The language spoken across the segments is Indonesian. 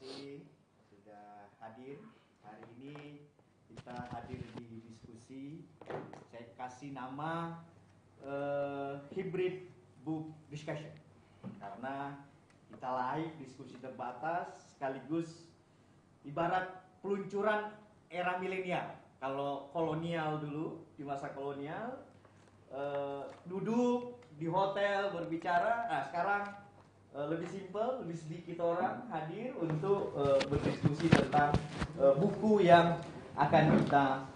kasih sudah hadir. Hari ini kita hadir di diskusi. Saya kasih nama hybrid book discussion karena kita live diskusi terbatas sekaligus ibarat peluncuran era milenial. Kalau kolonial dulu di masa kolonial duduk di hotel berbicara. Nah sekarang lebih simpel, lebih sedikit orang hadir untuk berdiskusi tentang buku yang akan kita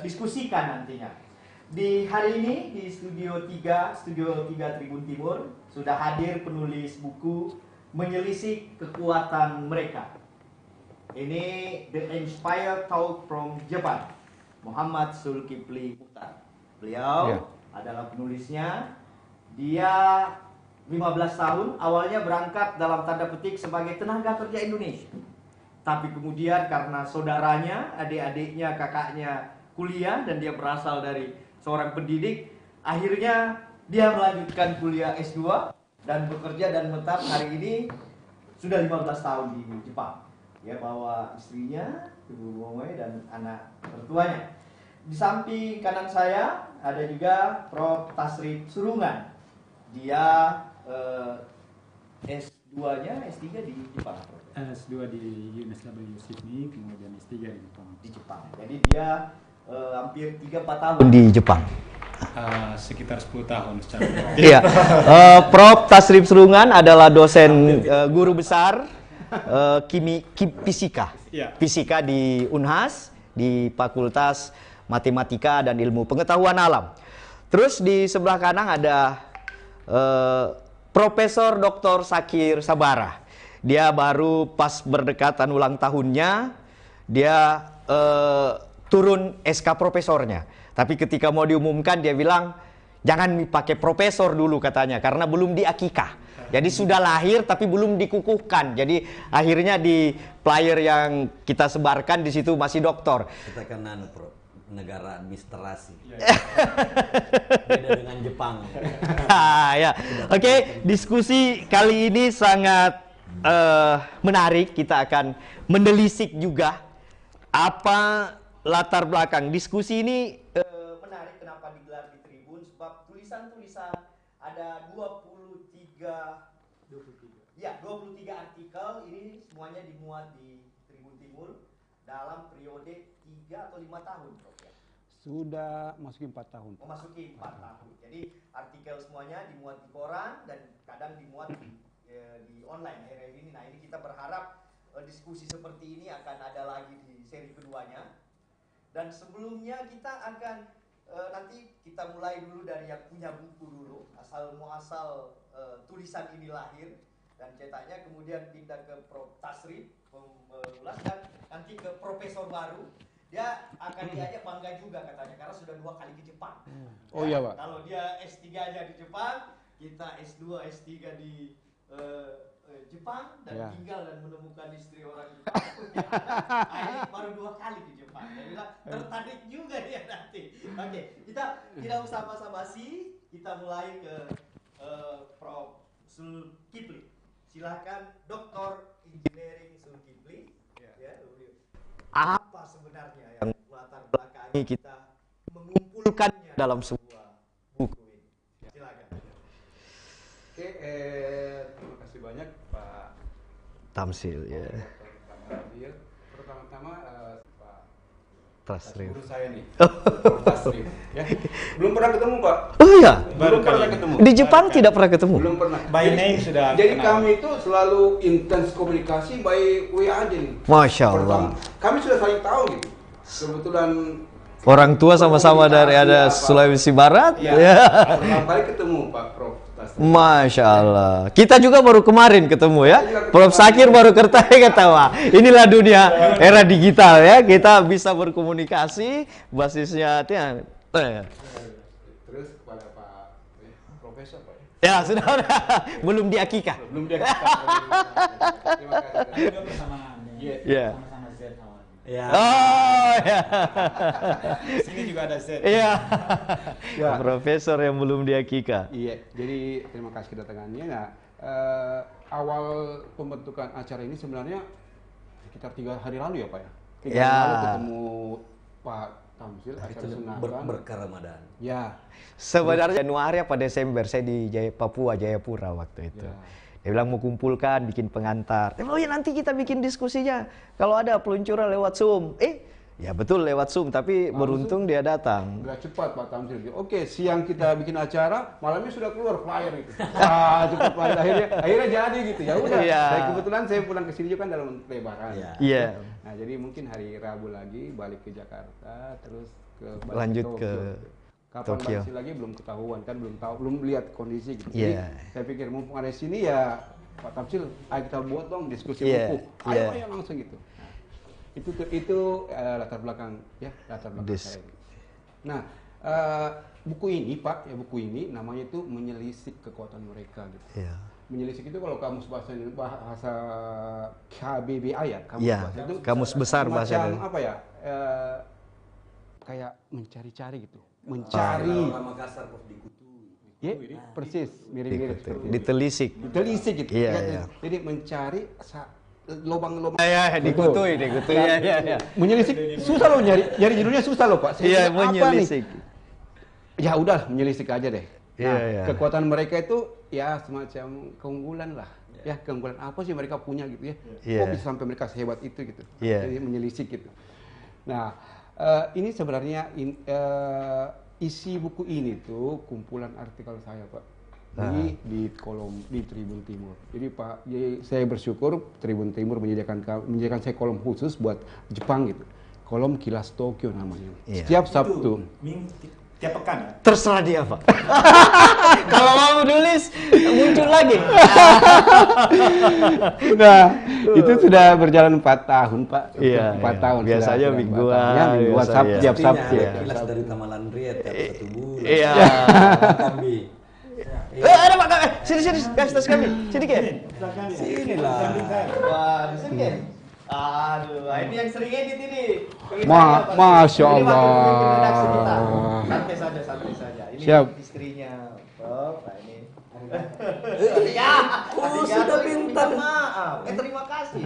diskusikan nantinya. Di hari ini di Studio 3 Tribun Timur sudah hadir penulis buku Menyelisik Kekuatan Mereka. Ini The Inspired Talk from Japan, Muhammad Zulkifli Mukhtar. Beliau adalah penulisnya. Dia 15 tahun, awalnya berangkat dalam tanda petik sebagai tenaga kerja Indonesia. Tapi kemudian karena saudaranya, adik-adiknya, kakaknya kuliah dan dia berasal dari seorang pendidik, akhirnya dia melanjutkan kuliah S2 dan bekerja dan menetap hari ini sudah 15 tahun di Jepang. Dia bawa istrinya, Ibu Momoe dan anak mertuanya. Di samping kanan saya ada juga Prof. Tasrif Surungan. Dia S2-nya, S3 di Jepang. S2 di UNSW Sydney, kemudian S3 di Jepang. Di Jepang. Jadi dia hampir 3-4 tahun di Jepang. Sekitar 10 tahun secara Iya. Prof. Tasrif Surungan adalah dosen guru besar fisika di Unhas, di Fakultas Matematika dan Ilmu Pengetahuan Alam. Terus di sebelah kanan ada Profesor Dr. Sakir Sabara. Dia baru pas berdekatan ulang tahunnya, dia turun SK profesornya. Tapi ketika mau diumumkan dia bilang, jangan pakai profesor dulu katanya, karena belum diakikah. Jadi sudah lahir tapi belum dikukuhkan. Jadi akhirnya di flyer yang kita sebarkan di situ masih doktor. Kita kan negara administrasi. Beda dengan Jepang. Ya. Oke, diskusi kali ini sangat menarik. Kita akan menelisik juga apa latar belakang diskusi ini. Menarik kenapa digelar di Tribun, sebab tulisan-tulisan ada 23 artikel ini semuanya dimuat di Tribun Timur dalam periode 3 atau 5 tahun, Prof. Ya? Sudah masuki 4 tahun. Memasuki 4 tahun. Jadi artikel semuanya dimuat di koran dan kadang dimuat di online akhir-akhir ini. Nah ini kita berharap diskusi seperti ini akan ada lagi di seri keduanya. Dan sebelumnya kita akan nanti kita mulai dulu dari yang punya buku dulu, asal muasal tulisan ini lahir dan cetaknya, kemudian pindah ke Prof. Tasrif mengulas dan nanti ke profesor baru. Dia akan diajak bangga juga katanya karena sudah 2 kali ke Jepang. Oh iya, Pak. Kalau dia S3-nya di Jepang, kita S2, S3 di Jepang dan tinggal dan menemukan istri orang Jepang. Ini baru 2 kali di Jepang. Dia bilang tertarik juga dia nanti. Oke, kita tidak usah basa-basi, kita mulai ke Prof. Zulkifli. Silakan Dr. Engineering Zulkifli. Apa sebenarnya yang latar belakangnya kita mengumpulkannya dalam sebuah buku ini? Silakan. Oke, terima kasih banyak Pak Tamsil ya. Pertama-tama Pak Tasrif. guru saya nih, Prof. Tasrif. Ya. Belum pernah ketemu Pak. Oh iya. Belum pernah ketemu. Di Jepang tidak pernah ketemu. Belum pernah. By name sudah Jadi kenal. kami itu selalu intens komunikasi by WA aja nih. Masya Allah. Kami sudah saling tahu gitu. Kebetulan Orang tua sama-sama dari ada Sulawesi Barat. ya. Ya. Pertama kali ketemu Pak Prof. Tasrif. Masya Allah. Kita juga baru kemarin ketemu ya. Prof. Sakir baru ketawa. Inilah dunia era digital ya. Kita bisa berkomunikasi. Basisnya Terus kepada Pak Profesor Pak. ya sudah. Belum diakikah. Belum dia. Terima kasih. Juga bersamaan. Ya. Sama-sama Z awalnya. Ya. Oh ya. Sini juga ada Z. Iya. Ya. Profesor yang belum diakikah. Iya, jadi terima kasih kedatangannya. Nah, awal pembentukan acara ini sebenarnya sekitar 3 hari lalu ya Pak ya? 3 Ya. hari lalu ketemu Pak Tamsil, acara Itu sunatan. berkah Ramadan. Ya, Sebenarnya Januari apa Desember saya di Papua, Jayapura waktu itu. Ya. Dia bilang mau kumpulkan, bikin pengantar. Oh ya nanti kita bikin diskusinya. Kalau ada peluncuran lewat Zoom. Ya betul lewat Zoom, tapi beruntung dia datang. udah cepat Pak Tamsil. Oke, siang kita bikin acara, malamnya sudah keluar flyer itu. Wah, cepat banget. Akhirnya jadi gitu. Ya udah. Iya. Kebetulan saya pulang ke sini juga kan dalam lebaran. Iya. Iya. Nah, jadi mungkin hari Rabu lagi balik ke Jakarta, terus balik Lanjut Tokyo. ke Kapan Tokyo. balik lagi belum ketahuan kan, belum tahu, belum lihat kondisi gitu. Iya. Jadi saya pikir mumpung ada di sini ya Pak Tamsil, ayo kita buat dong diskusi Iya, buku. Ayo, iya. ayo langsung gitu. Nah, itu latar belakang ya, latar belakang saya. Nah, buku ini Pak, ya buku ini namanya itu Menyelisik Kekuatan Mereka gitu. Iya. Menyelisik itu kalau kamus bahasa KBBI ya, Iya, bahasa itu kamus besar bahasa semacam itu. apa ya? Kayak mencari-cari gitu. Mencari. Kalau Makassar kok dikutu. Ya, persis, mirip-mirip seperti itu. Ditelisik. Ditelisik gitu. Iya, Ya, iya. Jadi mencari lubang-lubang. Ya, dikutui. Ya. Menyelisik susah loh, nyari judulnya susah loh Pak. Saya Iya, bilang, apa nih? menyelisik. Ya udah, menyelisik aja deh. Iya, Nah, iya. kekuatan mereka itu ya semacam keunggulan lah. Ya, keunggulan apa sih mereka punya gitu ya? Iya. Kok bisa sampai mereka sehebat itu gitu? Iya. Jadi menyelisik gitu. Nah, ini sebenarnya isi buku ini tuh kumpulan artikel saya Pak. Di kolom di Tribun Timur. Jadi saya bersyukur Tribun Timur menyediakan saya kolom khusus buat Jepang gitu. Kolom Kilas Tokyo namanya. Iya. Setiap Sabtu. Tiap pekan ya? Terserah dia, Pak. Kalau mau nulis, muncul lagi. Nah, itu sudah berjalan 4 tahun, Pak. Iya, 4 iya. tahun. Biasanya sudah mingguan, 4 tahun. Ya, mingguan biasa, Sabtu, iya. tiap Sabtu. Artinya Ya. ada kilas dari Tamalan Riet tiap 1 bulan. Iya. Kambi. Ada Pak, sini guys, tas kami. Sini Ken. Sini lah. Wah, bisa nih. Aduh, ini yang sering edit ini. Masya Ini wakil Allah. pemimpin redaksi kita. Santai saja. Ini Siap. istrinya. Oh, Pak ini. Oh, sudah bintang. Maaf. Terima kasih.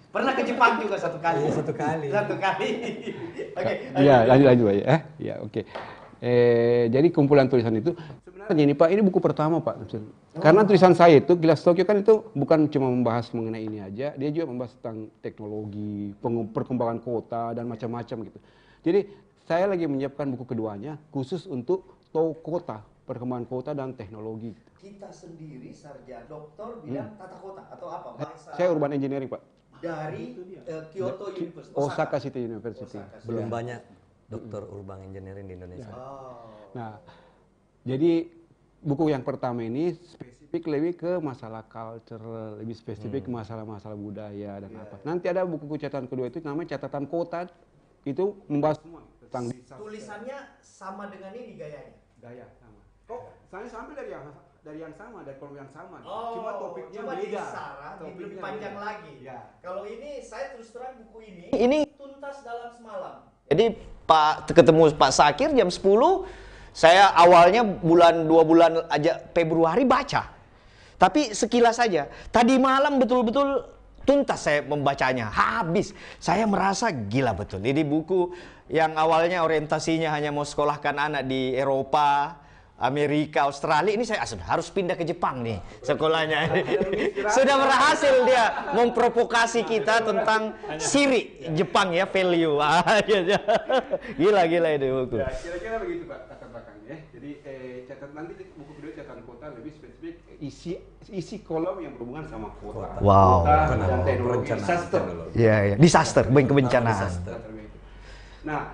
Pernah ke Jepang juga satu kali. Iya, satu kali. Oke. Iya, lanjut Pak ya. Ya, oke. Jadi kumpulan tulisan itu sebenarnya ini Pak, ini buku pertama Pak. Karena tulisan saya itu Kilas Tokyo kan itu bukan cuma membahas mengenai ini aja, dia juga membahas tentang teknologi, perkembangan kota dan macam-macam gitu. Jadi saya lagi menyiapkan buku keduanya khusus untuk kota, perkembangan kota dan teknologi. Kita sendiri sarjana doktor bilang tata kota atau apa? Bahasa Saya urban engineering Pak. dari Kyoto University. Osaka City University. Belum banyak dokter urban engineering di Indonesia. Oh. Nah, jadi buku yang pertama ini spesifik lebih ke masalah culture, lebih spesifik ke masalah-masalah budaya dan apa. Nanti ada buku catatan kedua itu namanya catatan kota, itu membahas semua tentang Tulisannya sama dengan ini gayanya. gaya sama. Kok saya sambil dari yang sama, dari kolom yang sama. Oh, Cuma topiknya cuma beda. disarah, Topiknya lebih panjang beda. lagi. Ya. Kalau ini saya terus terang buku ini tuntas dalam semalam. Jadi ketemu Pak Sakir jam 10, saya awalnya 2 bulan aja Februari baca. Tapi sekilas saja. Tadi malam betul-betul tuntas saya membacanya. Habis. Saya merasa gila betul. Ini buku yang awalnya orientasinya hanya mau sekolahkan anak di Eropa, Amerika, Australia, ini saya harus pindah ke Jepang nih sekolahnya. Sudah berhasil dia memprovokasi kita tentang siri Jepang ya, value. Gila ini buku. Ya, kira-kira begitu Pak latar belakangnya. Jadi nanti buku kedua catatan kota lebih spesifik isi kolom yang berhubungan sama kota. Wow. Kota dan teknologi disaster. Iya, disaster, kebencanaan. Nah,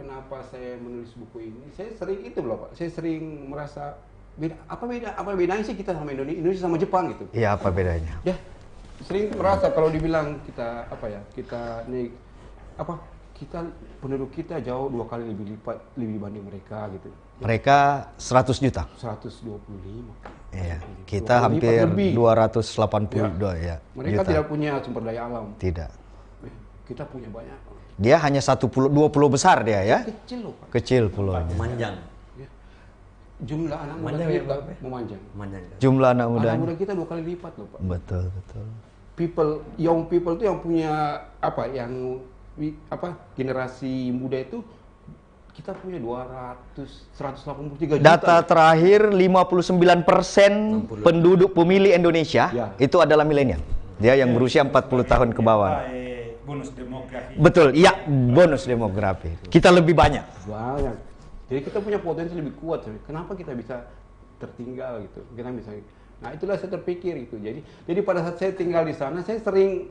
kenapa saya menulis buku ini? Saya sering itu loh Pak. Saya sering merasa apa bedanya sih kita sama Indonesia sama Jepang gitu. Iya, apa bedanya? Ya, sering merasa kalau dibilang kita penduduk kita jauh 2 kali lebih dibanding mereka gitu. Mereka 100 juta. 125. Iya, kita hampir 282 ya. Mereka juta. tidak punya sumber daya alam. Tidak. Kita punya banyak. Dia hanya 2 pulau besar dia ya. Kecil loh Pak. Kecil pulaunya. Manjang. jumlah anak muda Memanjang ya, kita Pak? memanjang. Memanjangkan. Jumlah anak Anak muda. muda kita 2 kali lipat loh Pak. Betul, betul. Young people itu yang punya generasi muda itu kita punya 183 juta. Data terakhir 59% penduduk pemilih Indonesia Ya. itu adalah milenial. Dia yang berusia 40 tahun ke bawah. Bonus demografi. Betul, iya, bonus demografi. Kita lebih banyak. Banyak. Jadi kita punya potensi lebih kuat. Kenapa kita bisa tertinggal gitu? Kita bisa. Nah itulah saya terpikir itu. Jadi pada saat saya tinggal di sana, saya sering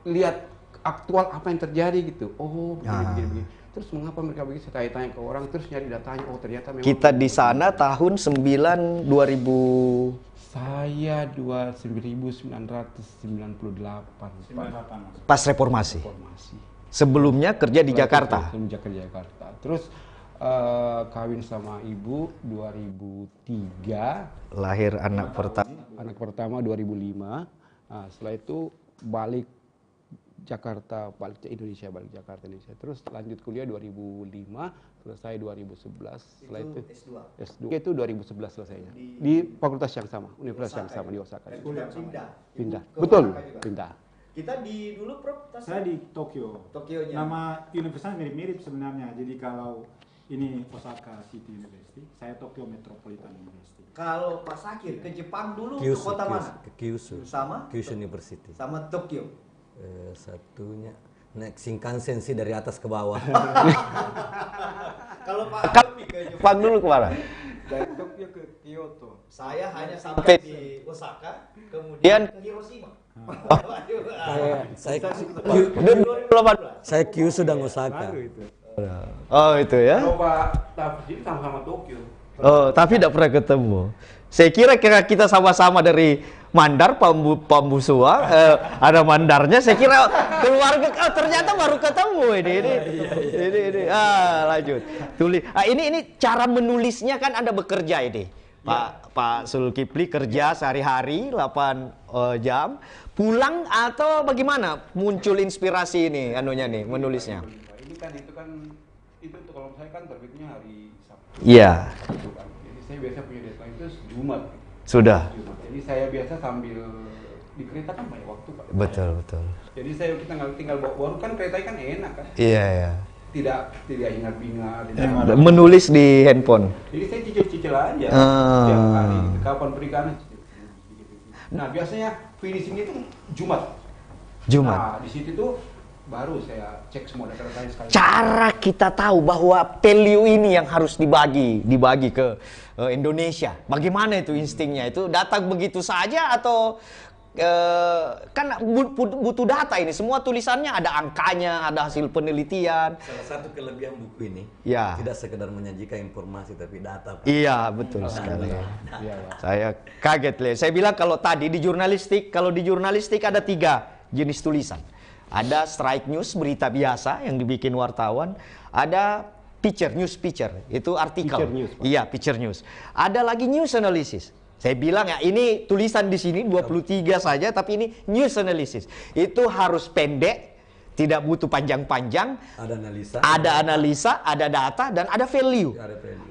lihat aktual apa yang terjadi gitu. Oh begini. Terus mengapa mereka begitu? Saya tanya-tanya ke orang, terus nyari datanya. Oh ternyata memang. Kita di sana tahun 2000. Saya 1998 Pas reformasi. reformasi. Sebelumnya kerja di Jakarta. Sebelum di Jakarta. Terus kawin sama ibu 2003. Lahir anak pertama. Anak pertama 2005. Nah, setelah itu balik Jakarta, balik Indonesia. Terus lanjut kuliah 2005, selesai 2011. Setelah itu S2 itu 2011 selesainya. Di fakultas yang sama, universitas yang sama di Osaka. Pindah. Betul, pindah. Kita di dulu Prof. Saya di Tokyo. Tokyonya. Nama universitasnya mirip-mirip sebenarnya. Jadi kalau ini Osaka City University, saya Tokyo Metropolitan University. Kalau Pak Sakir ke Jepang dulu ke kota mana? Ke Kyushu. Sama? Kyushu University. Sama Tokyo. Satunya naik Shinkansen sih dari atas ke bawah. Kalau Pak Habib ke Jepang, Pak dulu kemana? Dari Tokyo ke Kyoto. saya hanya sampai di Osaka, kemudian ke Hiroshima. saya Saya Kyushu dan Osaka. Oh itu ya. Kalau Pak Tafsir sama-sama Tokyo. Oh tapi tidak pernah ketemu. Saya kira kita sama-sama dari Mandar, Pambusua, ada Mandarnya. Saya kira keluarga, ternyata baru ketemu ini. Lanjut. Tulis. Ini cara menulisnya kan Anda bekerja ini, Pak Zulkifli kerja sehari-hari 8 jam. Pulang atau bagaimana muncul inspirasi ini menulisnya? Ini kan itu tuh kalau saya kan terbitnya hari Sabtu. Iya. Jadi saya biasa punya deadline itu Jumat. Sudah. Jadi saya biasa sambil di kereta kan banyak waktu Pak. Betul. Jadi kita tinggal bawa kan kereta kan enak kan. Iya. Tidak ingat-ingat. Menulis di handphone. Jadi saya cicil-cicil aja. Ah. Tiap hari kapan perikanan. Nah biasanya finishing itu Jumat. Nah di situ tuh baru saya cek semua data-datanya sekali. Cara kita tahu bahwa value ini yang harus dibagi ke Indonesia. Bagaimana itu instingnya? Itu datang begitu saja atau kan butuh data ini. Semua tulisannya ada angkanya, ada hasil penelitian. Salah satu kelebihan buku ini Ya. tidak sekedar menyajikan informasi tapi data. Pak. Iya, betul sekali. Iya. Saya kaget lihat. Saya bilang kalau di jurnalistik ada 3 jenis tulisan. Ada strike news, berita biasa yang dibikin wartawan. Ada news picture, itu artikel. Picture news, Pak. Iya, picture news. Ada lagi news analysis. Saya bilang ya ini tulisan di sini 23 saja, tapi ini news analysis. Itu harus pendek, tidak butuh panjang-panjang. Ada analisa, ada data, dan ada value.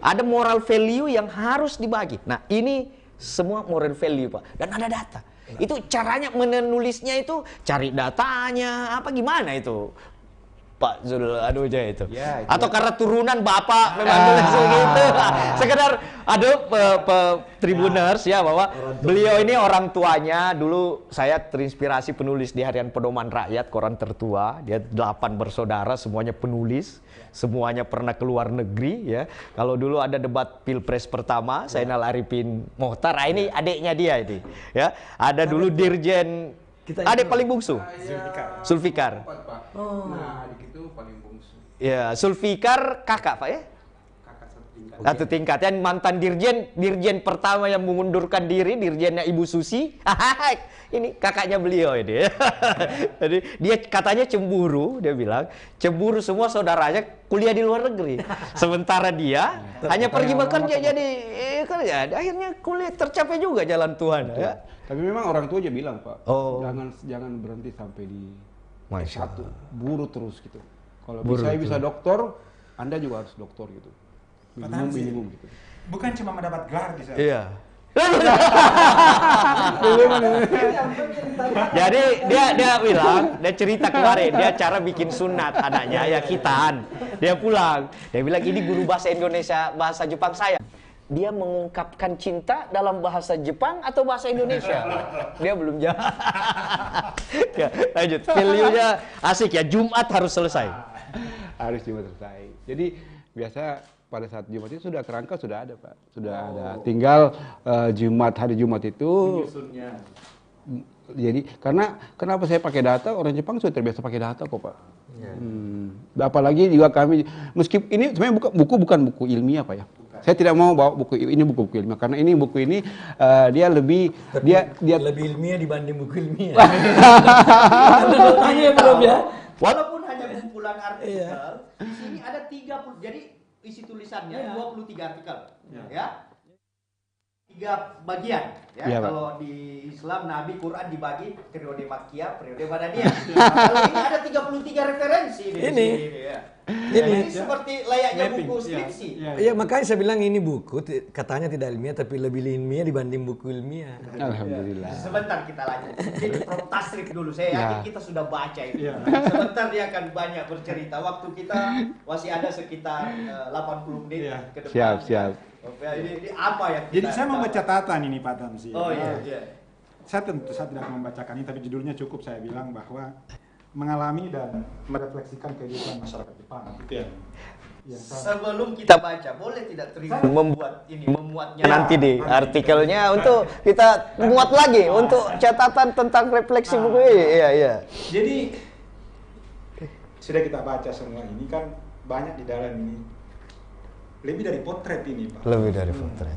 Ada moral value yang harus dibagi. Nah ini semua moral value Pak, dan ada data. Itu caranya menulisnya itu cari datanya apa gimana itu Pak Zul Aduja itu. Ya, itu atau karena turunan Bapak memang tulis gitu. Sekedar Tribuners ya bahwa beliau ini orang tuanya dulu saya terinspirasi penulis di Harian Pedoman Rakyat, koran tertua. Dia 8 bersaudara, semuanya penulis, semuanya pernah ke luar negeri ya. Kalau dulu ada debat Pilpres pertama, Zainal Arifin Mohtar, ini adiknya dia ini ya. Ada dulu Dirjen adik paling bungsu. Zulfikar. Nah, di situ paling bungsu. Ya, Zulfikar kakak Pak ya? Satu tingkat. Yang mantan dirjen pertama yang mengundurkan diri, dirjennya Ibu Susi. Ini kakaknya beliau ini. Jadi dia katanya cemburu, dia bilang cemburu semua saudaranya kuliah di luar negeri. Sementara dia hanya pergi bekerja jadi kerja. Akhirnya kuliah tercapai juga jalan Tuhan ya. Tapi memang orang tua aja bilang Pak, Oh. jangan berhenti sampai di Masya S1, buru terus gitu. Kalau Buru saya terus. bisa doktor, Anda juga harus doktor gitu. minimum gitu. Bukan cuma mendapat gelar di sana. Iya. Jadi dia bilang, dia cerita kemarin, dia cara bikin sunat anaknya ya khitan. Dia pulang, dia bilang ini guru bahasa Indonesia, bahasa Jepang saya. Dia mengungkapkan cinta dalam bahasa Jepang atau bahasa Indonesia? Dia belum jawab. Ya, lanjut. Value-nya asik ya, Jumat harus selesai. Harus Jumat selesai. Jadi biasa pada saat Jumat itu sudah kerangka sudah ada Pak, sudah ada. Tinggal hari Jumat itu. Menyusunnya. Jadi karena kenapa saya pakai data, orang Jepang sudah terbiasa pakai data kok Pak. Apalagi juga kami meskipun ini sebenarnya buku bukan buku ilmiah Pak ya. Saya tidak mau bawa buku buku ilmiah karena ini buku ini dia lebih dia lebih ilmiah dibanding buku ilmiah. Tanya belum ya. Walaupun hanya kumpulan artikel, di sini ada 30. Jadi isi tulisannya 23 artikel. Ya. 3 bagian ya. Ya, Pak. Kalau di Islam Nabi Quran dibagi periode Makkiyah, periode Madaniyah. Kalau ini ada 33 referensi di sini ya. Ini seperti layaknya buku skripsi. Iya, makanya saya bilang ini buku katanya tidak ilmiah tapi lebih ilmiah dibanding buku ilmiah. Alhamdulillah. Sebentar kita lanjut. Jadi Prof Tasrif dulu. Saya yakin kita sudah baca itu. Ya. Sebentar dia akan banyak bercerita. Waktu kita masih ada sekitar 80 menit ke depan. Siap. Ya, ini apa ya? Jadi saya membaca catatan ini Pak Tamsi. Oh iya. Saya tidak membacakan ini, tapi judulnya cukup saya bilang bahwa mengalami dan merefleksikan kehidupan masyarakat Jepang. Itu yang Sebelum kita baca, boleh tidak terima memuatnya Nanti di artikelnya untuk kita muat lagi untuk catatan tentang refleksi buku ini. Iya. Jadi sudah kita baca semua ini kan banyak di dalam ini. Lebih dari potret ini Pak. Lebih dari potret.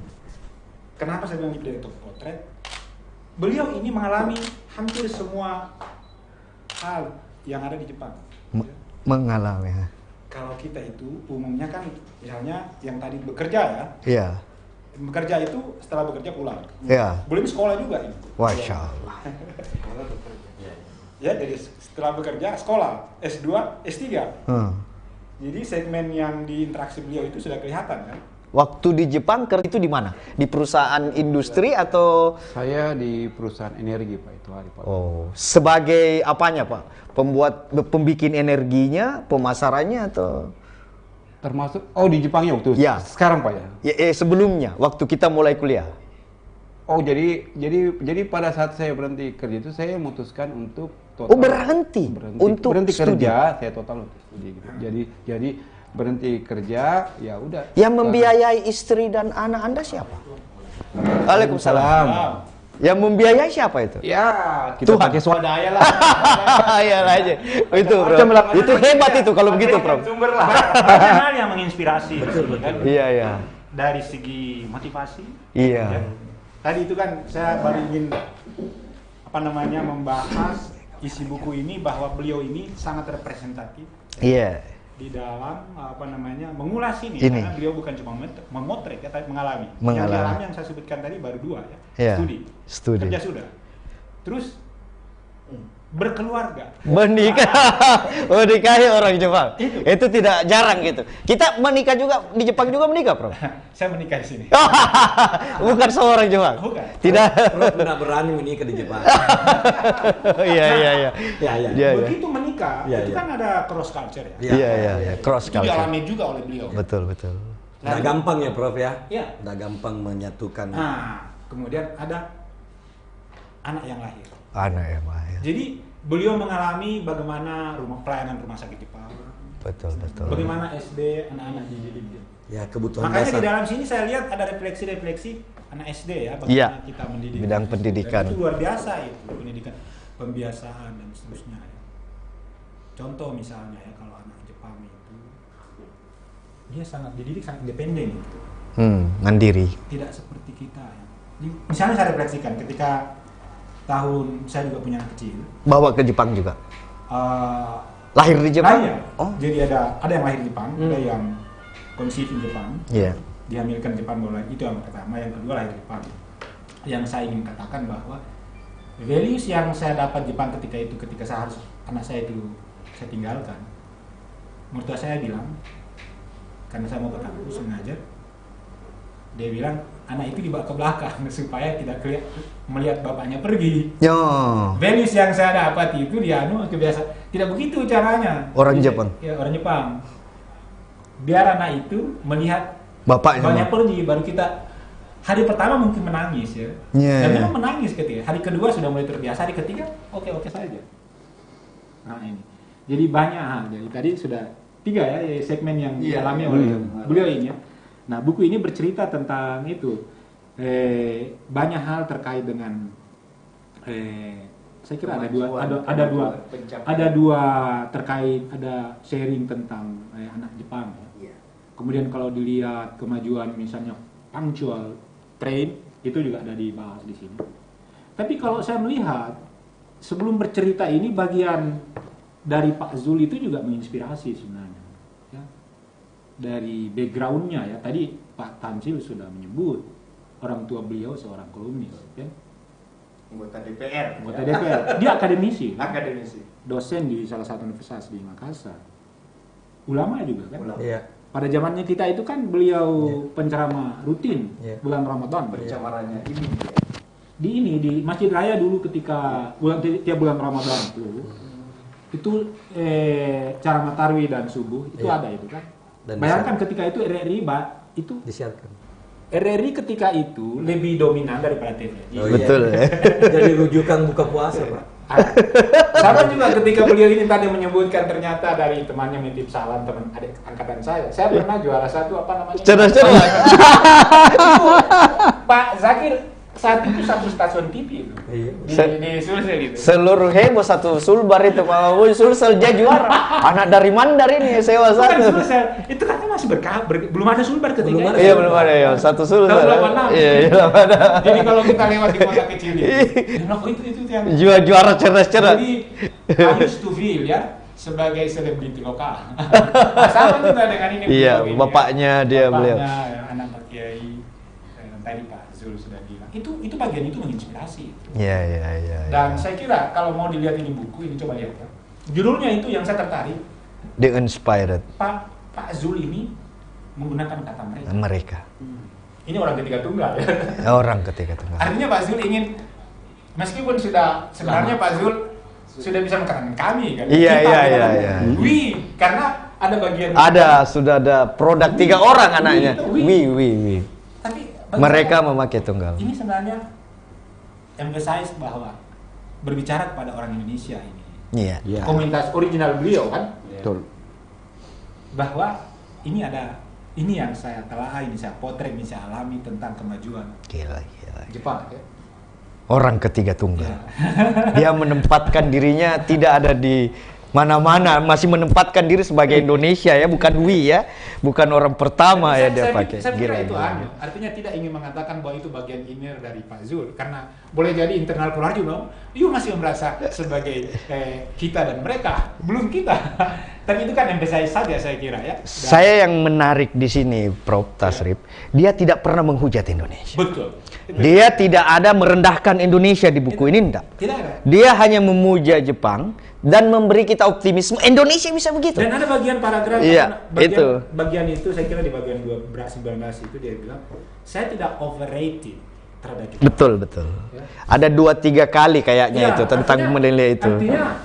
Kenapa saya bilang lebih dari potret? Beliau ini mengalami hampir semua hal yang ada di Jepang. Mengalami. Kalau kita itu umumnya kan misalnya yang tadi bekerja ya. Iya. Bekerja itu setelah bekerja pulang. Iya. Belum sekolah juga ini. Masya Allah. Ya, jadi setelah bekerja sekolah S2, S3. Jadi segmen yang di interaksi beliau itu sudah kelihatan kan? Waktu di Jepang kerja itu di mana? Di perusahaan industri atau? Saya di perusahaan energi Pak itu hari Pak. Oh, sebagai apanya Pak? Pembikin energinya, pemasarannya atau? Termasuk di Jepangnya waktu Ya. sekarang Pak ya. Sebelumnya waktu kita mulai kuliah. Oh jadi pada saat saya berhenti kerja itu saya memutuskan untuk total berhenti untuk studi. kerja, saya total untuk studi gitu. Jadi berhenti kerja ya udah. Yang membiayai istri dan anak Anda siapa? Waalaikumsalam. Yang membiayai siapa itu? Ya, kita pakai swadaya lah. Iya lah aja. Itu bro. Itu hebat itu kalau begitu bro. Sumber lah. Banyak hal yang menginspirasi. Betul. Kan? Iya. Dari segi motivasi. Iya. Ya. Tadi itu kan saya baru ingin membahas isi buku ini bahwa beliau ini sangat representatif. Iya. Di dalam mengulas ini. Karena beliau bukan cuma memotret ya, tapi mengalami. Yang dialami yang saya sebutkan tadi baru 2 ya. Iya. Studi. Kerja sudah. Terus berkeluarga. Menikahi orang Jepang. Itu tidak jarang gitu. Kita menikah juga di Jepang juga menikah, Bro. Saya menikah di sini. Bukan semua orang Jepang. Bukan. Tidak. Tidak berani menikah di Jepang. Iya. Begitu menikah, itu kan ada cross culture ya. Iya. Cross Itu culture. dialami juga oleh beliau. Betul. Tidak gampang ya Prof ya? Iya. Tidak gampang menyatukan. Nah, kemudian ada anak yang lahir. Anak yang lahir. Jadi beliau mengalami bagaimana pelayanan rumah sakit Jepang. Betul. Bagaimana SD anak-anak dididik. Ya kebutuhan Makanya dasar. di dalam sini saya lihat ada refleksi anak SD ya, bagaimana Iya. kita mendidik. Bidang pendidikan. Dan itu luar biasa itu, pendidikan, pembiasaan dan seterusnya. Ya. Contoh misalnya ya kalau anak Jepang itu dia sangat dididik, sangat independen gitu. Mandiri. Tidak seperti kita ya. Misalnya saya refleksikan ketika saya juga punya anak kecil. Bawa ke Jepang juga. Lahir di Jepang? Ya. Jadi ada yang lahir di Jepang, ada yang conceive di Jepang. Iya. Dihamilkan di Jepang mulai itu yang pertama, yang kedua lahir di Jepang. Yang saya ingin katakan bahwa values yang saya dapat di Jepang ketika saya harus anak saya itu saya tinggalkan. Mertua saya bilang, karena saya mau ke kampus sengaja. Dia bilang anak itu dibawa ke belakang supaya tidak melihat bapaknya pergi. Yo. Values yang saya dapat itu dia kebiasaan tidak begitu caranya. Orang Jadi, Jepang. Ya, orang Jepang. Biar anak itu melihat Bapaknya. pergi, baru kita hari pertama mungkin menangis ya. Iya, Dan iya. memang menangis ketika hari kedua sudah mulai terbiasa, hari ketiga oke saja. Nah ini. Jadi banyak hal. Jadi tadi sudah 3 ya segmen yang dialami oleh beliau ini ya. Nah, buku ini bercerita tentang itu. Banyak hal terkait dengan saya kira ada dua terkait, ada sharing tentang anak Jepang ya. Kemudian kalau dilihat kemajuan misalnya punctual train itu juga ada dibahas di sini. Tapi kalau saya melihat sebelum bercerita ini bagian dari Pak Zul itu juga menginspirasi sebenarnya. Ya. Dari backgroundnya ya, tadi Pak Tansil sudah menyebut orang tua beliau seorang kolumnis, ya. Anggota DPR. Dia akademisi, Akademisi. dosen di salah satu universitas di Makassar, ulama juga kan. Iya. Pada zamannya kita itu kan beliau penceramah rutin bulan Ramadan. Percamarannya ini. Di Masjid Raya dulu ketika tiap bulan Ramadan itu ceramah tarwih dan subuh itu ada itu kan. Dan Bayangkan ketika itu RRI itu disiarkan. RRI ketika itu lebih dominan daripada TV. Oh, Betul. iya. Jadi rujukan buka puasa, Pak. Sama juga ketika beliau ini tadi menyebutkan ternyata dari temannya menitip salam teman adik angkatan saya. Saya pernah juara satu apa namanya? Cerdas. Pak Zakir saat itu satu stasiun TV itu. Iya. Di Sulsel itu. Seluruh heboh satu Sulbar itu Pak. Sulsel dia juara. Anak dari Mandar ini sewa Bukan satu. Sulsel, itu kan masih belum ada Sulbar ketika Belum itu. ada. Iya belum ada ya. Satu Sulsel. Tahun 86. Iya, belum ada. Jadi kalau kita lewat di kota kecil ini, dia bilang, oh itu yang Juara cerdas-cerdas. Jadi I used to feel ya sebagai selebriti lokal. Sama juga dengan ini. Iya, beliau ini, bapaknya dia beliau. Bapaknya, anak Pak Kiai, tadi Pak Zul sudah bilang. Itu bagian itu menginspirasi. Iya. Dan saya kira kalau mau dilihat ini buku ini coba lihat ya. Judulnya itu yang saya tertarik. The Inspired. Pak Zul ini menggunakan kata mereka. Mereka. Ini orang ketiga tunggal ya. Orang ketiga tunggal. Artinya Pak Zul ingin meskipun sebenarnya Pak Zul sudah bisa mengatakan kami kan. Iya, Kita, iya. kan? We karena ada bagian Sudah ada produk 3 orang anaknya. We. Tapi Mereka memakai tunggal. ini sebenarnya emphasize bahwa berbicara kepada orang Indonesia ini. Iya. Iya. Komunitas original beliau kan Betul. bahwa ini yang saya telah ini saya potret, ini saya alami tentang kemajuan Gila. Jepang ya. Orang ketiga tunggal. Dia menempatkan dirinya tidak ada di mana-mana, masih menempatkan diri sebagai Indonesia ya, bukan we ya, bukan orang pertama ya dia pakai. Saya kira itu Gila. aneh. Artinya tidak ingin mengatakan bahwa itu bagian inner dari Pak Zul, karena boleh jadi internal keluar juga, you masih merasa sebagai kita dan mereka, belum kita. Tapi itu kan emphasize saja saya kira ya. Saya yang menarik di sini, Prof. Tasrif, dia tidak pernah menghujat Indonesia. Betul. Dia tidak ada merendahkan Indonesia di buku ini, enggak. Tidak ada. Dia hanya memuja Jepang dan memberi kita optimisme Indonesia bisa begitu. Dan ada bagian paragraf, Iya, bagian itu saya kira di bagian 19 itu dia bilang, saya tidak overrated terhadap Jepang. Betul. Ada 2-3 kali kayaknya Ya, itu tentang menilai itu. Artinya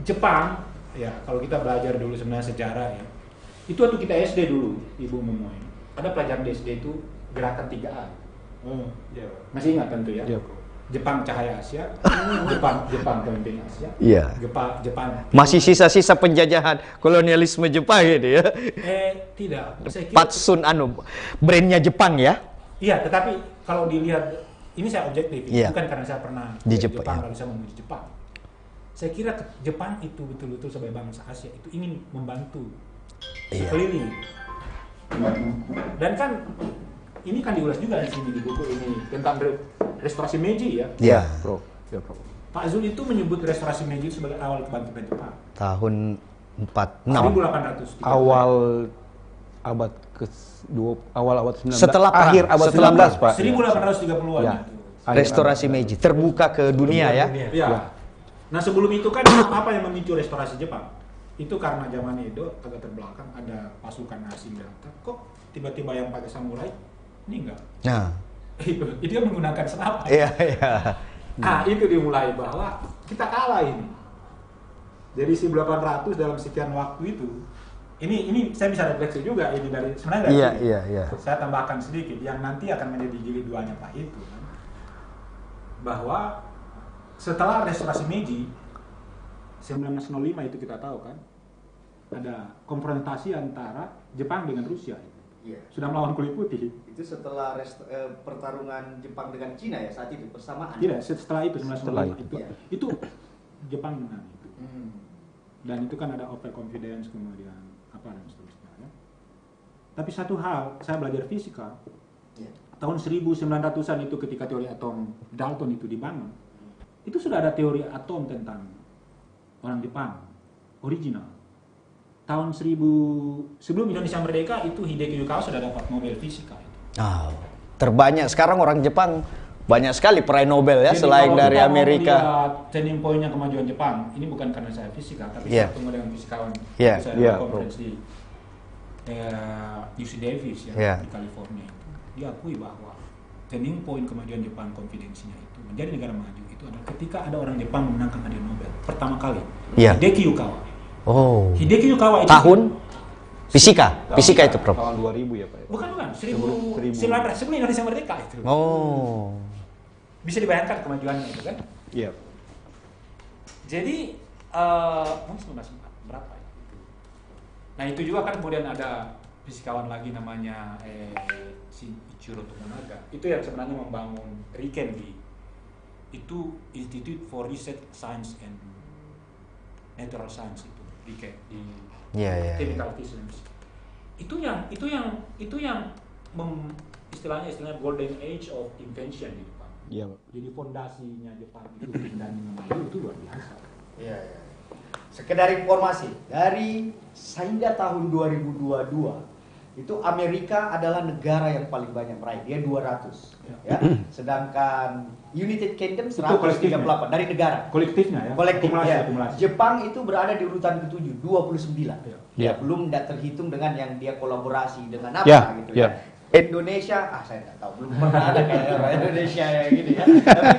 Jepang, ya kalau kita belajar dulu sebenarnya sejarah ya, itu waktu kita SD dulu, Ibu Memoy, ada pelajaran di SD itu gerakan 3A. Masih ingat tentu ya? Iya. Jepang Cahaya Asia, Jepang Pemimpin Asia, Iya. Jepang. Masih sisa-sisa penjajahan kolonialisme Jepang gitu ya. Tidak. Saya kira Patsun brandnya Jepang ya. iya, tetapi kalau dilihat ini saya objektif, Iya. bukan karena saya pernah Di ke Jepang, ya. lalu saya memuji Jepang. Saya kira Jepang itu betul-betul sebagai bangsa Asia itu ingin membantu Iya. sekeliling. Dan kan ini kan diulas juga di sini di buku ini tentang restorasi Meiji ya. Iya. Prof. Ya, Prof. Pak Zul itu menyebut restorasi Meiji sebagai awal kebangkitan Jepang. Tahun 46. 1800. Awal abad awal abad 19. Setelah perang. Akhir abad Setelah 19, Pak. 1830-an Ya. itu. Restorasi Meiji terbuka ke dunia ya. Ya. Nah sebelum itu kan apa yang memicu restorasi Jepang? Itu karena zaman Edo agak terbelakang, ada pasukan asing datang. Kok tiba-tiba yang pakai samurai ini enggak? Nah, Itu yang menggunakan senapan. iya iya. Nah, itu dimulai bahwa kita kalah ini. Jadi 1800 dalam sekian waktu itu, ini saya bisa refleksi juga ini dari sebenarnya dari Iya, sini. iya, iya. Saya tambahkan sedikit yang nanti akan menjadi jilid 2-nya Pak itu kan. Bahwa setelah restorasi Meiji 1905 itu kita tahu kan ada konfrontasi antara Jepang dengan Rusia. Iya. Sudah melawan kulit putih. Itu setelah pertarungan Jepang dengan Cina ya saat itu bersamaan. Tidak, setelah itu 1905 Setelah itu, Iya. itu Jepang menang itu. Hmm. Dan itu kan ada overconfidence kemudian apa dan seterusnya ya. Tapi satu hal, saya belajar fisika Iya. tahun 1900-an itu ketika teori atom Dalton itu dibangun, itu sudah ada teori atom tentang orang Jepang original. Tahun sebelum Indonesia merdeka itu Hideki Yukawa sudah dapat Nobel fisika itu. Terbanyak sekarang orang Jepang banyak sekali peraih Nobel ya, Jadi selain kalau dari kita mau Amerika. melihat turning point-nya kemajuan Jepang, ini bukan karena saya fisika, tapi Iya. saya ketemu dengan fisikawan. Iya, Saya iya, conference di UC Davis ya, Iya. di California. Dia akui bahwa turning point kemajuan Jepang konfidensinya itu menjadi negara maju itu adalah ketika ada orang Jepang memenangkan hadiah Nobel pertama kali. Iya. Hideki Yukawa. Oh. Hideki Yukawa itu Tahun fisika itu Prof. Tahun 2000 ya Pak. bukan 1900 sebelum Indonesia merdeka itu. Oh. Bisa dibayangkan kemajuannya itu kan. Iya. Jadi mungkin 19 berapa ya? Nah itu juga kan kemudian ada fisikawan lagi namanya Ichiro Tomonaga. Itu yang sebenarnya membangun RIKEN itu Institute for Research Science and Natural Science itu RIKEN di Iya, iya. Chemical Physics. Itu yang istilahnya golden age of invention di Jepang. Iya, Pak. Jadi fondasinya Jepang itu dan maju itu luar biasa. Iya, iya. Sekedar informasi, dari sehingga tahun 2022 itu Amerika adalah negara yang paling banyak meraih, dia 200 ya. Sedangkan United Kingdom 138 dari negara. Kolektifnya ya. Kolektif Akumulasi, ya. akumulasi. Jepang itu berada di urutan ke-7, 29. Iya. Ya, belum tidak terhitung dengan yang dia kolaborasi dengan apa Ya, gitu ya. ya. Indonesia, saya tidak tahu, belum pernah ada kayak orang Indonesia yang gini ya. Tapi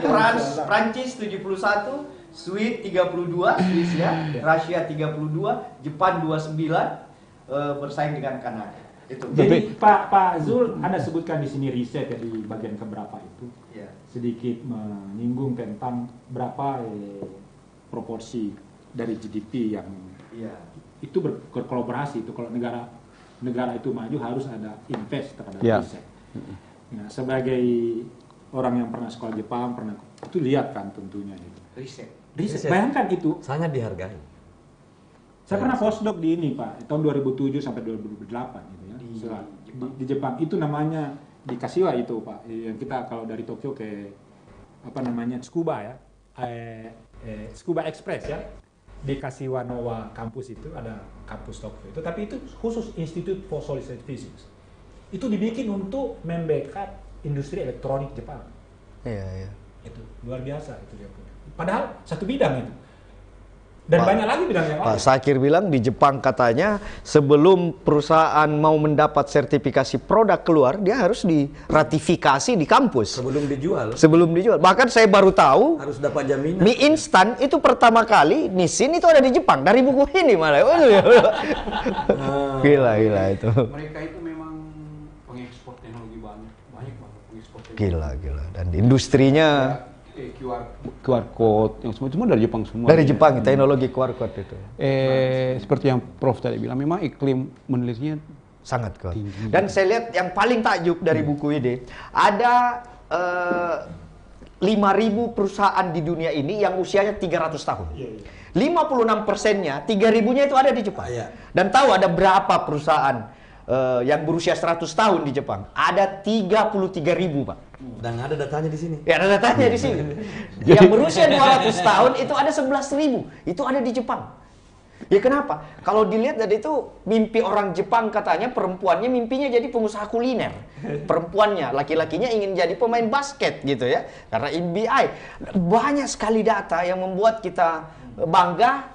Prancis 71, Swiss 32, Swiss ya, Rusia 32, Jepang 29, bersaing dengan Kanada. Itu. Jadi Pak Zul, Anda sebutkan di sini riset ya di bagian keberapa itu Ya. sedikit menyinggung tentang berapa proporsi dari GDP yang Iya. itu berkolaborasi itu kalau negara itu maju harus ada invest terhadap Ya. riset. Nah, sebagai orang yang pernah sekolah Jepang itu lihat kan tentunya itu. Riset. Riset. Bayangkan itu. Sangat dihargai. Saya pernah postdoc di ini Pak, tahun 2007 sampai 2008 gitu ya. Di Jepang itu namanya di Kashiwa itu Pak, yang kita kalau dari Tokyo ke apa namanya Tsukuba ya, Tsukuba Express ya, di Kashiwa Nowa kampus itu ada kampus Tokyo itu, tapi itu khusus Institute for Solid Physics. Itu dibikin untuk membackup industri elektronik Jepang. Iya, iya. Itu luar biasa itu dia punya. Padahal satu bidang itu. Dan banyak lagi bidang yang Pak lain. Sakir bilang di Jepang katanya sebelum perusahaan mau mendapat sertifikasi produk keluar, dia harus diratifikasi di kampus Sebelum dijual sebelum dijual. Bahkan saya baru tahu harus dapat jaminan. mie instan itu pertama kali Nissin itu ada di Jepang dari buku ini malah. Gila itu. Mereka itu memang pengekspor teknologi banyak banget pengekspor teknologi. Gila. Dan industrinya QR code yang semua dari Jepang semua. dari Jepang, teknologi QR code itu. Seperti yang Prof tadi bilang, memang iklim menelitinya Sangat kuat. Tinggi. Dan saya lihat yang paling takjub dari buku ini, ada 5.000 perusahaan di dunia ini yang usianya 300 tahun. 56%-nya, 3.000-nya itu ada di Jepang. Iya. Dan tahu ada berapa perusahaan yang berusia 100 tahun di Jepang? Ada 33.000, Pak. Dan ada datanya di sini. Ya, ada datanya di sini. Yang berusia 200 tahun itu ada 11.000. Itu ada di Jepang. Ya kenapa? Kalau dilihat dari itu mimpi orang Jepang katanya perempuannya mimpinya jadi pengusaha kuliner. Perempuannya, laki-lakinya ingin jadi pemain basket gitu ya. Karena NBA. Banyak sekali data yang membuat kita bangga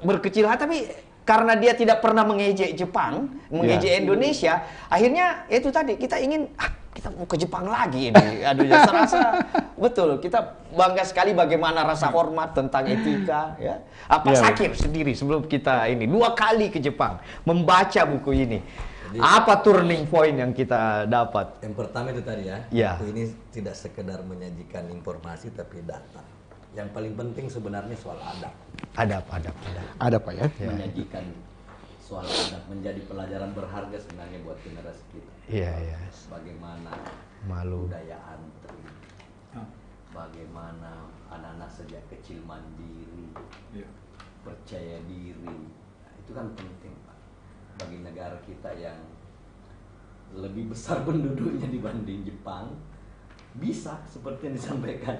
berkecil hati, tapi karena dia tidak pernah mengejek Jepang, mengejek Indonesia, akhirnya itu tadi kita ingin kita mau ke Jepang lagi ini. Aduh, ya, serasa betul kita bangga sekali bagaimana rasa hormat tentang etika ya. Apa Sakir sendiri sebelum kita ini 2 kali ke Jepang membaca buku ini. Jadi, apa turning point yang kita dapat? Yang pertama itu tadi ya. Buku ini tidak sekedar menyajikan informasi tapi data. Yang paling penting sebenarnya soal adab. Adab. Ada Pak ya? Menyajikan soal adab menjadi pelajaran berharga sebenarnya buat generasi kita. Iya. Bagaimana malu, budayaan bagaimana anak-anak sejak kecil mandiri, percaya diri. Nah, itu kan penting Pak. Bagi negara kita yang lebih besar penduduknya dibanding Jepang, bisa seperti yang disampaikan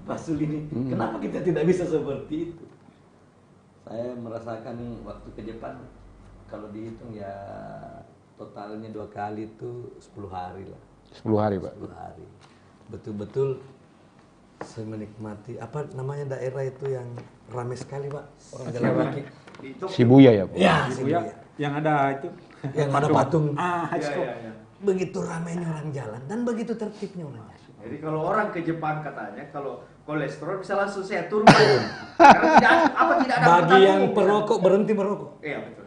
Pak Sul ini. Kenapa kita tidak bisa seperti itu? Saya merasakan waktu ke Jepang, kalau dihitung ya totalnya 2 kali itu 10 hari lah. 10 hari Pak. 10 hari. Betul-betul saya menikmati, apa namanya daerah itu yang ramai sekali Pak? Orang jalan kaki. Shibuya ya Pak? Ya, Shibuya. Yang ada itu. Yang ada patung. Ya. Begitu ramainya orang jalan dan begitu tertibnya orang jalan. Jadi kalau orang ke Jepang katanya kalau kolesterol bisa langsung saya turun. Karena tidak ada Bagi yang umum. perokok berhenti merokok. Iya betul.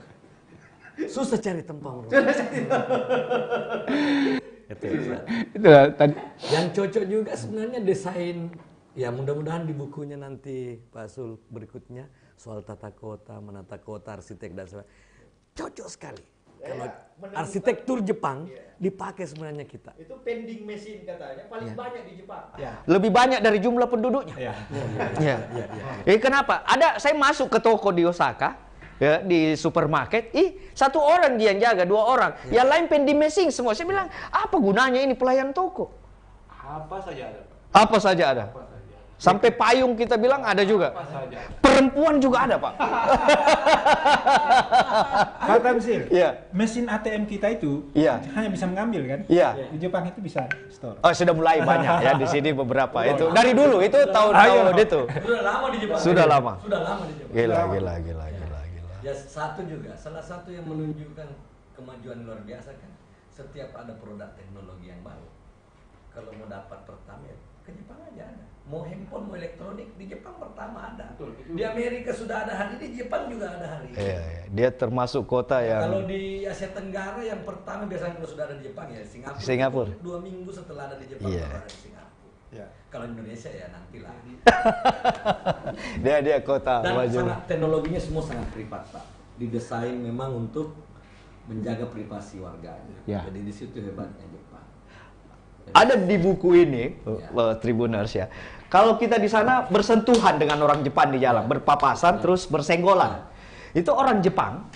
Susah cari tempat merokok. Itu tadi. Yang cocok juga sebenarnya desain. Ya mudah-mudahan di bukunya nanti Pak Sul berikutnya soal tata kota, menata kota, arsitek dan sebagainya. Cocok sekali. Kalau arsitektur Jepang dipakai sebenarnya kita. Itu vending machine katanya paling banyak di Jepang. lebih banyak dari jumlah penduduknya. Kenapa? Saya masuk ke toko di Osaka, ya, di supermarket, satu orang dia yang jaga, 2 orang, yang lain vending machine semua. Saya bilang, apa gunanya ini pelayan toko? Apa saja ada. Apa saja ada. Sampai payung kita bilang ada juga. Perempuan juga ada, Pak. Pak Tamsil, Iya. mesin ATM kita itu hanya bisa mengambil kan? Iya. Di Jepang itu bisa store. Oh, sudah mulai banyak ya di sini beberapa itu. Dari dulu itu tahun-tahun itu. Sudah lama di Jepang. Sudah lama. Sudah lama di Jepang. Gila. Ya salah satu yang menunjukkan kemajuan luar biasa kan, setiap ada produk teknologi yang baru, kalau mau dapat pertama ya ke Jepang aja ada. Mau handphone, mau elektronik di Jepang pertama ada. Di Amerika sudah ada hari, di Jepang juga ada hari. Iya. Dia termasuk kota yang Kalau di Asia Tenggara yang pertama biasanya kalau sudah ada di Jepang ya Singapura. 2 minggu setelah ada di Jepang baru ada di Singapura. Kalau Indonesia ya nantilah. dia kota Dan maju. sangat teknologinya semua sangat privat Pak. Didesain memang untuk menjaga privasi warganya. Jadi di situ hebatnya Jepang. Ada di buku ini, Tribuners ya. Kalau kita di sana bersentuhan dengan orang Jepang di jalan, berpapasan terus bersenggolan. Itu orang Jepang.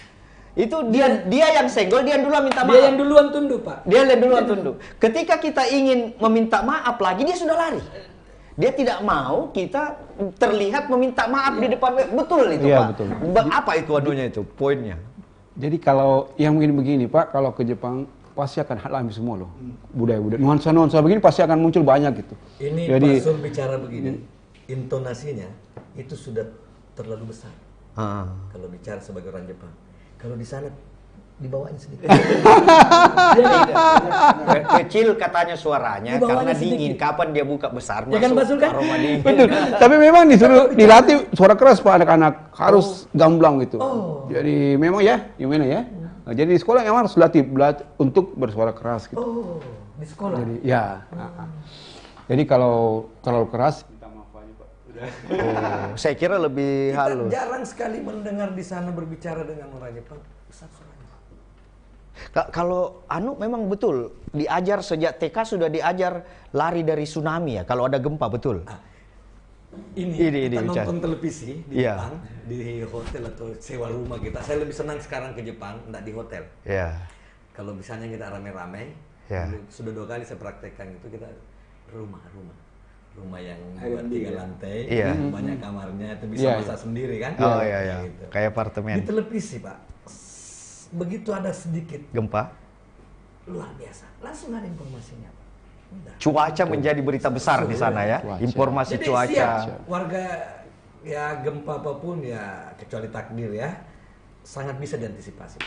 Itu dia yang senggol, dia yang duluan minta maaf. Dia yang duluan tunduk, Pak. Dia yang duluan tunduk. Ketika kita ingin meminta maaf lagi, dia sudah lari. Dia tidak mau kita terlihat meminta maaf di depan. Betul itu, Pak. Betul. Apa itu anunya itu, poinnya? Jadi kalau yang begini Pak, kalau ke Jepang pasti akan alami semua loh. Budaya-budaya, nuansa-nuansa begini pasti akan muncul banyak gitu. Ini jadi, Pak Sul bicara begini, intonasinya itu sudah terlalu besar. Kalau bicara sebagai orang Jepang. Kalau di sana dibawanya sedikit. Kecil katanya suaranya karena dingin. Kapan dia buka besar Ya kan, masuk Pak Sul, kan? aroma dingin. betul. Tapi memang disuruh dilatih suara keras Pak anak-anak, harus gamblang gitu. Jadi memang ya, gimana ya? Nah, jadi di sekolah memang harus latih untuk bersuara keras gitu. Di sekolah. Jadi ya. Jadi kalau terlalu keras, Saya kira lebih Kita halus. jarang sekali mendengar di sana berbicara dengan orang Jepang besar suaranya. Kalau Anu memang betul diajar sejak TK sudah diajar lari dari tsunami ya. Kalau ada gempa betul. Ini kita bicara. nonton televisi di Iya. Jepang, di hotel atau sewa rumah kita. Saya lebih senang sekarang ke Jepang, enggak di hotel. Ya. Kalau misalnya kita rame-rame, Ya. sudah 2 kali saya praktekkan itu kita rumah yang 3 lantai, Iya. banyak kamarnya, itu bisa masak sendiri kan? Oh iya. Gitu. Kayak apartemen. Di televisi Pak, begitu ada sedikit Gempa. luar biasa, langsung ada informasinya Pak. Udah. Cuaca menjadi berita besar di sana ya. Cuaca. Informasi Jadi cuaca. siap warga Ya gempa apapun ya kecuali takdir ya sangat bisa diantisipasi.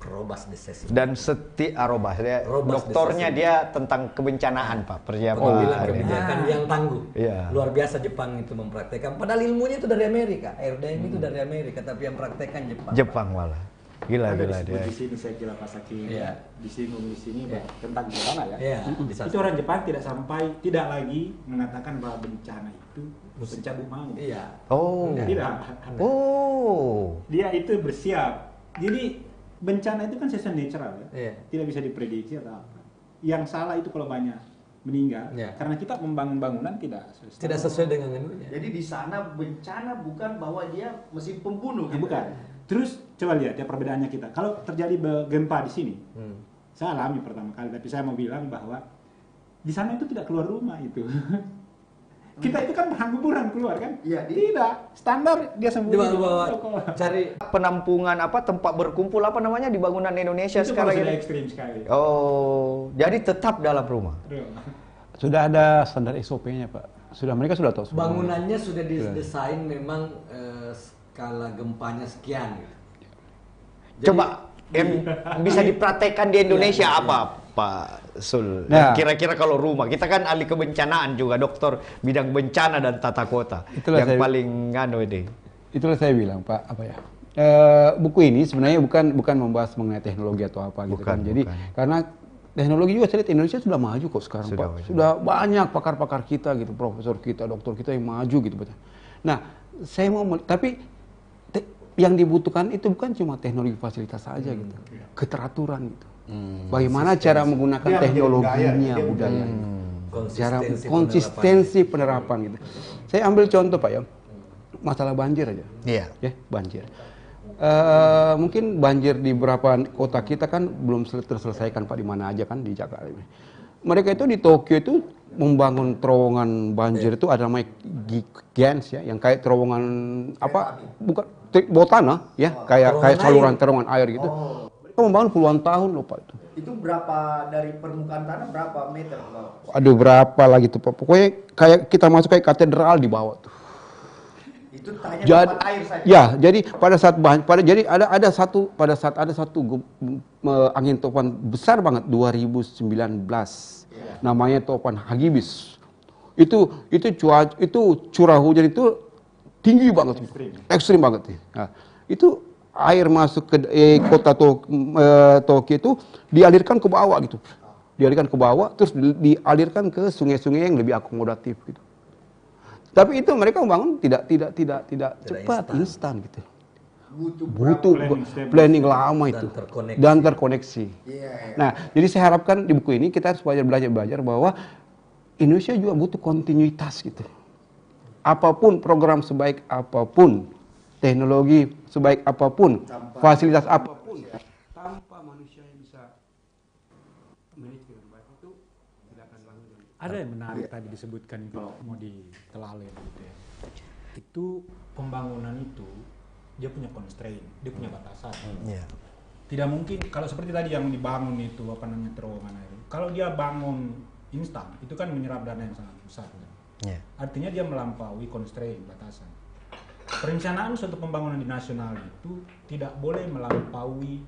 Robust disease. Dan Robust dia doktornya dia tentang kebencanaan Pak, persiapan. Kebijakan yang tangguh. Iya. Luar biasa Jepang itu mempraktekkan. Padahal ilmunya itu dari Amerika, aerodinamik itu dari Amerika, tapi yang praktekkan Jepang. Jepang malah. Gila dia. Di sini saya kira Pak Sakir di sini tentang bencana ya. Iya. Itu orang Jepang tidak lagi mengatakan bahwa bencana itu mencabut mangu. Iya. Oh. Tidak. Oh. Dia itu bersiap. Jadi bencana itu kan sesuatu natural ya. Iya. Tidak bisa diprediksi atau apa. Yang salah itu kalau banyak meninggal karena kita membangun bangunan tidak sesuai dengan ilmunya. Jadi di sana bencana bukan bahwa dia mesin pembunuh gitu. Bukan. Terus coba lihat ya perbedaannya kita. Kalau terjadi gempa di sini, saya alami pertama kali, tapi saya mau bilang bahwa di sana itu tidak keluar rumah itu. Kita itu kan berhamburan keluar kan? Iya. Tidak. Standar dia sembunyi. Cari Penampungan tempat berkumpul namanya di bangunan Indonesia itu sekarang sudah ini. ekstrim sekali. Oh, jadi tetap dalam rumah. Sudah ada standar SOP-nya Pak. Mereka sudah tahu. bangunannya sudah didesain memang skala gempanya sekian. Gitu. Coba yang bisa dipraktekkan di Indonesia apa Pak Sul? Nah, kira-kira kalau rumah, kita kan ahli kebencanaan juga, dokter bidang bencana dan tata kota. Itulah yang saya- paling ini. Itulah saya bilang Pak, buku ini sebenarnya bukan membahas mengenai teknologi atau apa gitu kan. Jadi karena teknologi juga saya lihat Indonesia sudah maju kok sekarang Sudah Pak. maju. Sudah banyak pakar-pakar kita gitu, profesor kita, dokter kita yang maju gitu Pak. Nah, saya mau tapi yang dibutuhkan itu bukan cuma teknologi fasilitas saja gitu. Keteraturan gitu. Bagaimana cara menggunakan teknologinya, budayanya. Cara konsistensi penerapan gitu. Saya ambil contoh Pak ya. Masalah banjir aja. Iya. Ya, banjir. Mungkin banjir di beberapa kota kita kan belum terselesaikan Pak, di mana aja kan di Jakarta ini. Mereka itu di Tokyo itu membangun terowongan banjir itu ada namanya Gens ya, yang kayak terowongan bukan bawah tanah ya, kayak saluran terowongan air gitu. Mereka membangun puluhan tahun loh Pak itu. Itu berapa dari permukaan tanah berapa meter? Aduh berapa lagi tuh Pak. Pokoknya kayak kita masuk kayak katedral di bawah tuh. Itu hanya tempat air saja. Ya, jadi pada saat ada satu angin topan besar banget 2019. Namanya topan Hagibis. Itu curah hujan itu tinggi banget. Ekstrim banget. Nah, itu air masuk ke kota Tokyo itu dialirkan ke bawah gitu. Dialirkan ke bawah terus dialirkan ke sungai-sungai yang lebih akomodatif gitu. Tapi itu mereka membangun tidak cepat, instan gitu. Butuh planning lama itu dan terkoneksi. Nah, jadi saya harapkan di buku ini kita harus belajar bahwa Indonesia juga butuh kontinuitas gitu. Apapun program sebaik apapun, teknologi sebaik apapun, fasilitas apapun, tanpa manusia yang bisa manage dengan baik itu tidak akan langgeng. Ada yang menarik tadi disebutkan kalau mau ditelale gitu ya. Itu pembangunan itu dia punya constraint, dia punya batasan. Tidak mungkin kalau seperti tadi yang dibangun itu terowongan air. Kalau dia bangun instan, itu kan menyerap dana yang sangat besar. Artinya dia melampaui constraint, batasan. Perencanaan suatu pembangunan di nasional itu tidak boleh melampaui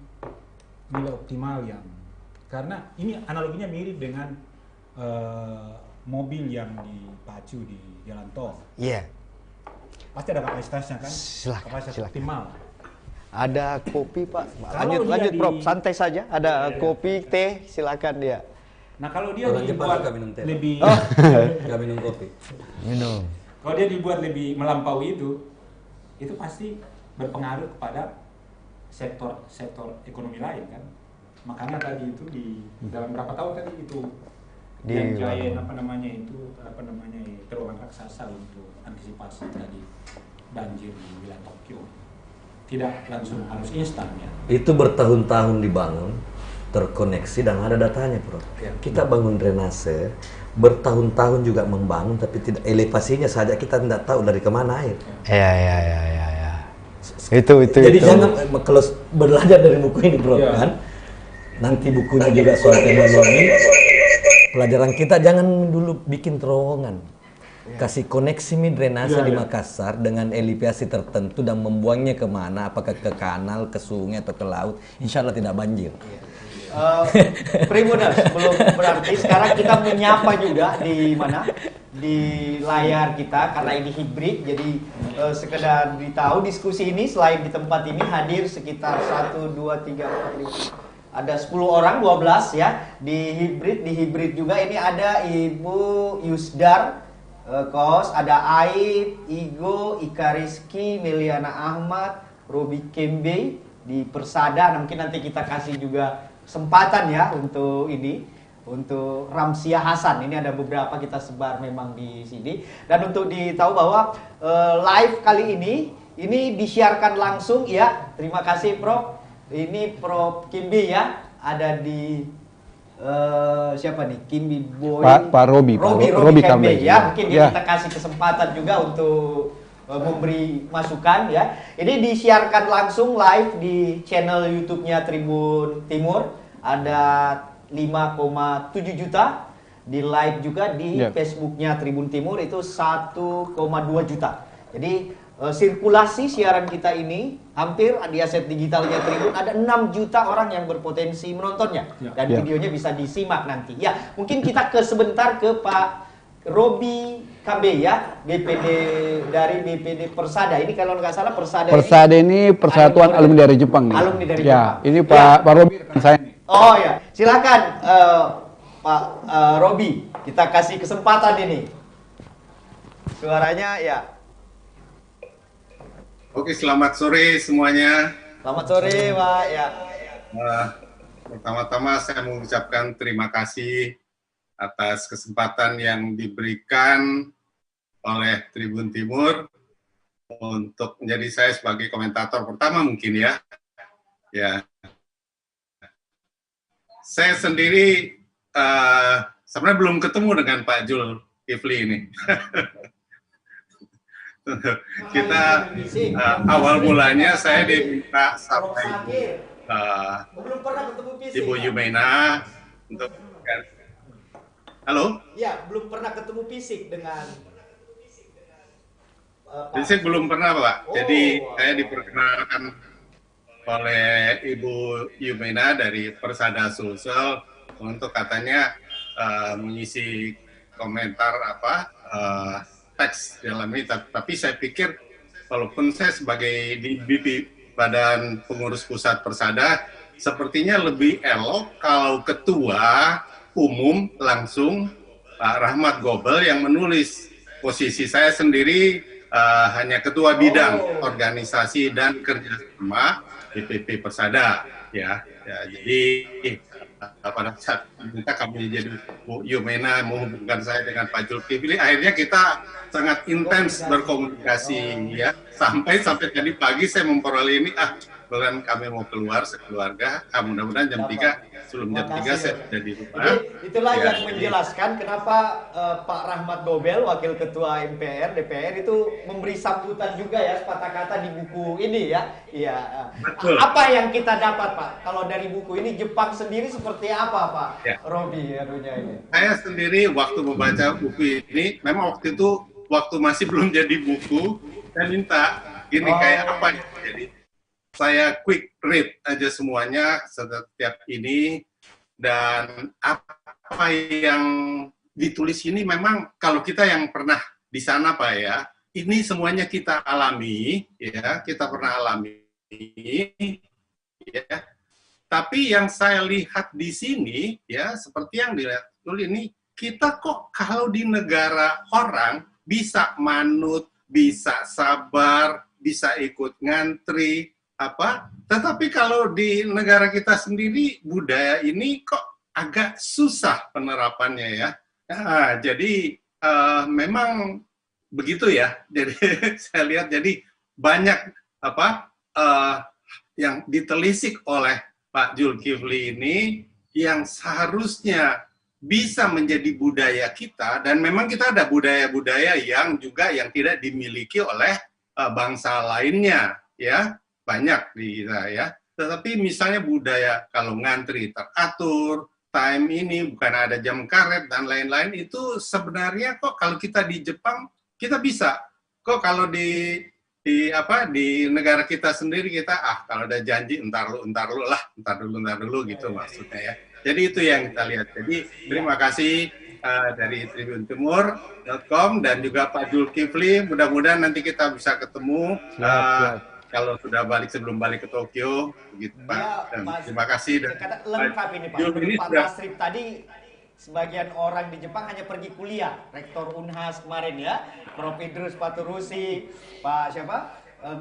nilai optimal yang, karena ini analoginya mirip dengan mobil yang dipacu di jalan tol. Iya. Pasti ada kapasitasnya kan? Kapasitas optimal. Ada kopi Pak. Kalau Lanjut dia Prof, santai saja. Ada kopi, teh, silakan dia. Nah kalau dia Orang Jepang dibuat suka minum teh. lebih, Nggak minum kopi. Minum. kalau dia dibuat lebih melampaui itu pasti berpengaruh kepada sektor ekonomi lain kan. Makanya tadi itu di dalam berapa tahun tadi itu yang giant terowongan raksasa untuk antisipasi tadi banjir di wilayah Tokyo. Tidak langsung harus instan ya. Itu bertahun-tahun dibangun, terkoneksi dan ada datanya, Bro. Kita bangun drainase, bertahun-tahun juga membangun, tapi tidak elevasinya saja kita tidak tahu dari kemana air. Ya. Itu. Jadi jangan kalau belajar dari buku ini, Bro, kan. Nanti bukunya juga soal teknologi. Pelajaran kita jangan dulu bikin terowongan. kasih koneksi drainase Iya, di iya. Makassar dengan elevasi tertentu dan membuangnya kemana, apakah ke kanal, ke sungai atau ke laut, insya Allah tidak banjir. Primuners, belum berarti sekarang kita menyapa juga di mana di layar kita karena ini hibrid, jadi sekedar ditahu diskusi ini selain di tempat ini hadir sekitar 1, 2, 3, 4, 5 ada 10 orang, 12 ya di hibrid juga ini ada Ibu Yusdar Kos, ada Aib, Igo, Ika Rizky, Meliana Ahmad, Robi Kembe di Persada. Nah, mungkin nanti kita kasih juga kesempatan ya untuk ini, untuk Ramsia Hasan. Ini ada beberapa kita sebar memang di sini. Dan untuk ditahu bahwa live kali ini disiarkan langsung ya. Terima kasih Prof. Ini Prof Kimbi ya, ada di siapa nih? Kimbi Boy. Pak Robi Kembe Kambe. ya. Mungkin Ya. kita kasih kesempatan juga untuk memberi masukan ya. Ini disiarkan langsung live di channel YouTube-nya Tribun Timur. Ada 5,7 juta. Di live juga di Facebook-nya Tribun Timur itu 1,2 juta. Jadi sirkulasi siaran kita ini hampir di aset digitalnya Tribun ada 6 juta orang yang berpotensi menontonnya. Dan videonya bisa disimak nanti. Ya, mungkin kita sebentar ke Pak Robi KB ya, BPD Persada. Ini kalau nggak salah Persada ini Persatuan Alumni dari Jepang nih. Alumni dari ya, Jepang. ini Pak Robi rekan saya nih. Oh ya, silakan Pak Robi, kita kasih kesempatan ini. Suaranya ya. Oke, selamat sore semuanya. Selamat sore, Pak. Ya. Pertama-tama saya mengucapkan terima kasih atas kesempatan yang diberikan oleh Tribun Timur untuk menjadi saya sebagai komentator pertama mungkin ya. Ya, saya sendiri sebenarnya belum ketemu dengan Pak Jul Kifli ini. Kita awal mulanya saya diminta sampai belum pernah ketemu fisik. Ibu Yumena untuk halo? Ya, belum pernah ketemu fisik dengan Fisik belum pernah, Pak. Jadi saya diperkenalkan oleh Ibu Yumena dari Persada Sulsel untuk katanya mengisi komentar teks dalam ini. Tapi saya pikir walaupun saya sebagai di Badan Pengurus Pusat Persada, sepertinya lebih elok kalau ketua umum langsung Pak Rahmat Gobel yang menulis. Posisi saya sendiri hanya ketua bidang organisasi dan kerjasama DPP Persada, ya. Jadi pada saat minta kami jadi Bu Yumena menghubungkan saya dengan Pak Zulkifli, akhirnya kita sangat intens berkomunikasi, ya. Sampai tadi pagi saya memperoleh ini, kebetulan kami mau keluar sekeluarga, mudah-mudahan jam 3, sebelum jam 3 saya sudah di rumah. Jadi, itulah ya, yang menjelaskan kenapa Pak Rahmat Gobel, Wakil Ketua MPR, DPR itu memberi sambutan juga ya, sepatah kata di buku ini ya. Iya. Betul. Apa yang kita dapat Pak? Kalau dari buku ini, Jepang sendiri seperti apa Pak? Ya. Robi anunya ini. Saya sendiri waktu membaca buku ini, memang waktu itu, waktu masih belum jadi buku, saya minta, gini kayak apa ya, jadi saya quick read aja semuanya setiap ini, dan apa yang ditulis ini memang kalau kita yang pernah di sana Pak ya, ini semuanya kita alami ya, kita pernah alami ya. Tapi yang saya lihat di sini ya, seperti yang dilihat dulu ini, kita kok kalau di negara orang bisa manut, bisa sabar, bisa ikut ngantri, tetapi kalau di negara kita sendiri budaya ini kok agak susah penerapannya ya. Nah, jadi memang begitu ya. Jadi saya lihat jadi banyak yang ditelisik oleh Pak Zulkifli ini yang seharusnya bisa menjadi budaya kita, dan memang kita ada budaya-budaya yang juga yang tidak dimiliki oleh bangsa lainnya ya. Banyak di kita ya, tetapi misalnya budaya kalau ngantri teratur, time ini, bukan ada jam karet dan lain-lain, itu sebenarnya kok kalau kita di Jepang kita bisa. Kok kalau di negara kita sendiri kita kalau ada janji entar dulu gitu maksudnya ya. Jadi itu yang kita lihat. Jadi terima kasih dari tribuntimur.com dan juga Pak Zulkifli. Mudah-mudahan nanti kita bisa ketemu kalau sudah sebelum balik ke Tokyo, gitu Pak. Dan terima kasih. Dan lengkap ini Pak. Menurut Pak Tasrif tadi, sebagian orang di Jepang hanya pergi kuliah. Rektor Unhas kemarin ya, Prof. Idrus Paturusi, Pak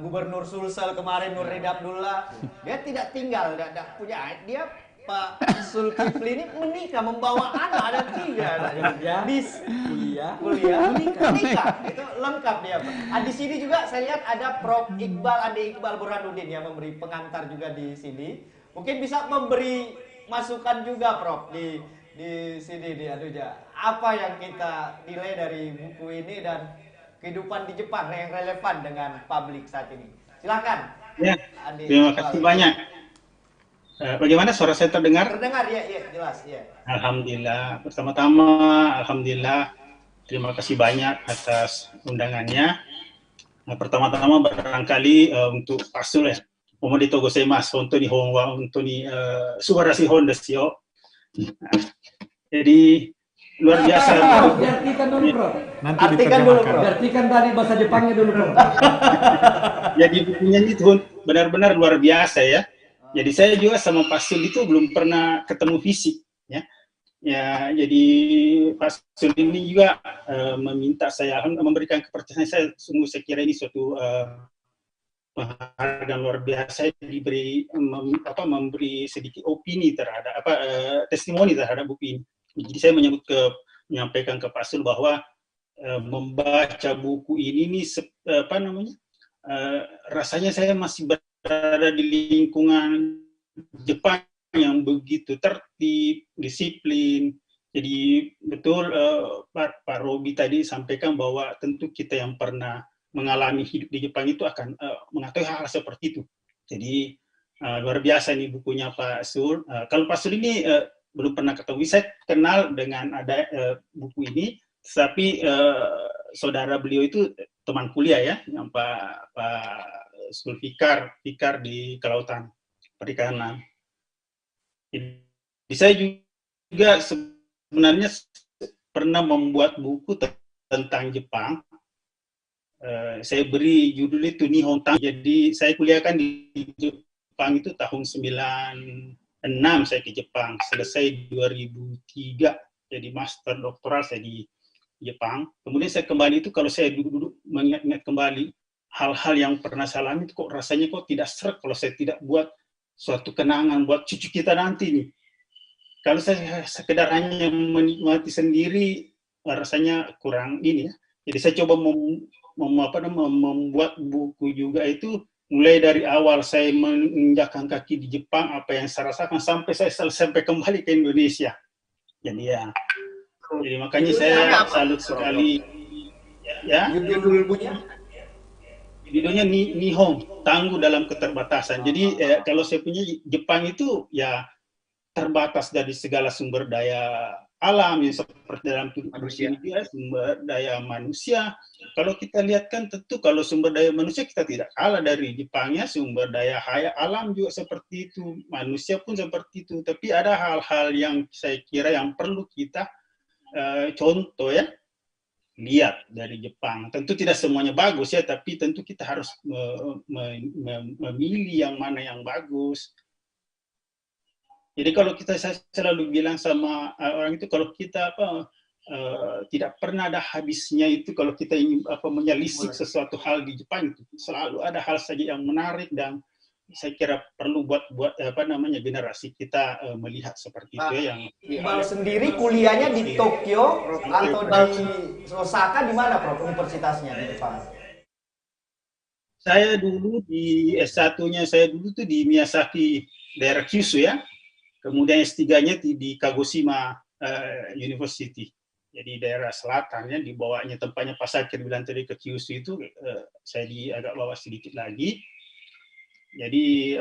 Gubernur Sulsel kemarin Nur Rida Abdullah. Dia tidak tinggal, tidak punya. Dia Pak Zulkifli ini menikah, membawa anak, ada 3 kuliah, menikah. Itu lengkap dia Pak. Di sini juga saya lihat ada Prof. Ade Iqbal Burhanuddin yang memberi pengantar juga di sini. Mungkin bisa memberi masukan juga Prof. di sini apa yang kita nilai dari buku ini dan kehidupan di Jepang yang relevan dengan publik saat ini. Silakan. Ya, terima kasih banyak. Bagaimana suara saya terdengar? Terdengar ya, jelas ya. Alhamdulillah. Pertama-tama, alhamdulillah. Terima kasih banyak atas undangannya. Pertama-tama barangkali untuk Pak Sul ya. Omodetou gozaimasu. Hontou ni hongon wa hontou ni subarashii hon desu yo. Jadi luar biasa. Diartikan dulu, Bro. Nanti Artikan dulu, Bro. Diartikan dari bahasa Jepangnya dulu, Bro. Jadi bukunya itu benar-benar luar biasa ya. Jadi saya juga sama Pak Sul itu belum pernah ketemu fisik ya. Ya, jadi Pak Sul ini juga meminta saya memberikan kepercayaan saya. Sungguh saya kira ini suatu penghargaan luar biasa, diberi memberi sedikit opini terhadap testimoni terhadap buku ini. Jadi saya menyampaikan ke Pak Sul bahwa membaca buku ini nih rasanya saya masih berada di lingkungan Jepang yang begitu tertib, disiplin. Jadi betul Pak Robi tadi sampaikan bahwa tentu kita yang pernah mengalami hidup di Jepang itu akan mengetahui hal seperti itu. Jadi luar biasa nih bukunya Pak Sul. Kalau Pak Sul ini belum pernah ketemu, saya kenal dengan ada buku ini, tapi saudara beliau itu teman kuliah ya, yang Pak Sul Fikar di Kelautan Perikanan. Jadi saya juga sebenarnya pernah membuat buku tentang Jepang. Saya beri judul itu Nihon Tango. Jadi saya kuliahkan di Jepang itu tahun 96 saya ke Jepang, selesai 2003. Jadi master doktoral saya di Jepang. Kemudian saya kembali itu, kalau saya duduk mengingat kembali hal-hal yang pernah saya alami itu kok rasanya kok tidak seret kalau saya tidak buat suatu kenangan buat cucu kita nanti nih. Kalau saya sekedar hanya menikmati sendiri rasanya kurang ini ya. Jadi saya coba membuat buku juga itu mulai dari awal saya menginjakkan kaki di Jepang, apa yang saya rasakan sampai kembali ke Indonesia. Jadi ya, jadi makanya saya salut sekali. Ya. Judulnya Nihon, tangguh dalam keterbatasan. Jadi kalau saya punya Jepang itu ya terbatas dari segala sumber daya alam, yang seperti dalam manusia, sumber daya manusia. Kalau kita lihat kan tentu kalau sumber daya manusia kita tidak kalah dari Jepangnya, sumber daya alam juga seperti itu, manusia pun seperti itu. Tapi ada hal-hal yang saya kira yang perlu kita contoh ya, lihat dari Jepang. Tentu tidak semuanya bagus ya, tapi tentu kita harus memilih yang mana yang bagus. Jadi kalau saya selalu bilang sama orang itu, kalau kita tidak pernah ada habisnya itu, kalau kita ingin menyelisik sesuatu hal di Jepang itu selalu ada hal saja yang menarik, dan saya kira perlu buat generasi kita melihat seperti itu ya. Yang Iqbal sendiri kuliahnya di Tokyo atau di Osaka, di mana Prof universitasnya di Jepang? Saya dulu di S1-nya saya dulu tuh di Miyazaki, daerah Kyushu ya. Kemudian S3-nya di Kagoshima University. Jadi daerah selatannya, di bawahnya tempatnya Pak Sakir bilang tadi ke Kyushu itu, saya di agak bawah sedikit lagi. Jadi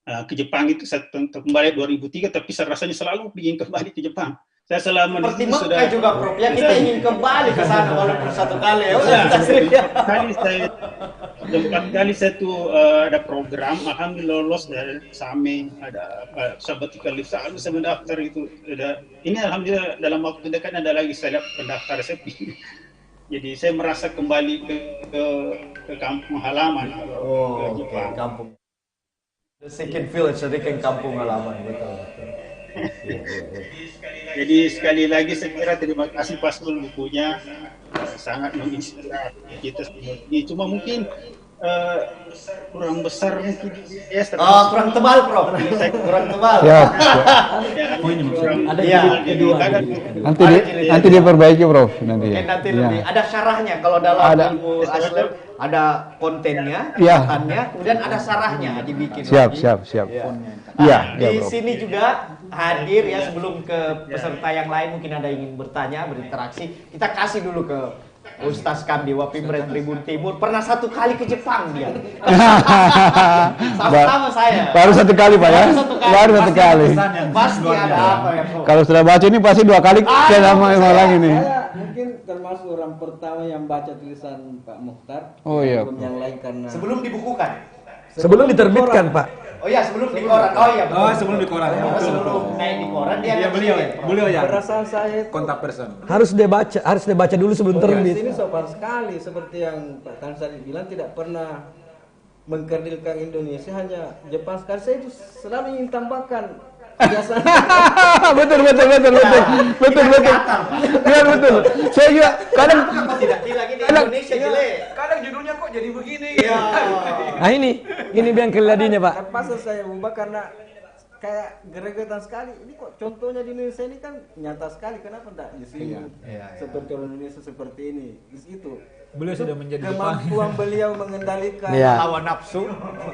ke Jepang itu saya kembali 2003, tapi saya rasanya selalu ingin kembali ke Jepang. Saya selama Seperti di sini sudah Mekah juga, Prof. Ya kita ingin kembali ke sana walaupun satu kali ya. Empat kali saya tuh ada program, alhamdulillah lolos dari SAME, ada sabbatical leave, selalu saya mendaftar itu. Ini alhamdulillah dalam waktu dekat ada lagi saya pendaftar saya. Jadi saya merasa kembali ke kampung halaman ke Jepang. Kampung. The second village, jadi kan kampung halaman, betul. Jadi sekali lagi saya kira terima kasih Pak Sul, bukunya sangat menginspirasi kita semua. Cuma mungkin kurang besar mungkin ya. Kurang tebal, Prof. Kurang tebal. Ya. Nanti diperbaiki, Prof. Nanti. Nanti lebih. Ada syarahnya kalau dalam ilmu Aslam, ada kontennya, kontennya, kemudian ada syarahnya dibikin. Siap. Nah, di sini juga hadir ya, sebelum ke peserta yang lain mungkin ada ingin bertanya, berinteraksi. Kita kasih dulu ke Ustaz Kamdi Wapimret Tribun Timur. Pernah satu kali ke Jepang dia. Sama-sama saya. Baru satu kali, Pak ya? Baru satu kali. Pasti ada apa ya, Prof? Kalau sudah baca ini pasti 2 kali sama orang ini. Saya mungkin termasuk orang pertama yang baca tulisan Pak Mukhtar. Oh iya. Yang lain karena Sebelum dibukukan. Sebelum diterbitkan, Pak. Oh iya, sebelum di koran. Oh iya, betul. Oh, sebelum di koran. Sebelum naik di koran dia Beliau ya. perasaan saya itu Kontak person. Harus dibaca dulu sebelum terbit. ini sopan sekali seperti yang Pak Tan tadi bilang, tidak pernah mengkerdilkan Indonesia, hanya Jepang. Sekali saya itu selalu ingin tambahkan biasanya. betul. Saya juga kadang tidak lagi di Indonesia jelek. Kadang judulnya kok jadi begini. Iya. Nah ini biang keladinya, Pak. Terpaksa saya ubah karena kayak gregetan sekali. Ini kok contohnya di Indonesia ini kan nyata sekali, kenapa enggak di sini seperti orang Indonesia seperti ini. Di situ Beliau sudah menjadi kemampuan beliau mengendalikan Hawa nafsu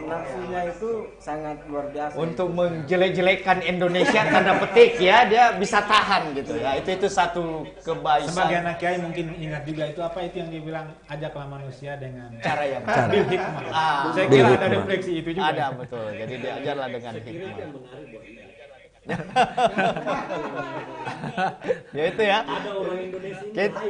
nafsunya itu sangat luar biasa. untuk menjelek-jelekan Indonesia tanda petik ya, dia bisa tahan gitu ya. Itu satu kebaikan. Sebagai anak kiai mungkin ingat juga itu apa itu yang dibilang ajaklah manusia dengan Cara yang bil hikmah. Saya Bil kira ada hikmah. refleksi itu juga. ada betul. Jadi diajarlah dengan hikmah. Ya itu ya. Ada orang Indonesia ini Kita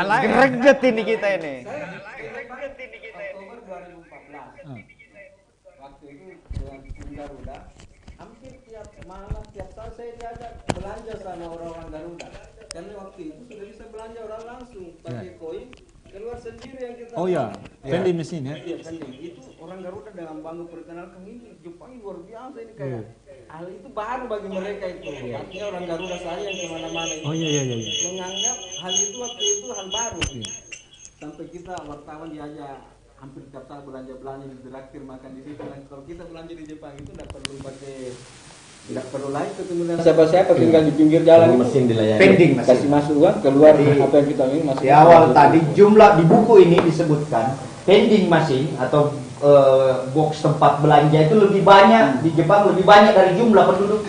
lain. greget ini kita ini. Oktober 2014. Waktu itu dengan tim Garuda, hampir tiap malam, tiap saat saya diajak belanja sama orang-orang Garuda. Karena waktu itu sudah bisa belanja orang langsung pakai koin, keluar sendiri yang kita. Oh ya, vending machine ya. Iya, vending. Itu orang Garuda dengan bangga perkenalkan ini Jepang ini luar biasa ini kayak. Hal itu baru bagi mereka itu. Artinya orang Garuda saya yang kemana-mana itu. Oh iya. Menganggap hal itu waktu itu hal baru. Sampai kita wartawan diajak hampir tiap saat belanja di traktir makan di situ. Dan kalau kita belanja di Jepang itu tidak perlu lagi ketemu dengan siapa-siapa, tinggal di pinggir jalan itu. Mesin dilayani. Pending masih. Kasih masuk uang, keluar apa yang kita ingin masuk. Di awal tadi jumlah di buku ini disebutkan vending machine atau box tempat belanja itu lebih banyak di Jepang, lebih banyak dari jumlah penduduk.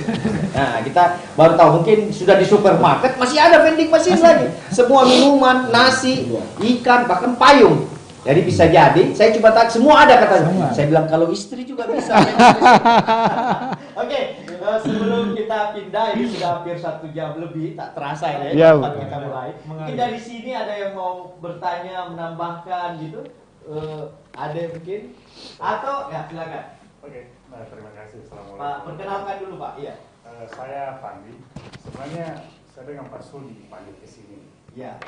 Nah, kita baru tahu mungkin sudah di supermarket masih ada vending machine lagi. Semua minuman, nasi, ikan, bahkan payung. Jadi bisa jadi, saya coba tanya, semua ada katanya. Saya bilang kalau istri juga bisa. Oke, sebelum kita pindah, ini sudah hampir 1 jam lebih, tak terasa ya, tempat kita mulai. Mungkin dari sini ada yang mau bertanya, menambahkan gitu. Ada mungkin? Atau ya silakan. Oke, terima kasih. Assalamualaikum. Pak, perkenalkan dulu Pak. Iya. Saya Pandi. Sebenarnya saya dengan Pak Sul dipanggil ke sini. Iya.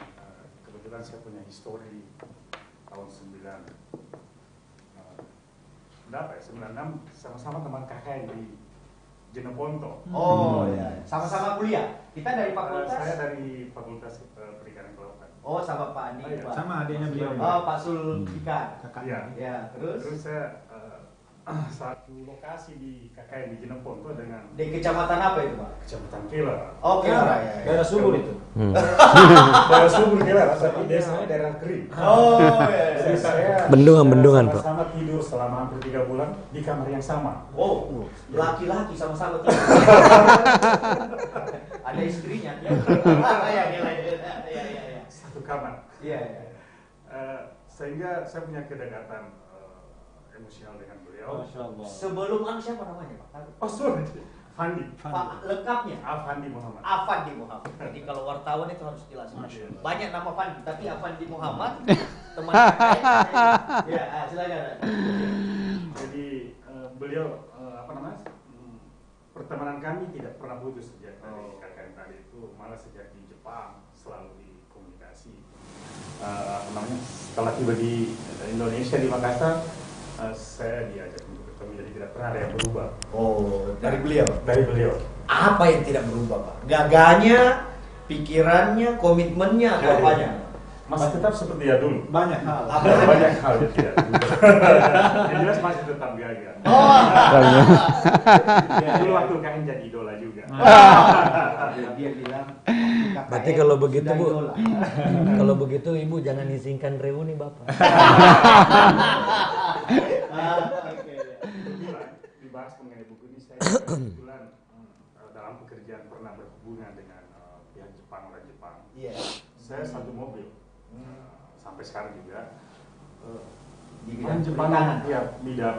Kebetulan saya punya histori tahun 96 sama-sama teman kakak di Jeneponto. Oh ya. Sama-sama kuliah. Kita dari fakultas. Saya dari Fakultas Perikanan Kelautan. Oh, sama Pak Andi. Iya. Pak. Sama adiknya beliau. Oh, Pak Sul Ikan. Iya. Ya, terus Terus saya satu lokasi di KKN di Jeneponto dengan di kecamatan apa itu, Pak? Kecamatan Kela. Oke, ya. Daerah subur itu. Daerah subur Kela, tapi desanya daerah kering. Oh, ya. Jadi saya Bendungan, Pak. sama tidur selama hampir 3 bulan di kamar yang sama. Oh, laki-laki sama-sama tidur. Ada istrinya. Ya. Satu kamar. Iya. Sehingga saya punya kedekatan emosional dengan beliau. Sebelum siapa namanya Pak? Oh sorry, Fandi. Pak lengkapnya? Afandi Muhammad. Afandi Muhammad. Jadi kalau wartawan itu harus jelas. Banyak nama Fandi, tapi Afandi Muhammad teman saya. Ya, silakan. Jadi beliau pertemanan kami tidak pernah putus sejak dari KKN tadi itu, malah sejak di Jepang selalu dikomunikasi. Setelah tiba di Indonesia di Makassar, saya diajak untuk ketemu, jadi tidak pernah ada yang berubah. Oh, dari beliau? Dari beliau. Apa yang tidak berubah Pak? Gagahnya, pikirannya, komitmennya, atau apanya? Masih tetap seperti ya dulu. Banyak hal. Banyak hal yang tidak berubah. Yang jelas masih tetap gagah. Dulu waktu KKN jadi idola juga. Dia bilang. Berarti kalau begitu Bu, kalau begitu Ibu jangan izinkan reuni Bapak. Dibahas mengenai buku ini, saya kebetulan dalam pekerjaan pernah berhubungan dengan pihak Jepang, orang Jepang. Saya satu mobil sampai sekarang juga di bidang Jepang, perikanan. bidang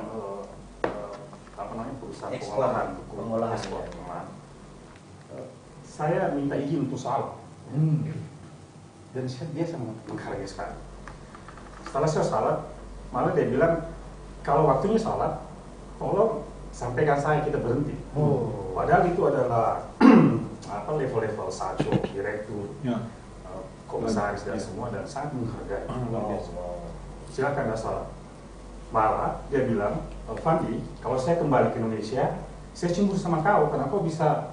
perusahaan pengolahan ekspor. Saya minta izin untuk salat. Dan dia sangat menghargai sekali. Setelah saya salat, malah dia bilang kalau waktunya salat, tolong sampaikan saya, kita berhenti. Padahal itu adalah level-level sajo, direktur, komisaris dan semua, dan sangat menghargai. Silakan dah salat. Malah dia bilang, Fandi, kalau saya kembali ke Indonesia, saya cemburu sama kau, kenapa bisa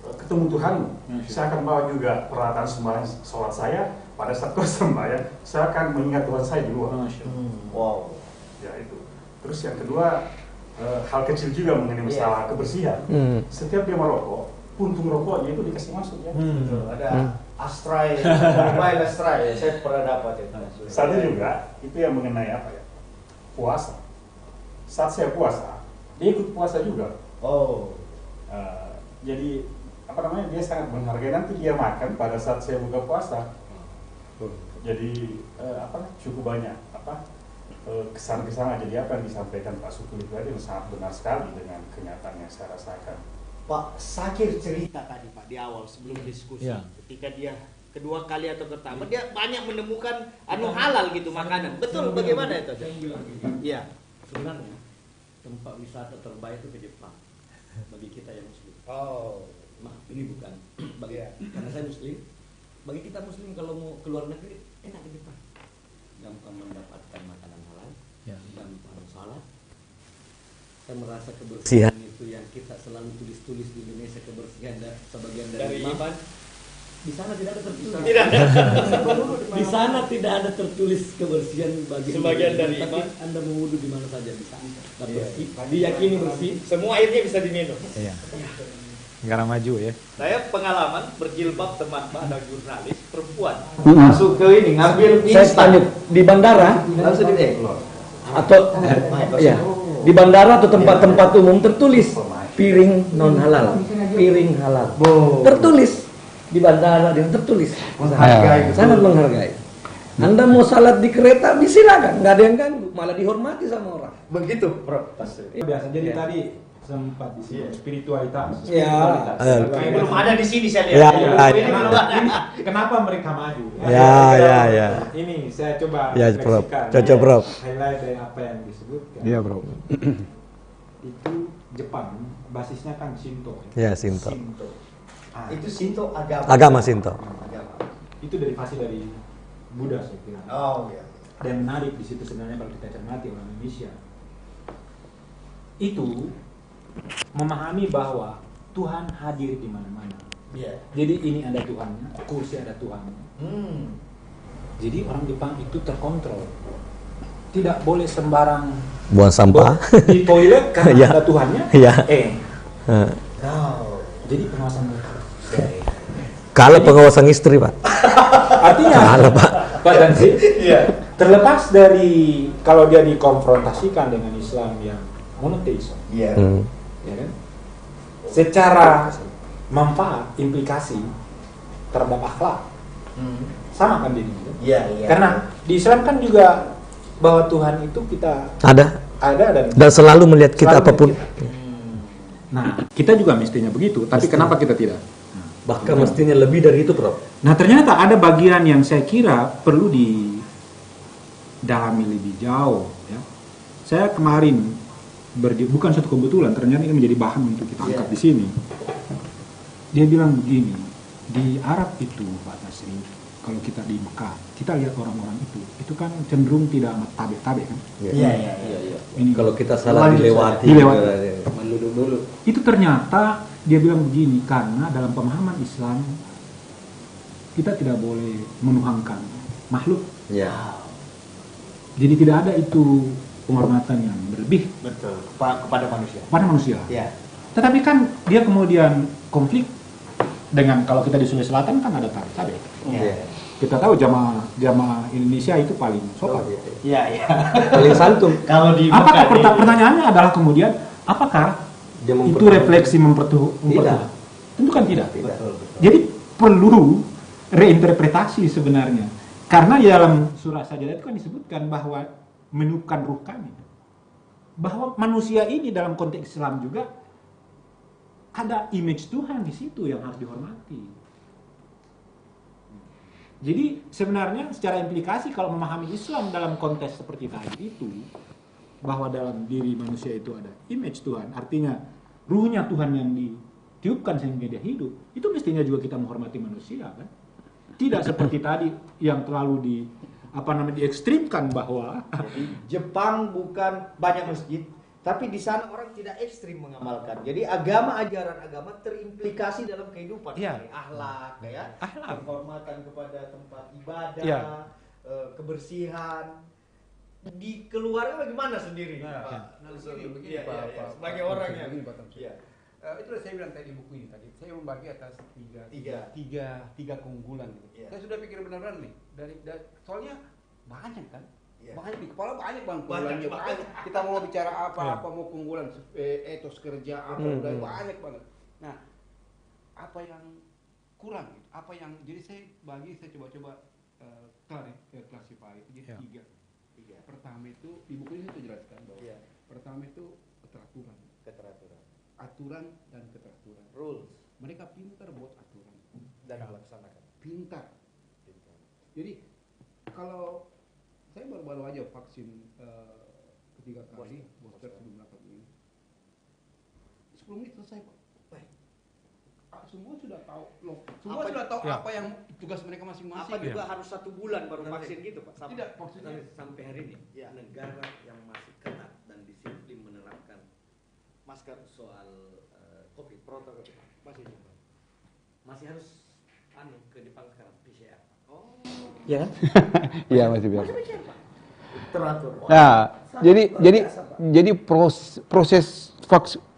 ketemu Tuhanmu? Saya akan bawa juga peralatan sembahyang sholat saya. Pada saat kau sembahyang, saya akan mengingat Tuhan saya di luar. Wow. Ya itu. Terus yang kedua, hal kecil juga mengenai masalah kebersihan. Setiap dia merokok, puntung rokoknya itu dikasih masuk ya. Ada astray, mobile astray. Saya pernah dapat itu. Satu juga itu yang mengenai apa ya? Puasa. Saat saya puasa, dia ikut puasa juga. Jadi dia sangat menghargai, nanti dia makan pada saat saya buka puasa. Jadi cukup banyak kesan-kesan. Jadi apa yang disampaikan Pak Sukuli tadi sangat benar sekali dengan kenyataan yang saya rasakan. Pak Sakir cerita tadi Pak di awal sebelum diskusi, ketika dia kedua kali atau pertama dia banyak menemukan halal gitu makanan. Betul, bagaimana itu? Iya. Sebenarnya tempat wisata terbaik itu ke Jepang bagi kita yang Muslim. Ini bukan karena saya Muslim. Bagi kita Muslim kalau mau keluar negeri enak di Jepang. Gampang mendapatkan makanan halal, gampang salat. Saya merasa kebersihan itu yang kita selalu tulis-tulis di Indonesia, kebersihan sebagian dari iman. Di sana tidak ada tertulis. Di sana tidak ada tertulis kebersihan bagi sebagian dari iman. Anda mau wudhu di mana saja bisa. Bersih. Diyakini bersih. Semua airnya bisa diminum. Negara maju ya. Saya pengalaman berjilbab teman Pak, ada jurnalis perempuan masuk ke ini ngambil Saya tanya di bandara langsung atau di bandara atau tempat-tempat umum tertulis piring non halal, piring halal. Tertulis di bandara dia tertulis. Sangat menghargai. Anda mau salat di kereta silakan, nggak ada yang ganggu, malah dihormati sama orang. Begitu, Prof. Biasa. Jadi tadi sempat di sini spiritualitas. Belum ada di sini saya lihat. Kenapa mereka maju? Ini saya coba Prof. Highlight dari apa yang disebutkan. Iya, Bro. Itu Jepang basisnya kan Shinto. Ya, Shinto. Itu Shinto Agama Shinto. Itu derivasi dari Buddha saya kira. Dan menarik di situ sebenarnya kalau kita cermati orang Indonesia itu memahami bahwa Tuhan hadir di mana-mana. Jadi ini ada Tuhannya, kursi ada Tuhannya. Jadi orang Jepang itu terkontrol. Tidak boleh sembarang buang sampah di toilet karena ada Tuhannya. Jadi pengawasan mereka. Kalau pengawasan istri, Pak. Artinya kalah, Pak. Pak Dansi, terlepas dari kalau dia dikonfrontasikan dengan Islam yang monoteisme, ya kan? Secara manfaat, implikasi terhadap akhlak, sama kan dirinya? Karena di Islam kan juga bahwa Tuhan itu kita ada ada Dan selalu melihat kita Selalu apapun. Nah, kita juga mestinya begitu, tapi kenapa kita tidak? Bahkan mestinya lebih dari itu, Prof. Nah, ternyata ada bagian yang saya kira perlu didalami lebih jauh. Ya. Saya kemarin, bukan suatu kebetulan, ternyata ini menjadi bahan untuk kita angkat di sini. Dia bilang begini, di Arab itu, Pak Nasri, kalau kita di Mekah, kita lihat orang-orang itu kan cenderung tidak amat tabe-tabe kan? Iya. Ini kalau kita salah dilewati. Melulu dulu. Itu ternyata dia bilang begini, karena dalam pemahaman Islam kita tidak boleh menuhankan makhluk. Ya. Jadi tidak ada itu penghormatan yang berlebih. Betul. Kepada manusia. Pada manusia. Ya. Tetapi kan dia kemudian konflik dengan, kalau kita di Sulawesi Selatan kan ada tabe-tabe. Iya. Kita tahu jamaah Indonesia itu paling sopan. Iya. Paling santun. Kalau di Apakah pertanyaannya adalah kemudian apakah itu refleksi mempertuhan? Tentu kan tidak. Betul. Jadi perlu reinterpretasi sebenarnya. Karena di dalam surah Sajadah itu kan disebutkan bahwa menukan ruh kami. Bahwa manusia ini dalam konteks Islam juga ada image Tuhan di situ yang harus dihormati. Jadi sebenarnya secara implikasi kalau memahami Islam dalam konteks seperti tadi itu, bahwa dalam diri manusia itu ada image Tuhan, artinya ruhnya Tuhan yang ditiupkan sehingga dia hidup, itu mestinya juga kita menghormati manusia kan? Tidak seperti tadi yang terlalu diekstrimkan bahwa Jepang bukan banyak masjid, tapi di sana orang tidak ekstrim mengamalkan. Jadi ajaran agama terimplikasi dalam kehidupan, akhlak, penghormatan kepada tempat ibadah, kebersihan. Di keluarga bagaimana sendiri, Pak? Begini, Pak. Sebagai orang yang Itulah saya bilang tadi buku ini tadi. Saya membagi atas tiga keunggulan. Gitu. Saya sudah pikir benar-benar nih. Dari soalnya banyak kan. Banyak di kepala banyak bang. Kita mau bicara apa mau keunggulan, etos kerja apa udah banyak banget. Nah, apa yang kurang? Apa yang jadi saya coba-coba klasify itu jadi tiga. Pertama itu di buku ini saya jelaskan bahwa pertama itu keteraturan. Aturan dan keteraturan. Rules. Mereka pintar buat aturan Dan melaksanakan. Pintar. Jadi kalau saya baru-baru aja vaksin ketiga kali booster sebelum berangkat ini, 10 menit selesai Pak. Semua sudah tahu loh. Semua sudah tahu apa yang tugas mereka masing-masing. Apa juga harus 1 bulan baru vaksin gitu Pak? Tidak, maksudnya sampai hari ini negara yang masih ketat dan disiplin menerapkan masker soal COVID protokol masih harus ke Jepang sekarang PCR. Ya kan? Iya masih biasa. Teratur. Nah, jadi proses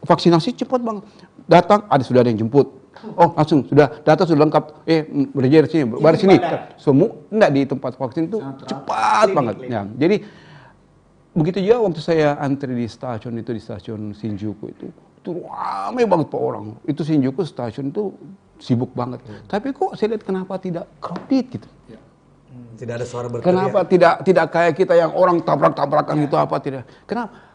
vaksinasi cepat bang. Datang sudah ada yang jemput. Oh langsung sudah data sudah lengkap. Berjalan sini, baris sini. Semua enggak di tempat vaksin itu cepat banget. Ya, jadi begitu juga waktu saya antri di stasiun Shinjuku itu ramai banget Pak orang. Itu Shinjuku stasiun itu sibuk banget. Tapi kok saya lihat kenapa tidak crowded gitu. Tidak ada suara berteriak. Kenapa tidak kayak kita yang orang tabrak-tabrakan gitu apa tidak. Kenapa?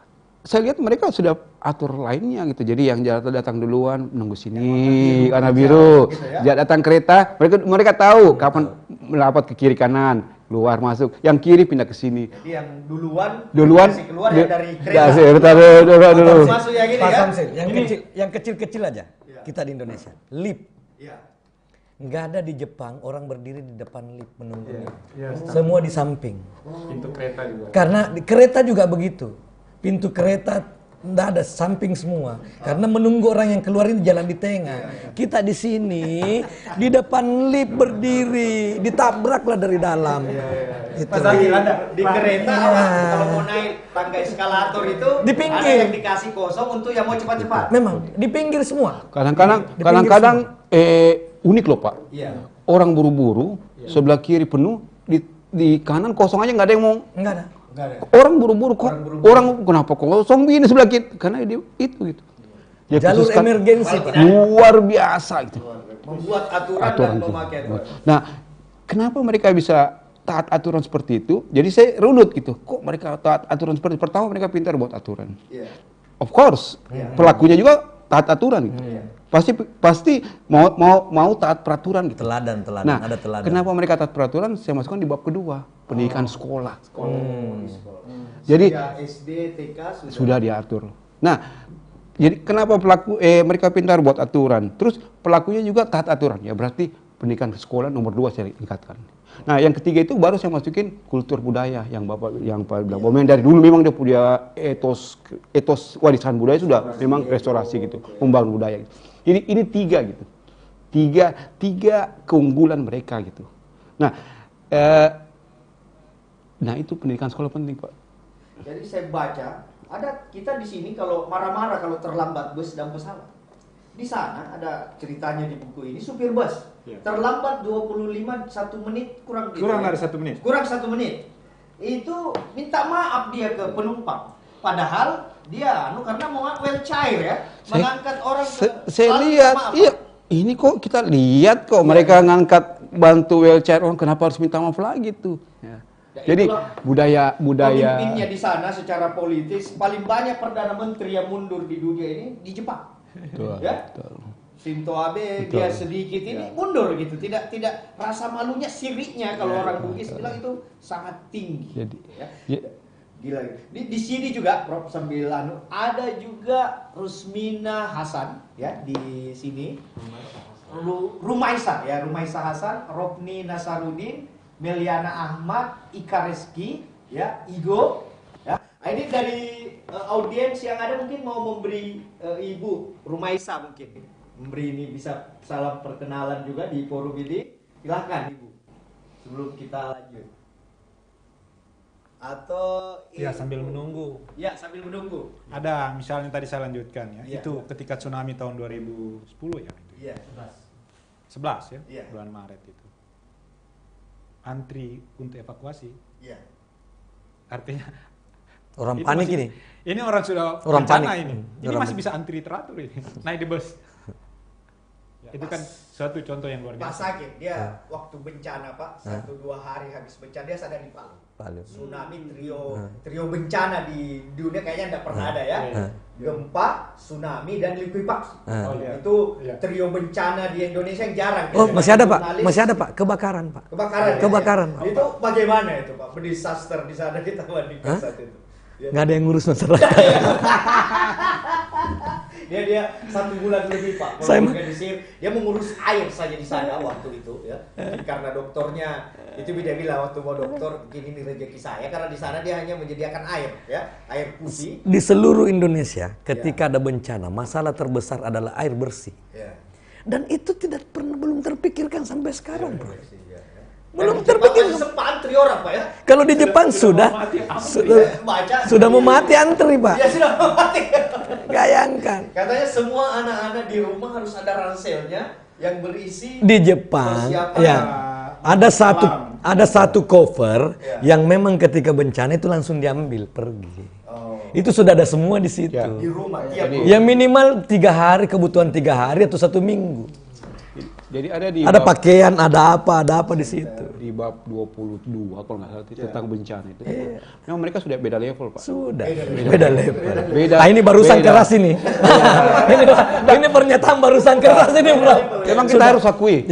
Saya lihat mereka sudah atur lainnya gitu. Jadi yang datang duluan nunggu sini warna biru. Gitu ya? Datang kereta, mereka tahu kapan merapat ke kiri kanan, keluar masuk. Yang kiri pindah ke sini. Jadi yang duluan keluar ya dari Dulu. kereta. Masuk ya gini kan? Yang kecil-kecil aja. Kita di Indonesia. Lift. Nggak ada di Jepang orang berdiri di depan lift menunggu lift. Semua di samping. Pintu kereta juga. Karena di kereta juga begitu. Pintu kereta nggak ada, samping semua. Karena menunggu orang yang keluar ini jalan di tengah. Kita di sini di depan lift berdiri, ditabraklah dari dalam. Itu. Di kereta kalau mau naik tangga eskalator itu di pinggir. Ada yang dikasih kosong untuk yang mau cepat-cepat. Memang di pinggir semua. Kadang-kadang unik loh Pak. Orang buru-buru, sebelah kiri penuh, di kanan kosong aja nggak ada yang mau. Nggak ada. Orang buru-buru kok. Orang kenapa kosong begini sebelah kiri? Karena dia itu gitu. Dia jalur emergensi Pak. Luar biasa gitu. Membuat aturan dan memakai aturan. Nah, kenapa mereka bisa taat aturan seperti itu. Jadi saya runut gitu. Kok mereka taat aturan seperti itu? Pertama mereka pintar buat aturan. Of course, pelakunya juga taat aturan gitu. Pasti mau taat peraturan gitu. Teladan, Nah, ada teladan. kenapa mereka taat peraturan? Saya masukkan di bab kedua, pendidikan sekolah. Jadi SD, TK sudah diatur. Nah, jadi kenapa mereka pintar buat aturan? Terus pelakunya juga taat aturan. Ya berarti pendidikan sekolah nomor 2 saya tingkatkan. Nah, yang ketiga itu baru saya masukin kultur budaya yang Bapak bilang. Bahwa dari dulu memang dia punya etos warisan budaya sudah memang restorasi gitu, membangun budaya gitu. Jadi ini 3 gitu. Tiga keunggulan mereka gitu. Nah, itu pendidikan sekolah penting, Pak. Jadi saya baca, kita di sini kalau marah-marah kalau terlambat bus dan pesawat. Di sana ada ceritanya di buku ini, supir bus terlambat 1 menit kurang dari 1 menit. Kurang 1 menit. Itu minta maaf dia ke penumpang. Padahal dia karena mau wheelchair ya, mengangkat orang saya lihat, iya, ini kok kita lihat kok mereka ngangkat bantu wheelchair orang, kenapa harus minta maaf lagi tuh? Ya. Jadi budaya pemimpinnya di sana secara politis paling banyak perdana menteri yang mundur di dunia ini di Jepang. Betul, ya? Shinzo Abe dia sedikit ini mundur gitu, tidak rasa malunya, siriknya kalau orang Bugis bilang itu sangat tinggi. Jadi, gila. Di sini juga Prof sambil ada juga Rusmina Hasan ya di sini. Rumaisa Hasan, Rofni Nasarudin, Meliana Ahmad, Ika Reski, ya, Igo, ya. Ini dari audiens yang ada mungkin mau memberi Ibu Rumaisa mungkin memberi ini bisa salam perkenalan juga di forum ini. Silahkan Ibu sebelum kita lanjut. Atau ya sambil menunggu. Ya sambil menunggu. Ada misalnya tadi saya lanjutkan ya, itu ketika tsunami tahun 2010 ya. Iya. 11 ya, bulan Maret itu. Antri untuk evakuasi. Iya. Artinya orang panik ini. Ini orang sudah orang bencana panik. Ini masih bisa antri teratur ini. Naik di bus. Itu kan suatu contoh yang luar biasa. Pak Sakit dia waktu bencana Pak 1-2 hari habis bencana dia sadar di Palu. Tsunami trio bencana di dunia kayaknya tidak pernah ada ya. Gempa, tsunami dan likuifaksi. Itu trio bencana di Indonesia yang jarang. Masih ada Pak, masih ada Pak, kebakaran Pak. Kebakaran. Pak. Itu bagaimana itu Pak? Disaster di sana kita bandingkan saat itu. Nggak ada yang ngurus masyarakat. Dia 1 bulan lebih Pak. Dia mengurus air saja di sana waktu itu ya. Karena dokternya itu dia bilang waktu mau dokter ini rezeki saya karena di sana dia hanya menyediakan air ya, air putih. Di seluruh Indonesia ketika ada bencana, masalah terbesar adalah air bersih. Dan itu belum terpikirkan sampai sekarang, Bro. Belum terpikir. Antri orang Pak ya. Kalau di Jepang sudah mau mati antri Pak. Ya sudah mau mati. Bayangkan. Katanya semua anak-anak di rumah harus ada ranselnya yang berisi. Di Jepang, ya ada satu cover yang memang ketika bencana itu langsung diambil pergi. Itu sudah ada semua di situ. Di rumah. Ya minimal 3 hari, kebutuhan 3 hari atau 1 minggu. Jadi ada pakaian, ada apa di situ. Di bab 22 kalau nggak salah tentang bencana itu. Memang mereka sudah beda level Pak. Sudah beda level. Nah ini barusan keras ini. Ini pernyataan barusan keras ini Bro. Memang kita harus akui.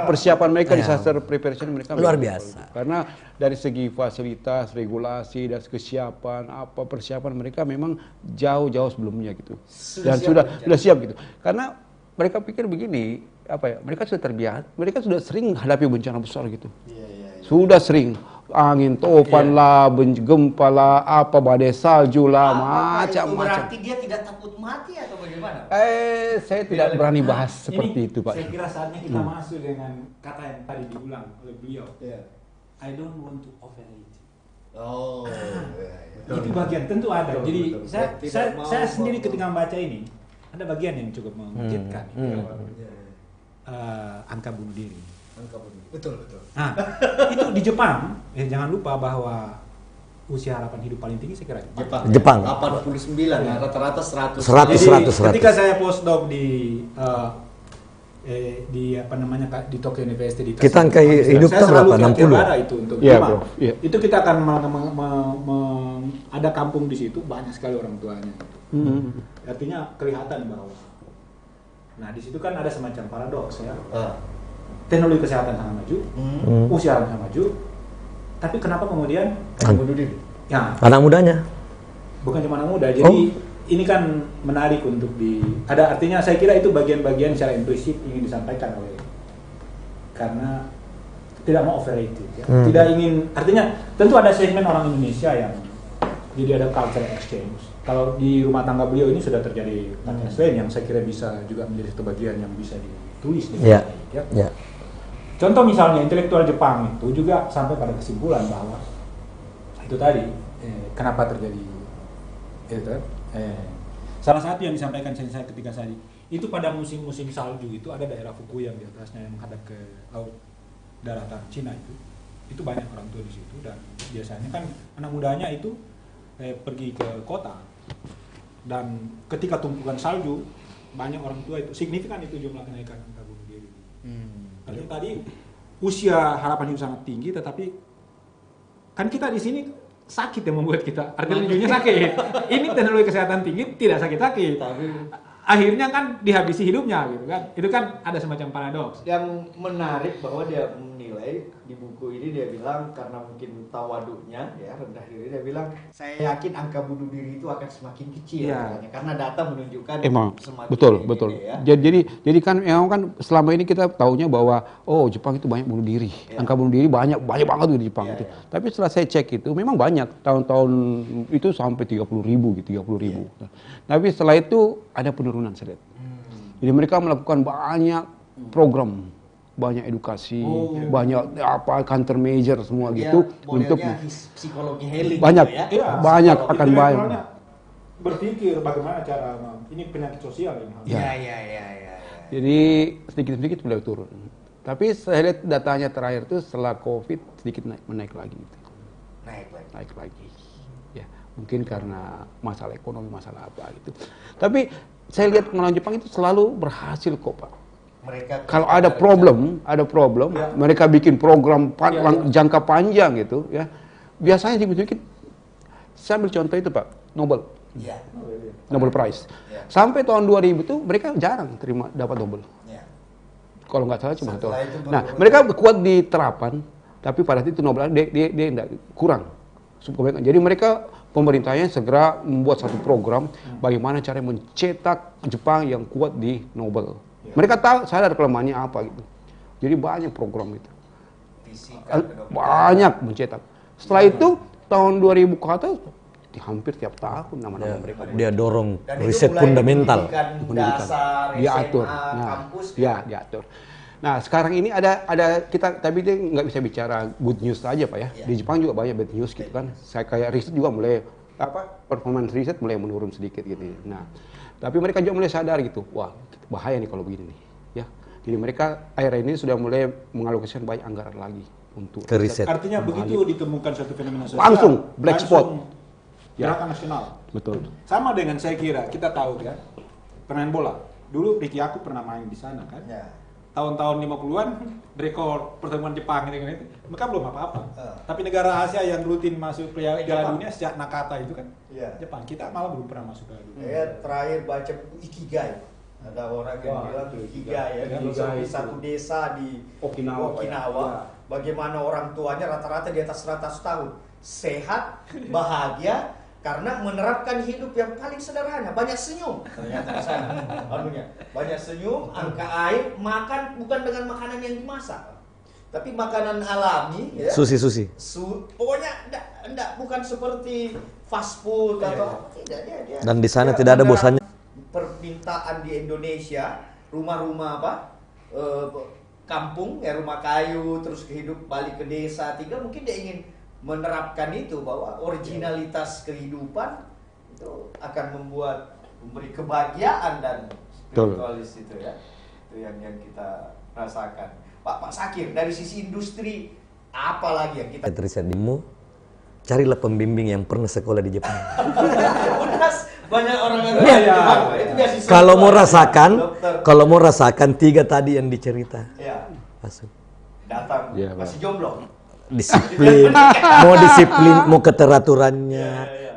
Persiapan mereka disaster preparation mereka luar biasa. Karena dari segi fasilitas, regulasi, dan kesiapan persiapan mereka memang jauh sebelumnya gitu. Dan sudah siap gitu. Karena mereka pikir begini, mereka sudah terbiasa, mereka sudah sering hadapi bencana besar gitu. Sudah sering angin topan lah, gempa lah, badai salju lah, macam-macam. Berarti dia tidak takut mati atau bagaimana? Saya tidak berani bahas seperti itu Pak. Saya kira saatnya kita masuk dengan kata yang tadi diulang oleh beliau. I don't want to overeat. Itu bagian tentu ada. Jadi saya sendiri ketika membaca ini ada bagian yang cukup mengejutkan. Angka bunuh diri. Betul. Nah, itu di Jepang, jangan lupa bahwa usia harapan hidup paling tinggi saya kira Jepang. 89 rata-rata 100. Jadi ketika saya postdoc di di apa namanya di Tokyo University di Kita angka hidup saya berapa? selalu 60? Bara itu untuk Bro. Yeah. itu kita akan ada kampung di situ, banyak sekali orang tuanya. Artinya kelihatan bahwa nah di situ kan ada semacam paradoks ya. Teknologi kesehatan sangat maju, usia orang sangat maju, tapi kenapa kemudian bunuh diri? Ya, Anak mudanya. bukan cuma anak muda, jadi ini kan menarik untuk ada artinya saya kira itu bagian-bagian secara implisit ingin disampaikan oleh karena tidak mau overrated ya. Tidak ingin artinya tentu ada segmen orang Indonesia yang jadi ada culture exchange. Kalau di rumah tangga beliau ini sudah terjadi culture exchange yang saya kira bisa juga menjadi satu bagian yang bisa ditulis di Ya. ya. Contoh misalnya intelektual Jepang itu juga sampai pada kesimpulan bahwa itu tadi kenapa terjadi itu salah satu yang disampaikan saya ketika saya itu pada musim-musim salju itu ada daerah Fukuyama di atasnya yang menghadap ke laut daratan Cina itu banyak orang tua di situ dan biasanya kan anak mudanya itu pergi ke kota dan ketika tumpukan salju banyak orang tua itu signifikan itu jumlah kenaikan angka bunuh diri. Artinya tadi usia harapan hidup sangat tinggi tetapi kan kita di sini sakit yang membuat kita artinya ujungnya sakit. Ini teknologi kesehatan tinggi tidak sakit-sakit. Tapi akhirnya kan dihabisi hidupnya gitu kan. Itu kan ada semacam paradoks. Yang menarik bahwa dia menilai di buku ini dia bilang karena mungkin tawaduknya ya rendah diri dia bilang saya yakin angka bunuh diri itu akan semakin kecil karena data menunjukkan semakin betul. ya. Jadi kan memang kan selama ini kita taunya bahwa Jepang itu banyak bunuh diri. Angka bunuh diri banyak banget di Jepang itu. Tapi setelah saya cek itu memang banyak tahun-tahun itu sampai 30.000 gitu, 30.000. Tapi setelah itu ada penurunan saya lihat. Jadi mereka melakukan banyak program, banyak edukasi, banyak countermeasure semua gitu untuk psikologi healing banyak gitu ya. banyak akan banyak. Berpikir bagaimana cara ini penyakit sosial ini. Ya. Jadi sedikit-sedikit mulai turun. Tapi saya lihat datanya terakhir itu setelah COVID sedikit naik lagi. Gitu. Naik lagi. Ya, mungkin karena masalah ekonomi, masalah apa gitu. Tapi saya lihat orang Jepang itu selalu berhasil kok, Pak. Mereka kalau ada problem, mereka bikin program jangka panjang gitu ya. Biasanya sedikit-sedikit. Saya ambil contoh itu, Pak, Nobel. Nobel Prize. Sampai tahun 2000 itu mereka jarang dapat Nobel. Kalau nggak salah cuma satu. Nah, mereka kuat di terapan, tapi pada itu Nobel dia kurang. Jadi mereka pemerintahnya segera membuat satu program bagaimana cara mencetak Jepang yang kuat di Nobel. Mereka tahu sadar kelemahannya apa gitu. Jadi banyak program itu. Banyak mencetak. Setelah itu tahun 2000 ke atas hampir tiap tahun nama-nama mereka. Dia dorong riset fundamental. Dasar, diatur. kampus. Diatur. Nah, sekarang ini ada kita tapi dia nggak bisa bicara good news aja, Pak ya. Di Jepang juga banyak bad news gitu kan. Saya kayak riset juga mulai performance riset mulai menurun sedikit gitu. Nah, tapi mereka juga mulai sadar gitu. Wah, bahaya nih kalau begini nih, ya. Jadi mereka akhir ini sudah mulai mengalokasikan banyak anggaran lagi untuk riset. Artinya begitu ditemukan satu fenomena sosial langsung black spot. Gerakan nasional. Betul. Sama dengan saya kira kita tahu kan pemain bola. Dulu Ricky Aku pernah main di sana kan. Tahun-tahun 50-an rekor pertemuan Jepang itu mereka belum apa-apa. Tapi negara Asia yang rutin masuk Piala Dunia sejak Nakata itu kan Jepang. Kita malah belum pernah masuk Piala Dunia. Saya terakhir baca Ikigai. Ada orang yang bilang Ikigai ya di satu desa di Okinawa. Bagaimana orang tuanya rata-rata di atas 100 tahun. Sehat, bahagia, karena menerapkan hidup yang paling sederhana, banyak senyum. Ternyata di sana, banyak senyum, angka air, makan bukan dengan makanan yang dimasak, tapi makanan alami. Ya. Susi. Pokoknya enggak, bukan seperti fast food atau tidak dia. Dan di sana tidak ada bosannya. Permintaan di Indonesia, rumah-rumah kampung, ya rumah kayu, terus kehidup balik ke desa, mungkin dia ingin menerapkan itu bahwa originalitas kehidupan itu akan memberi kebahagiaan dan spiritualis itu ya. Itu yang kita rasakan. Pak Sakir, dari sisi industri apa lagi yang kita Riset dimu carilah pembimbing yang pernah sekolah di Jepang. Banyak orang yang itu beasiswa. Kalau mau rasakan 3 tadi yang dicerita. Ya. Masuk. Datang. Iya, Masih jomblo. Disiplin, mau keteraturannya,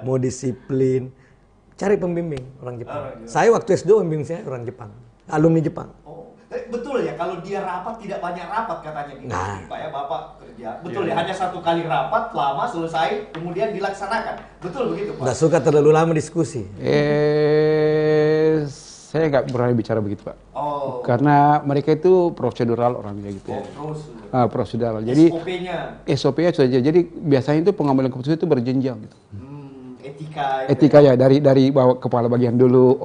mau disiplin. Cari pembimbing orang Jepang. Saya waktu S2 pembimbing saya orang Jepang, alumni Jepang. Oh, betul ya, kalau dia rapat tidak banyak rapat katanya gitu. Pak ya, Bapak kerja. Betul ya, hanya 1 kali rapat lama selesai kemudian dilaksanakan. Betul begitu, Pak? Nggak suka terlalu lama diskusi. Saya nggak berani bicara begitu, Pak. Oh. Karena mereka itu prosedural orangnya gitu ya. Prosedural. Jadi SOP-nya saja. Jadi biasanya itu pengambilan keputusan itu berjenjang gitu. Etika ya dari bawah kepala bagian dulu,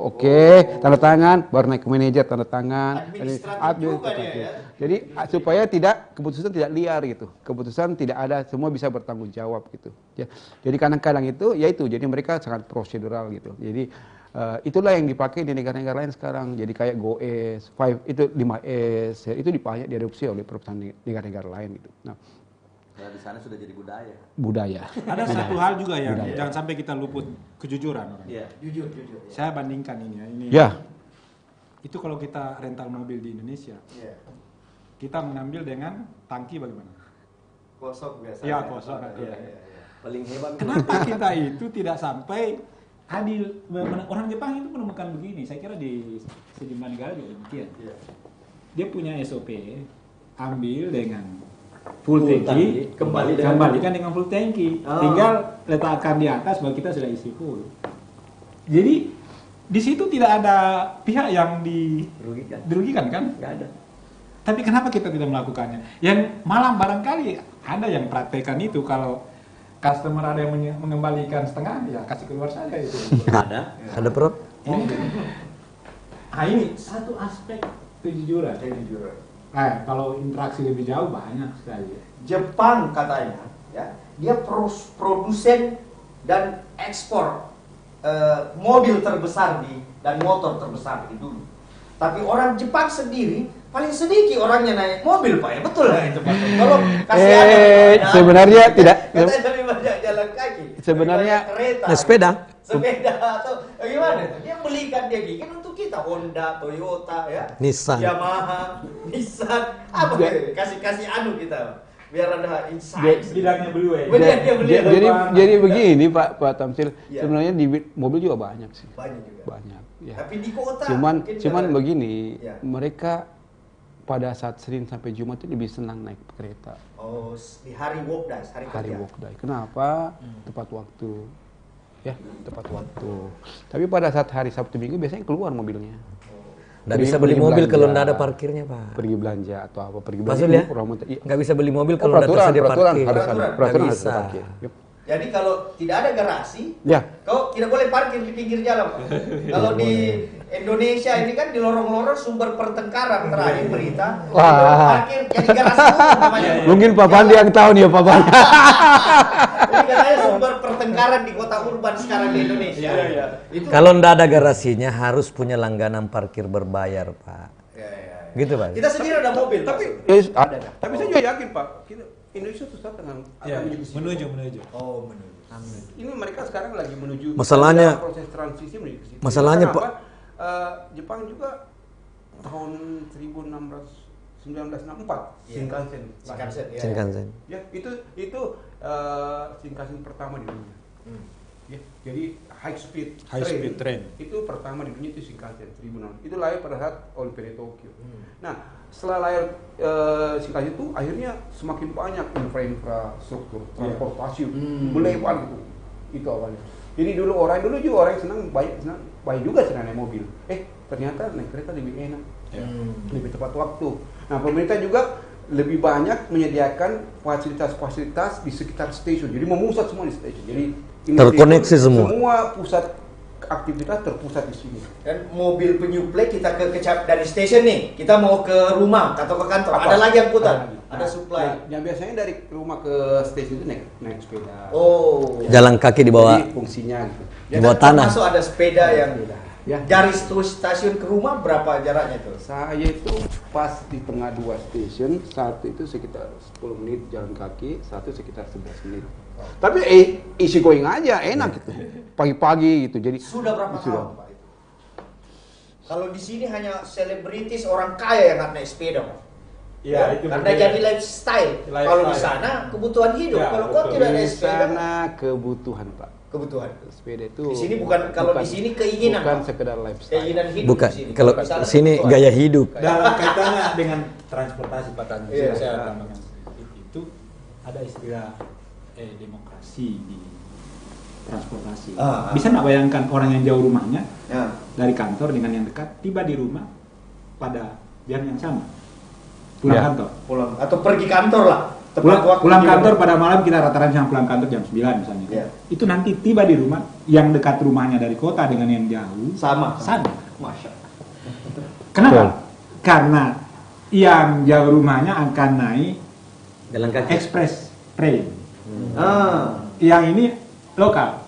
tanda tangan, baru naik ke manajer, tanda tangan. Administratif. Jadi supaya keputusan tidak liar gitu. Keputusan tidak ada, semua bisa bertanggung jawab gitu. Ya. Jadi kadang-kadang jadi mereka sangat prosedural gitu. Jadi itulah yang dipakai di negara-negara lain sekarang. Jadi kayak GoS, 5 itu 5S, itu banyak diadopsi oleh perusahaan negara-negara lain gitu. Nah, di sana sudah jadi budaya. Ada satu hal juga yang jangan sampai kita luput kejujuran. Iya, jujur. Saya bandingkan ini. Itu kalau kita rental mobil di Indonesia, kita mengambil dengan tangki bagaimana? Kosong biasa. Ya, kosong. Paling hebat. Kenapa kita itu tidak sampai adil? Orang Jepang itu menemukan begini. Saya kira di sejumlah negara juga demikian. Dia punya SOP, ambil dengan full tanki, kembalikan dengan full tanki. Tinggal letakkan di atas bahwa kita sudah isi full. Jadi di situ tidak ada pihak yang dirugikan kan? Nggak ada. Tapi kenapa kita tidak melakukannya? Yang malam barangkali ada yang praktekan itu, kalau customer ada yang mengembalikan setengah, ya kasih keluar saja itu. Ada Prof? Ini satu aspek kejujuran. Kalau interaksi lebih jauh banyak sekali. Jepang katanya, dia produsen dan ekspor mobil terbesar dan motor terbesar di dunia. Tapi orang Jepang sendiri paling sedikit orangnya naik mobil, Pak ya, betul lah itu, Pak. Tolong kasih sebenarnya tidak. Katanya lebih banyak jalan kaki. Sebenarnya kereta, sepeda atau gimana? Dia belikan dia bikin untuk kita, Honda, Toyota, Nissan, Yamaha, Nissan, kasih kita, biar ada insight. Bidangnya beli. Jadi begini Pak Tamsil, sebenarnya di mobil juga banyak sih. Banyak. Ya. Tapi di kota. Cuman begini, mereka pada saat Senin sampai Jumat itu lebih senang naik kereta. Oh, di hari work day, hari work day. Kenapa? Tepat waktu. Tepat waktu. Tapi pada saat hari Sabtu Minggu biasanya keluar mobilnya. Nggak bisa beli mobil kalau nggak ada parkirnya, Pak. Pergi belanja atau apa? Pergi belanja. Maksudnya? Nggak bisa beli mobil kalau nggak tersedia parkir. Peraturan harus ada parkir. Jadi kalau tidak ada garasi, kau tidak boleh parkir di pinggir jalan, Pak. Kalau di Indonesia ini kan di lorong-lorong sumber pertengkaran terakhir berita. Parkir jadi garasi namanya. Mungkin Pak Pandi yang tahu nih ya Pak Pandi. Jadi katanya sumber pertengkaran di kota urban sekarang di Indonesia. Kalau nggak ada garasinya harus punya langganan parkir berbayar, Pak. Gitu, Pak. Kita sendiri ada mobil, tapi ada. Tapi saya juga yakin, Pak. Indonesia susah dengan menuju. Ini mereka sekarang lagi menuju masalahnya proses transisi menuju ke situ. Masalahnya Pak, Jepang juga tahun 1964 Shinkansen. Ya, itu Shinkansen pertama di dunia. Jadi high speed train itu pertama di dunia, itu Shinkansen 1600. Itu lahir pada saat Olimpiade Tokyo. Nah, setelah lahir Shinkansen itu akhirnya semakin banyak infrastruktur transportasi melebar gitu. Itu awalnya. Jadi dulu orang juga senang baik juga naik mobil. Ternyata naik kereta lebih enak, lebih tepat waktu. Nah, pemerintah juga lebih banyak menyediakan fasilitas-fasilitas di sekitar stasiun. Jadi memusat semua di stasiun. Jadi terkoneksi semua. Semua pusat aktivitas terpusat di sini. Dan mobil penyuplai kita dari stasiun nih, kita mau ke rumah atau ke kantor. Ada lagi yang putar. Ada supply. Yang biasanya dari rumah ke stasiun itu naik sepeda. Jalan kaki di bawah. Jadi fungsinya gitu. Di bawah tanah. Masuk ada sepeda yang dari stasiun ke rumah berapa jaraknya tuh? Saya itu pas di tengah 2 stasiun, satu itu sekitar 10 menit jalan kaki, satu sekitar 11 menit. Tapi easy going aja, enak gitu. Pagi-pagi gitu. Jadi Sudah berapa tahun Pak itu? Kalau di sini hanya selebritis orang kaya yang naik sepeda Pak. Ya, itu karena jadi lifestyle. Kalau di sana kebutuhan hidup. Ya, kalau kau tidak naik di sepeda, sana kebutuhan, Pak. kebutuhan. Sepeda itu Di sini bukan kalau di sini keinginan. bukan Pak. sekedar lifestyle. Keinginan hidup Bukan, di sini. kalau di sana sini kebutuhan. gaya hidup. Dalam kaitannya dengan transportasi Pak Tanjung, Iya. saya tambahkan sedikit. Itu ada istilah demokrasi di transportasi. Bisa nggak bayangkan orang yang jauh rumahnya dari kantor dengan yang dekat tiba di rumah pada jam yang sama, pulang kantor. Pulang atau pergi kantor lah. Pulang kantor pada malam kita rata-rata yang pulang kantor jam 9 misalnya. Iya. Itu nanti tiba di rumah yang dekat rumahnya dari kota dengan yang jauh Sama. Masya. Kenapa? Karena yang jauh rumahnya akan naik Jalan kaki. express train. Ah, Yang ini lokal.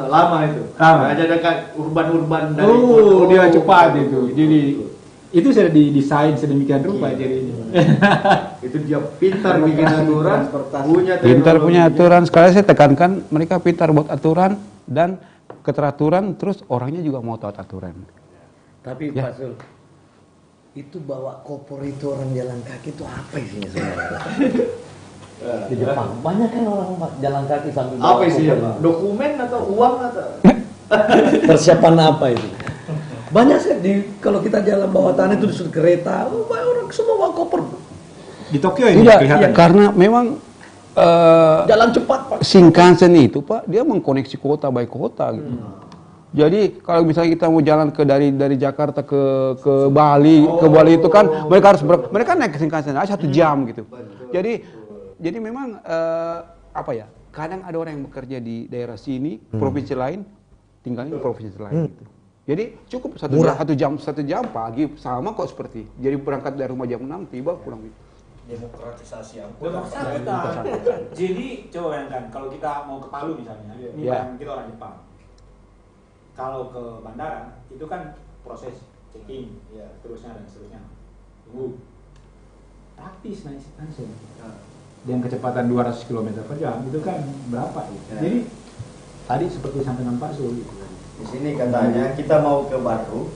lama itu. Lama. Ada dekat urban-urban dari Oh, dia cepat itu. Jadi itu sudah didesain sedemikian rupa jadi ini. Itu dia pintar bikin aturan, punya Pintar teknologi. punya aturan. Sekali saya tekankan mereka pintar buat aturan dan keteraturan, terus orangnya juga mau taat aturan. Tapi Pak Sul, itu bawa koper itu orang jalan kaki itu apa isinya sebenarnya? Di Jepang banyak kan orang jalan kaki sambil bawa Apa sih ya, koper. Pak? Dokumen atau uang atau? Persiapan apa itu? Banyak sih kalau kita jalan bawah tanah itu di kereta, orang semua bawa koper. Di Tokyo ini Tidak, kelihatan. karena memang Jalan cepat Pak. Shinkansen itu Pak, dia mengkoneksi kota by kota gitu. Jadi kalau misalnya kita mau jalan dari Jakarta ke Bali, ke Bali itu kan mereka harus mereka naik ke Shinkansen aja 1 jam gitu. Jadi memang apa ya? Kadang ada orang yang bekerja di daerah sini, provinsi lain, tinggalnya di provinsi lain gitu. Jadi cukup 1 jam pagi sama kok seperti. Jadi berangkat dari rumah jam 6 tiba pulang gitu. Demokratisasi Jadi coba bayangkan kalau kita mau ke Palu misalnya, ini bayangkan kita orang Jepang. Kalau ke bandara itu kan proses checking, seterusnya dan seterusnya. Tunggu. Praktis naik Shinkansen. Dengan kecepatan 200 km per jam itu kan berapa gitu. Jadi tadi seperti sampaikan Pak Sul gitu. Di sini katanya kita mau ke Batu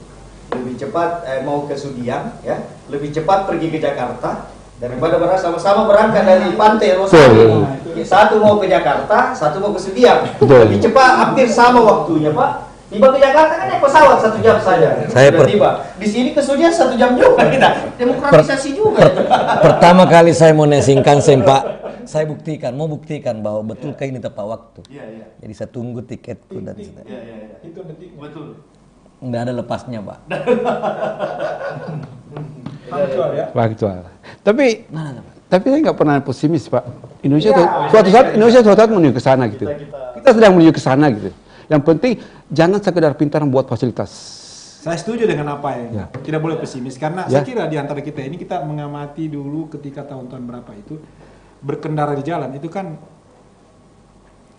lebih cepat mau ke Sudiang ya, lebih cepat pergi ke Jakarta daripada sama-sama berangkat dari pantai Rosario. Satu mau ke Jakarta, satu mau ke Sudiang. Lebih cepat, hampir sama waktunya Pak. Tiba ke Jakarta kan naik pesawat 1 jam saja. Sudah tiba. Di sini ke Sudiang 1 jam juga kita. Demokratisasi juga. Pertama kali saya mau naik Shinkansen Pak, saya mau buktikan bahwa betul kayak ini tepat waktu. Jadi saya tunggu tiketku dan Itu detik betul. nggak ada lepasnya Pak. Faktual. Tapi saya nggak pernah pesimis Pak. Indonesia suatu saat menuju ke sana gitu. Kita sedang menuju ke sana gitu. Yang penting jangan sekedar pintar membuat fasilitas. Saya setuju dengan apa yang tidak boleh pesimis karena saya kira di antara kita ini kita mengamati dulu ketika tahun-tahun berapa itu berkendara di jalan itu kan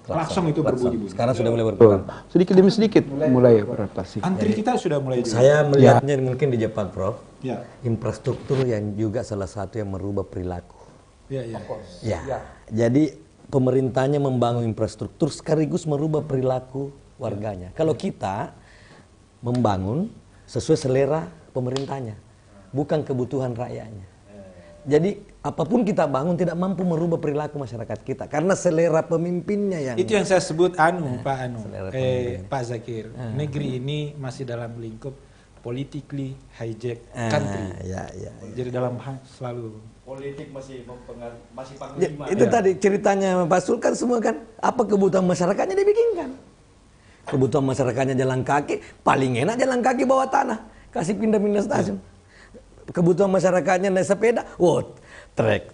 klakson itu berbunyi-bunyi. Sekarang sudah mulai berkurang. Sedikit demi sedikit mulai beradaptasi. Antri kita sudah mulai juga. Saya melihatnya mungkin di Jepang Prof. Ya. Infrastruktur yang juga salah satu yang merubah perilaku. Ya. Jadi pemerintahnya membangun infrastruktur sekaligus merubah perilaku warganya. Kalau kita membangun sesuai selera pemerintahnya, bukan kebutuhan rakyatnya. Jadi apapun kita bangun tidak mampu merubah perilaku masyarakat kita karena selera pemimpinnya yang Itu yang saya sebut Pak Zakir. Negeri ini masih dalam lingkup politically hijack country. Jadi dalam selalu Politik masih panglima. itu tadi ceritanya Pak Sul kan semua kan apa kebutuhan masyarakatnya dibikinkan. Kebutuhan masyarakatnya jalan kaki, paling enak jalan kaki bawah tanah, kasih pindah-pindah stasiun. Kebutuhan masyarakatnya naik sepeda, trek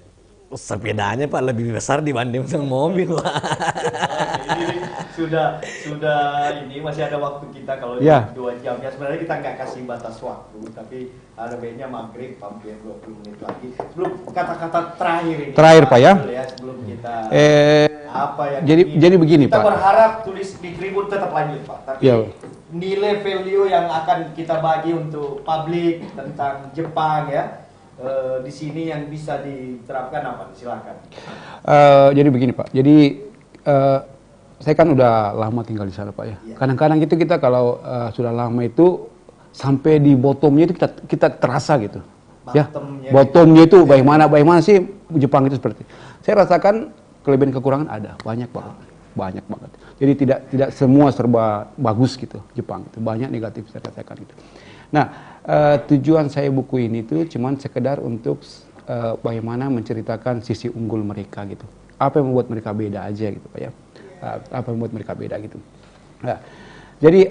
sepedanya Pak lebih besar dibanding mobil Pak. Ini sudah ini masih ada waktu kita kalau 2 jam ya sebenarnya kita nggak kasih batas waktu tapi ada baiknya maghrib hampir 20 menit lagi sebelum kata-kata terakhir ini Pak ya. Sebelum kita apa yang jadi begini kita Pak. berharap tulis di Tribun tetap lanjut Pak tapi nilai value yang akan kita bagi untuk publik tentang Jepang ya di sini yang bisa diterapkan apa? Silakan. Jadi begini Pak. Jadi saya kan udah lama tinggal di sana Pak ya. Kadang-kadang itu kita kalau sudah lama itu sampai di bottomnya itu kita terasa gitu. Ya, bottomnya itu bagaimana sih Jepang itu seperti. Saya rasakan kelebihan kekurangan ada, banyak banget. Jadi tidak semua serba bagus gitu Jepang itu, banyak negatif saya rasakan gitu. Nah, tujuan saya buku ini tuh cuman sekedar untuk bagaimana menceritakan sisi unggul mereka gitu. Apa yang membuat mereka beda aja gitu Pak ya. Apa yang membuat mereka beda gitu. Nah, jadi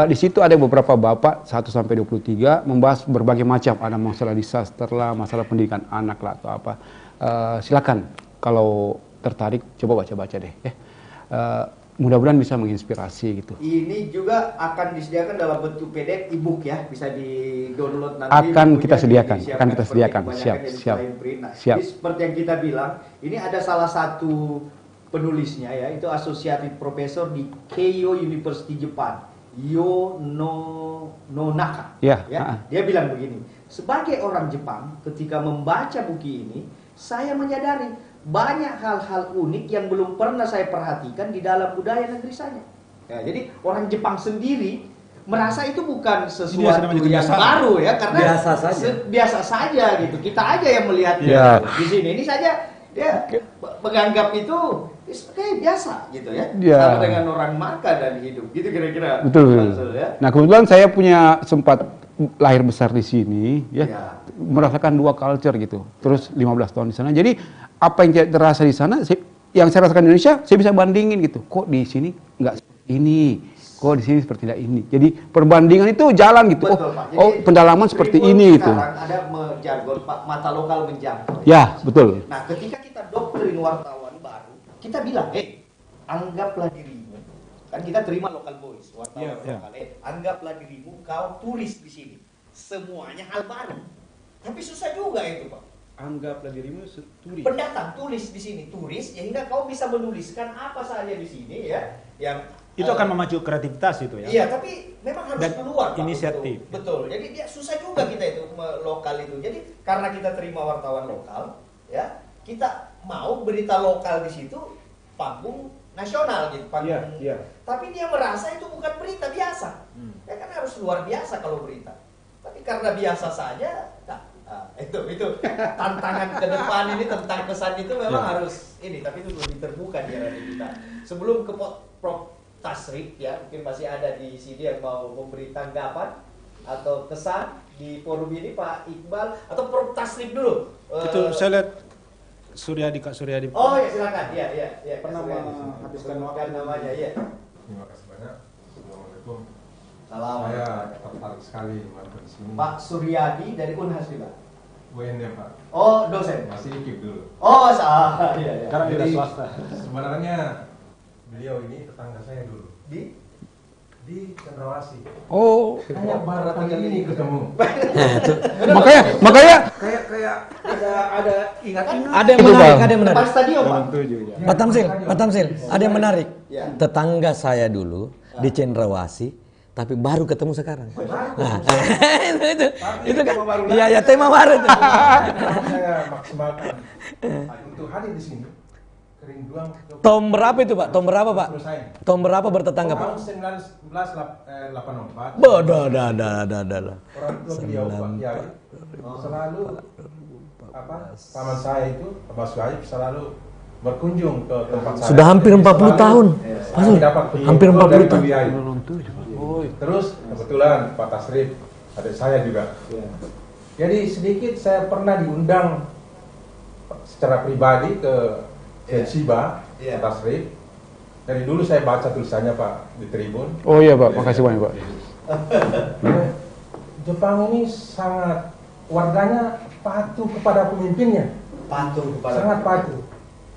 di situ ada beberapa bapak 1 sampai 23 membahas berbagai macam, ada masalah disaster lah, masalah pendidikan anak lah atau apa. Silakan kalau tertarik coba baca-baca deh ya. Mudah-mudahan bisa menginspirasi gitu. Ini juga akan disediakan dalam bentuk PDF e-book ya, bisa di-download nanti. Akan kita sediakan. Siap. Nah, jadi seperti yang kita bilang, ini ada salah satu penulisnya ya, itu Associate Professor di Keio University Jepang, Nonaka. Ya. Dia bilang begini, sebagai orang Jepang ketika membaca buku ini, saya menyadari banyak hal-hal unik yang belum pernah saya perhatikan di dalam budaya negeri saya. Ya, jadi orang Jepang sendiri merasa itu bukan sesuatu yang baru ya, karena biasa saja gitu. Kita aja yang melihat di sini. Ini saja dia menganggap itu kayak biasa gitu ya. Sama dengan orang makan dan hidup. Gitu kira-kira. Betul. Ya. Nah, kebetulan saya punya sempat lahir besar di sini ya. Merasakan dua culture gitu. Terus 15 tahun di sana. Jadi apa yang terasa di sana, yang saya rasakan di Indonesia, saya bisa bandingin gitu. Kok di sini nggak seperti ini? Kok di sini seperti tidak ini? Jadi perbandingan itu jalan gitu. Betul, Pak. Jadi, pendalaman seperti ini gitu. Sekarang ada jargon Pak, mata lokal menjangkau. Ya, betul. Nah, ketika kita doktrin wartawan baru, kita bilang, anggaplah dirimu. Kan kita terima local voice, wartawan lokal. Anggaplah dirimu kau tulis di sini. Semuanya hal baru. Tapi susah juga itu, Pak. Anggaplah dirimu turis. Pendatang tulis di sini, turis, sehingga kau bisa menuliskan apa saja di sini ya, yang itu akan memacu kreativitas itu ya. Iya, tapi memang harus dan keluar Pak, inisiatif. Betul. Jadi dia susah juga kita itu lokal itu. Jadi karena kita terima wartawan lokal, ya kita mau berita lokal di situ panggung nasional gitu, panggung. Tapi dia merasa itu bukan berita biasa. Ya kan harus luar biasa kalau berita. Tapi karena biasa saja, itu tantangan ke depan ini tentang kesan itu memang harus ini, tapi itu lebih terbuka di era kita. Sebelum ke Prof Tasrif ya, mungkin masih ada di sini yang mau memberi tanggapan atau kesan di forum ini, Pak Iqbal atau Prof Tasrif dulu. Itu saya lihat Kak Suryadi. Oh ya silakan, iya. Pernah menghabiskan waktu namanya, ya. Terima kasih banyak. Assalamualaikum. Salam. Saya tertarik sekali di sini. Pak Suryadi dari Unhas juga. UND Pak. Oh dosen. Masih ikip dulu. Oh salah. Iya. Sekarang tidak swasta. Sebenarnya beliau ini tetangga saya dulu. Di Cendrawasih. Oh. Hanya baru kali ini ketemu. makanya kayak ada ingat-ingat. Ada yang menarik. Pas stadion, Pak. Pak Tamsil, ada yang menarik. Tetangga saya dulu di Cendrawasih, tapi baru ketemu sekarang. Nah, itu kan. Iya, tema baru itu. Saya maksimalkan untuk hadir di sini. Kerinduan. Tahun berapa itu, Pak? Tahun berapa, Pak? Tahun berapa bertetangga, Pak? Tahun 1984. Bodoh, dah. Orang tua beliau Pak Kiai selalu paman saya itu Pak Suhaib selalu berkunjung ke tempat saya. Sudah hampir 40 tahun. Hampir 40 tahun. Terus kebetulan Pak Tasrif, adik saya juga. Jadi sedikit saya pernah diundang secara pribadi ke Siba, Pak Tasrif. Dari dulu saya baca tulisannya Pak di Tribun. Oh iya Pak, makasih banyak Pak. Jepang ini sangat, warganya patuh kepada pemimpinnya. Sangat patuh.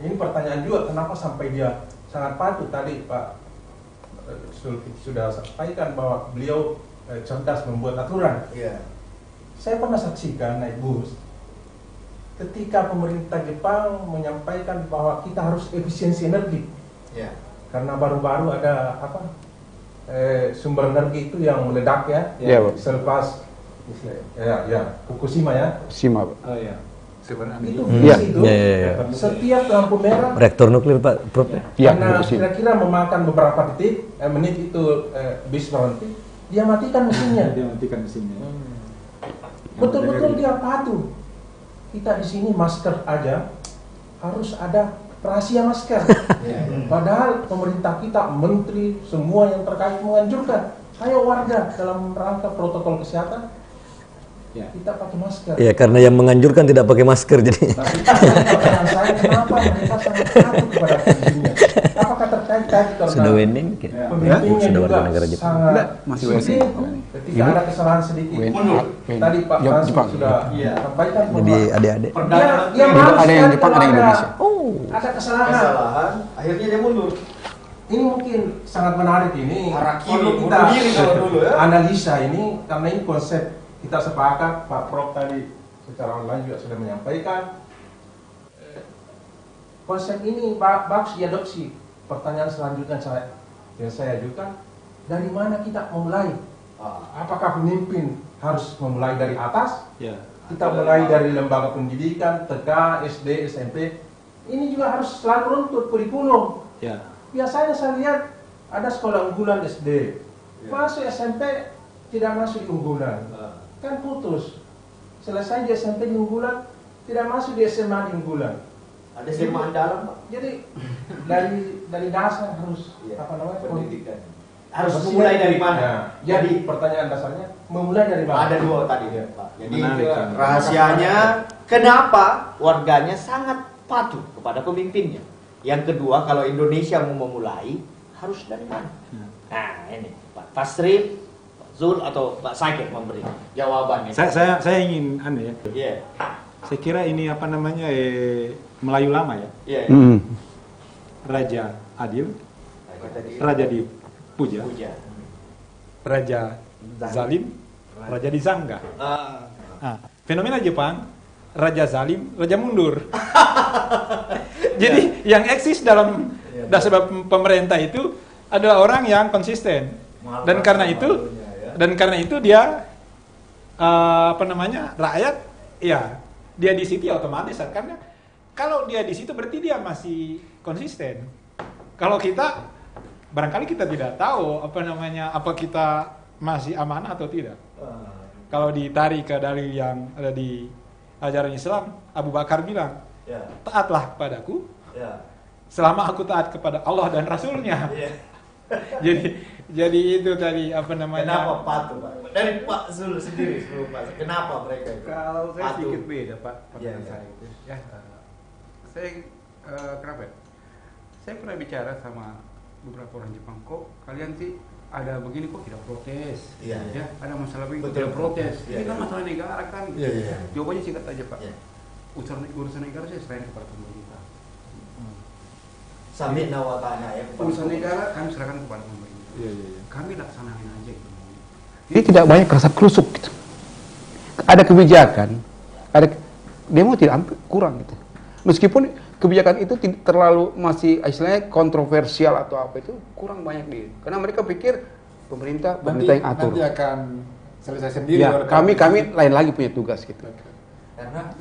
Ini pertanyaan juga, kenapa sampai dia sangat patuh? Tadi Pak sudah sampaikan bahwa beliau cerdas membuat aturan. Saya pernah saksikan naik bus ketika pemerintah Jepang menyampaikan bahwa kita harus efisiensi energi. Karena baru-baru ada sumber energi itu yang meledak ya. Selepas Fukushima ya. Fukushima Pak. Oh iya. sebenarnya. Itu Iya. besi itu. Iya. Setiap lampu merah Reaktor nuklir Pak Prof. Iya, karena besi. kira-kira memakan beberapa menit itu bis berhenti, dia matikan mesinnya. Dia matikan mesinnya. Betul-betul dia patuh. Kita di sini masker aja harus ada rahasia masker. Padahal pemerintah kita, menteri, semua yang terkait menganjurkan, ayo warga dalam rangka protokol kesehatan kita pakai masker. Iya, karena yang menganjurkan tidak pakai masker jadi. Tapi pertanyaan saya, kenapa mereka sangat patuh kepada prinsipnya? Apakah terkait karena Sudah winning? pemimpinnya Sudah juga warga negara Jepang. sangat masih sedikit ketika ada kesalahan sedikit mundur. Tadi Pak Francis Jepang. sudah sampaikan Jadi adik-adik. dia malu ada yang sekali Jepang, kalau ada yang Indonesia. ada kesalahan. Akhirnya dia mundur. Ini mungkin sangat menarik ini. Harakiri, Perlu kita bunuh diri kalau dulu ya. analisa ini karena ini konsep kita sepakat. Pak Prof tadi secara online juga sudah menyampaikan konsep ini bagus diadopsi. Pertanyaan selanjutnya yang saya ajukan, dari mana kita memulai? Apakah pemimpin harus memulai dari atas? Kita mulai dari lembaga pendidikan, TK, SD, SMP. Ini juga harus selalu runtut kurikulum. Biasanya saya lihat ada sekolah unggulan SD, masuk SMP tidak masuk di unggulan, kan putus. Selesai di SMP di unggulan, tidak masuk di SMA di unggulan. Ada SMA dalam, Pak. Jadi dari dasar harus pendidikan. Harus memulai dari mana? Ya, jadi pertanyaan dasarnya memulai dari mana? Ada dua tadi ya, Pak. Jadi Menarik, rahasianya kenapa warganya sangat patuh kepada pemimpinnya. Yang kedua, kalau Indonesia mau memulai harus dari mana? Nah, ini Pak Tasrif, Pak Zul atau Pak Sakir memberi jawabannya. Saya ingin ya. Iya. Saya kira ini apa namanya Melayu lama ya. Iya. Raja Adil, Raja dipuja, Raja Zalim, Raja disangga. Fenomena Jepang, Raja Zalim, Raja mundur. Jadi yang eksis dalam dasar pemerintah itu adalah orang yang konsisten. Dan karena itu dia rakyat dia di situ otomatis karena kalau dia di situ berarti dia masih konsisten. Kalau kita barangkali kita tidak tahu apa kita masih amanah atau tidak. Kalau ditarik ke dalil yang ada di ajaran Islam, Abu Bakar bilang, taatlah kepadaku selama aku taat kepada Allah dan Rasulnya. Jadi itu tadi Kenapa patuh, Pak? Dari Pak Zul sendiri sebelum Pak. Kenapa mereka itu? Kalau saya patuh? sedikit beda Pak, pandangan saya itu. Saya kenapa ya? Saya pernah bicara sama beberapa orang Jepang, kok kalian sih ada begini kok tidak protes? Ya, ada masalah begini tidak protes. Ini kan masalah negara kan. Jawabannya singkat aja Pak. Urusan negara saya serahin kepada pemerintah. Sambil nawatanya ya. Urusan negara kami serahkan kepada pemerintah. Kami laksanain aja. Ini tidak banyak kerasa kerusuk gitu. Ada kebijakan, demo tidak kurang gitu. Meskipun kebijakan itu terlalu masih istilahnya kontroversial atau apa itu kurang banyak karena mereka pikir pemerintah yang atur. Nanti akan selesai sendiri. Ya, kami lain lagi punya tugas gitu. Karena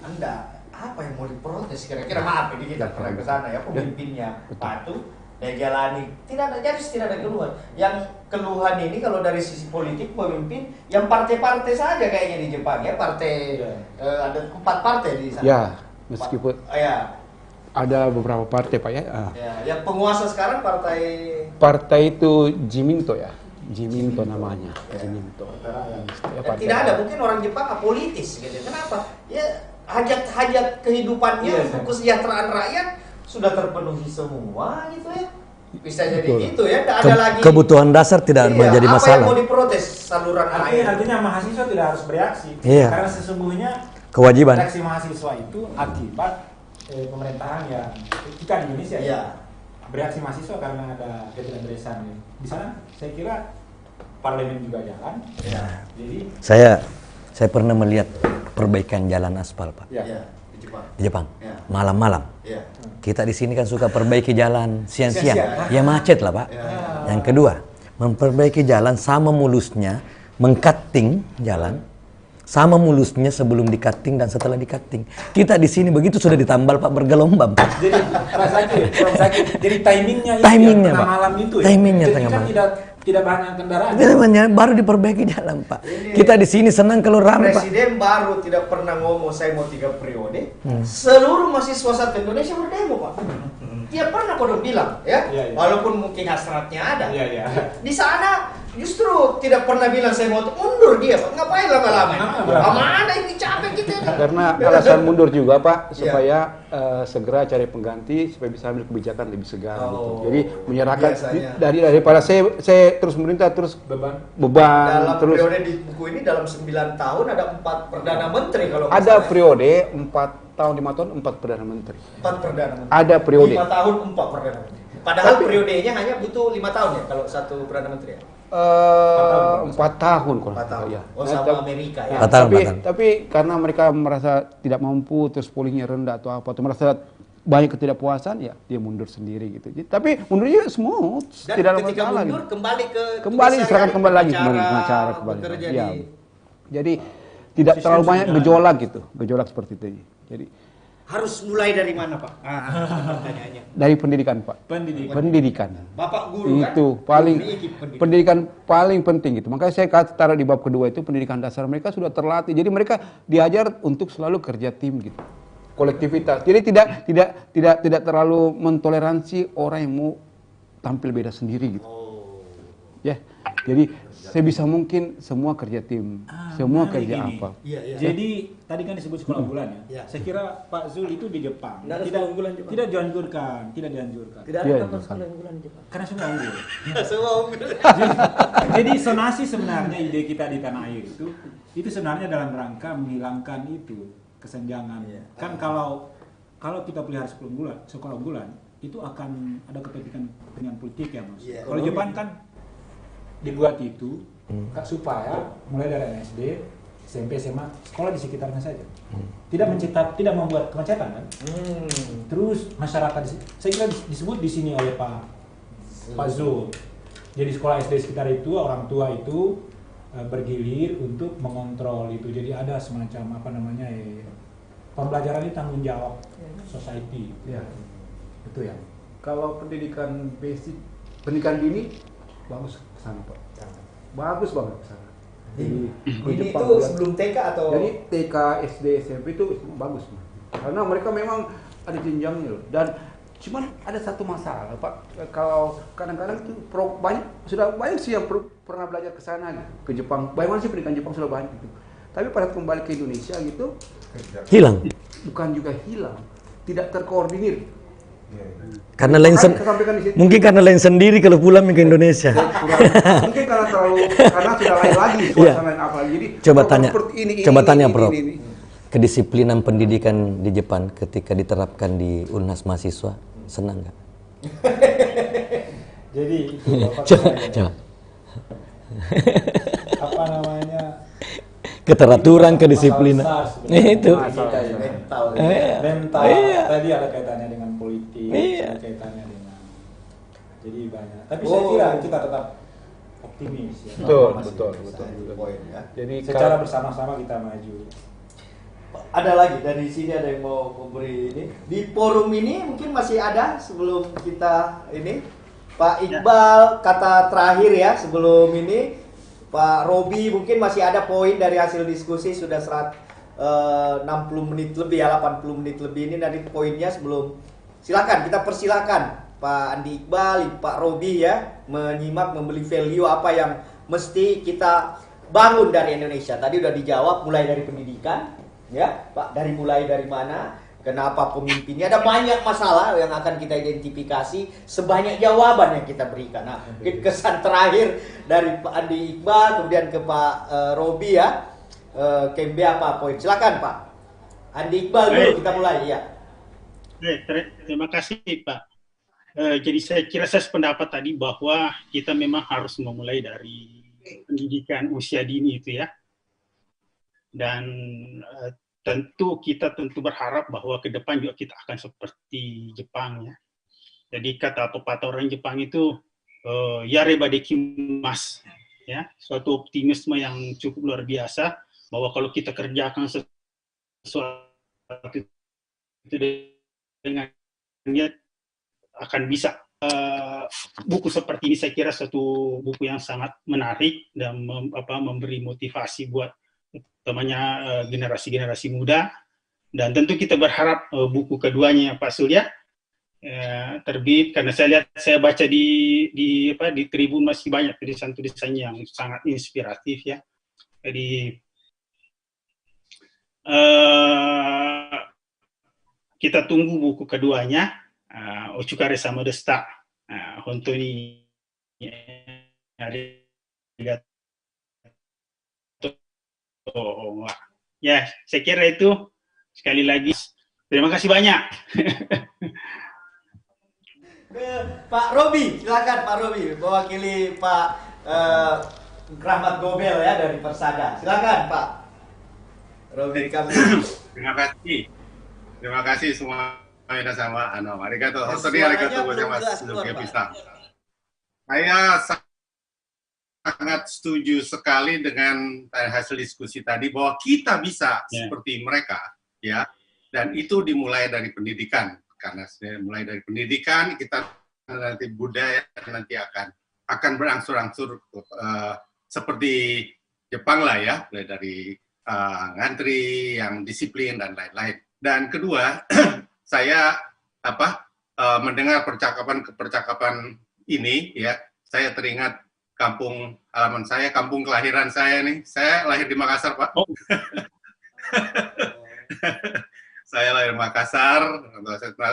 apa yang mau diprotes kira-kira maaf ini kita pernah ke sana ya pemimpinnya patuh dia jalani tidak ada keluhan. Yang keluhan ini kalau dari sisi politik pemimpin yang partai-partai saja kayaknya di Jepang ya ada 4 partai di sana. Ya, meskipun ada beberapa partai Pak ya. Yang penguasa sekarang partai itu Jiminto ya. Jiminto namanya. Jiminto. Tidak ada mungkin orang Jepang apolitis gitu. Kenapa? Ya hajat kehidupannya, kesejahteraan rakyat sudah terpenuhi semua gitu ya. Bisa jadi gitu ya, tidak ada lagi kebutuhan dasar tidak menjadi masalah. Apa yang mau diprotes saluran air? Artinya mahasiswa tidak harus bereaksi. Karena sesungguhnya kewajiban reaksi mahasiswa itu akibat pemerintahan yang kita di Indonesia bereaksi mahasiswa karena ada ketidakberesan. Di sana saya kira parlemen juga jalan. Jadi saya pernah melihat perbaikan jalan aspal Pak. Di Jepang. Malam-malam. Kita di sini kan suka perbaiki jalan siang-siang. Ya macet lah Pak. Yang kedua, memperbaiki jalan sama mulusnya, mengcutting jalan sama mulusnya sebelum di-cutting dan setelah di-cutting. Kita di sini begitu sudah ditambal Pak bergelombang. Jadi Pak Zakir, jadi timingnya itu Timingnya, tengah Pak. malam itu ya. Timingnya Jadi tengah kan malam. tidak banyak kendaraan. Baru diperbaiki jalan Pak. Kita di sini senang kalau ramai Pak. Presiden baru tidak pernah ngomong saya mau 3 periode. Seluruh mahasiswa satu Indonesia berdemo Pak. Dia pernah kodok bilang ya, walaupun mungkin hasratnya ada. Di sana justru tidak pernah bilang saya mau mundur dia Pak. Ngapain lama-lama? Mana ini capek kita ini. Karena alasan mundur juga Pak supaya segera cari pengganti supaya bisa ambil kebijakan lebih segar gitu. Jadi menyerahkan daripada saya terus memerintah terus beban dalam terus periode di buku ini dalam 9 tahun ada 4 perdana menteri kalau ada periode 4 tahun 5 tahun 4 perdana menteri. 4 perdana menteri. Ada periode 5 tahun 4 perdana menteri. Padahal periodenya hanya butuh 5 tahun ya kalau satu perdana menteri ya. 4 tahun kalau 4 tahun. ya. Oh sama Amerika ya. Tapi karena mereka merasa tidak mampu terus polingnya rendah atau apa atau merasa banyak ketidakpuasan ya dia mundur sendiri gitu. Tapi mundurnya smooth, Dan tidak ada ketika masalah. mundur gitu. kembali Serahkan kembali lagi pengacara kembali. Ya. Jadi tidak terlalu banyak gejolak seperti itu. Jadi harus mulai dari mana Pak? Pertanyaannya. Dari pendidikan Pak. Pendidikan. Bapak guru itu kan? pendidikan paling penting gitu. Makanya saya taruh di bab kedua itu pendidikan dasar mereka sudah terlatih. Jadi mereka diajar untuk selalu kerja tim gitu. Kolektivitas. Jadi tidak terlalu mentoleransi orang yang mau tampil beda sendiri gitu. Ya. Jadi sebisa mungkin semua kerja tim, semua kerja gini. apa. Jadi tadi kan disebut sekolah unggulan ya. Saya kira Pak Zul itu di Jepang. Tidak dianjurkan. Tidak ada sekolah unggulan di Jepang. Karena semua unggul. Semua unggul. Jadi sonasi sebenarnya ide kita di tanah air itu sebenarnya dalam rangka menghilangkan itu kesenjangan. Kan kalau kita pelihara sekolah unggulan itu akan ada kepentingan politik ya Mas. Kalau Jepang kan dibuat itu supaya mulai dari SD, SMP, SMA sekolah di sekitarnya saja. Tidak membuat kemacetan kan. Terus masyarakat saya kira disebut di sini oleh Pak Zul. Jadi sekolah SD sekitar itu orang tua itu bergilir untuk mengontrol itu. Jadi ada semacam pembelajaran ini tanggung jawab society. Ya. Itu ya. Kalau pendidikan basic, pendidikan dini bagus kesana Pak. Bagus banget kesana. Ini itu sebelum TK atau? Jadi TK, SD, SMP itu bagus. Karena mereka memang ada jenjangnya loh. Dan cuman ada satu masalah Pak. Kalau kadang-kadang itu sudah banyak sih yang pernah belajar ke sana gitu, ke Jepang. Bagaimana sih pendidikan Jepang sudah banyak gitu. Tapi pada kembali ke Indonesia gitu hilang. Bukan juga hilang, tidak terkoordinir. Karena mungkin karena lain sendiri kalau pulang ke Indonesia. Mungkin karena sudah lain lagi suasana apa. Jadi coba tanya Prof. Kedisiplinan pendidikan di Jepang ketika diterapkan di Unhas mahasiswa senang nggak? Jadi coba. Apa namanya? Keteraturan, kedisiplinan. Itu. Mental. Tadi ada kaitannya dengan politik, ada kaitannya dengan. Jadi banyak. Tapi saya kira kita tetap optimis ya. Betul. Jadi secara bersama-sama kita maju. Ada lagi dari sini ada yang mau memberi ini di forum ini mungkin masih ada sebelum kita ini Pak Iqbal kata terakhir ya sebelum ini. Pak Robi mungkin masih ada poin dari hasil diskusi sudah 60 menit lebih ya 80 menit lebih ini dari poinnya sebelum silakan kita persilakan Pak Andi Iqbal, Pak Robi ya menyimak membeli value apa yang mesti kita bangun dari Indonesia. Tadi udah dijawab mulai dari pendidikan ya Pak mulai dari mana? Kenapa pemimpinnya ada banyak masalah yang akan kita identifikasi sebanyak jawaban yang kita berikan. Nah, kesan terakhir dari Pak Andi Iqbal kemudian ke Pak Robi ya. Kembe apa poin? Silakan Pak Andi Iqbal dulu kita mulai ya. Terima kasih Pak. Jadi saya kira saya sependapat tadi bahwa kita memang harus memulai dari pendidikan usia dini itu ya. Dan kita berharap bahwa ke depan juga kita akan seperti Jepang ya. Jadi kata orang Jepang itu yareba dekimasu ya, suatu optimisme yang cukup luar biasa bahwa kalau kita kerjakan sesuatu itu dengan niat akan bisa. Buku seperti ini saya kira satu buku yang sangat menarik dan memberi motivasi buat utamanya generasi-generasi muda, dan tentu kita berharap buku keduanya Pak Surya terbit, karena saya baca di Tribun masih banyak tulisan-tulisan yang sangat inspiratif ya. Jadi kita tunggu buku keduanya. お疲れ様でした。本当にありがとう. Ya, saya kira itu. Sekali lagi, terima kasih banyak. Pak Robi, silakan Pak Robi, mewakili Pak Rahmat Gobel ya dari Persada. Silakan Pak Robi kami. Terima kasih semua. Sama arigato. Arigato gozaimasu. Saya sangat setuju sekali dengan hasil diskusi tadi bahwa kita bisa seperti mereka, ya. Dan itu dimulai dari pendidikan, karena mulai dari pendidikan kita nanti budaya nanti akan berangsur-angsur seperti Jepang lah ya, mulai dari ngantri yang disiplin dan lain-lain. Dan kedua, saya mendengar percakapan ini ya, saya teringat kampung halaman saya, kampung kelahiran saya nih. Saya lahir di Makassar, Pak. Saya lahir di Makassar,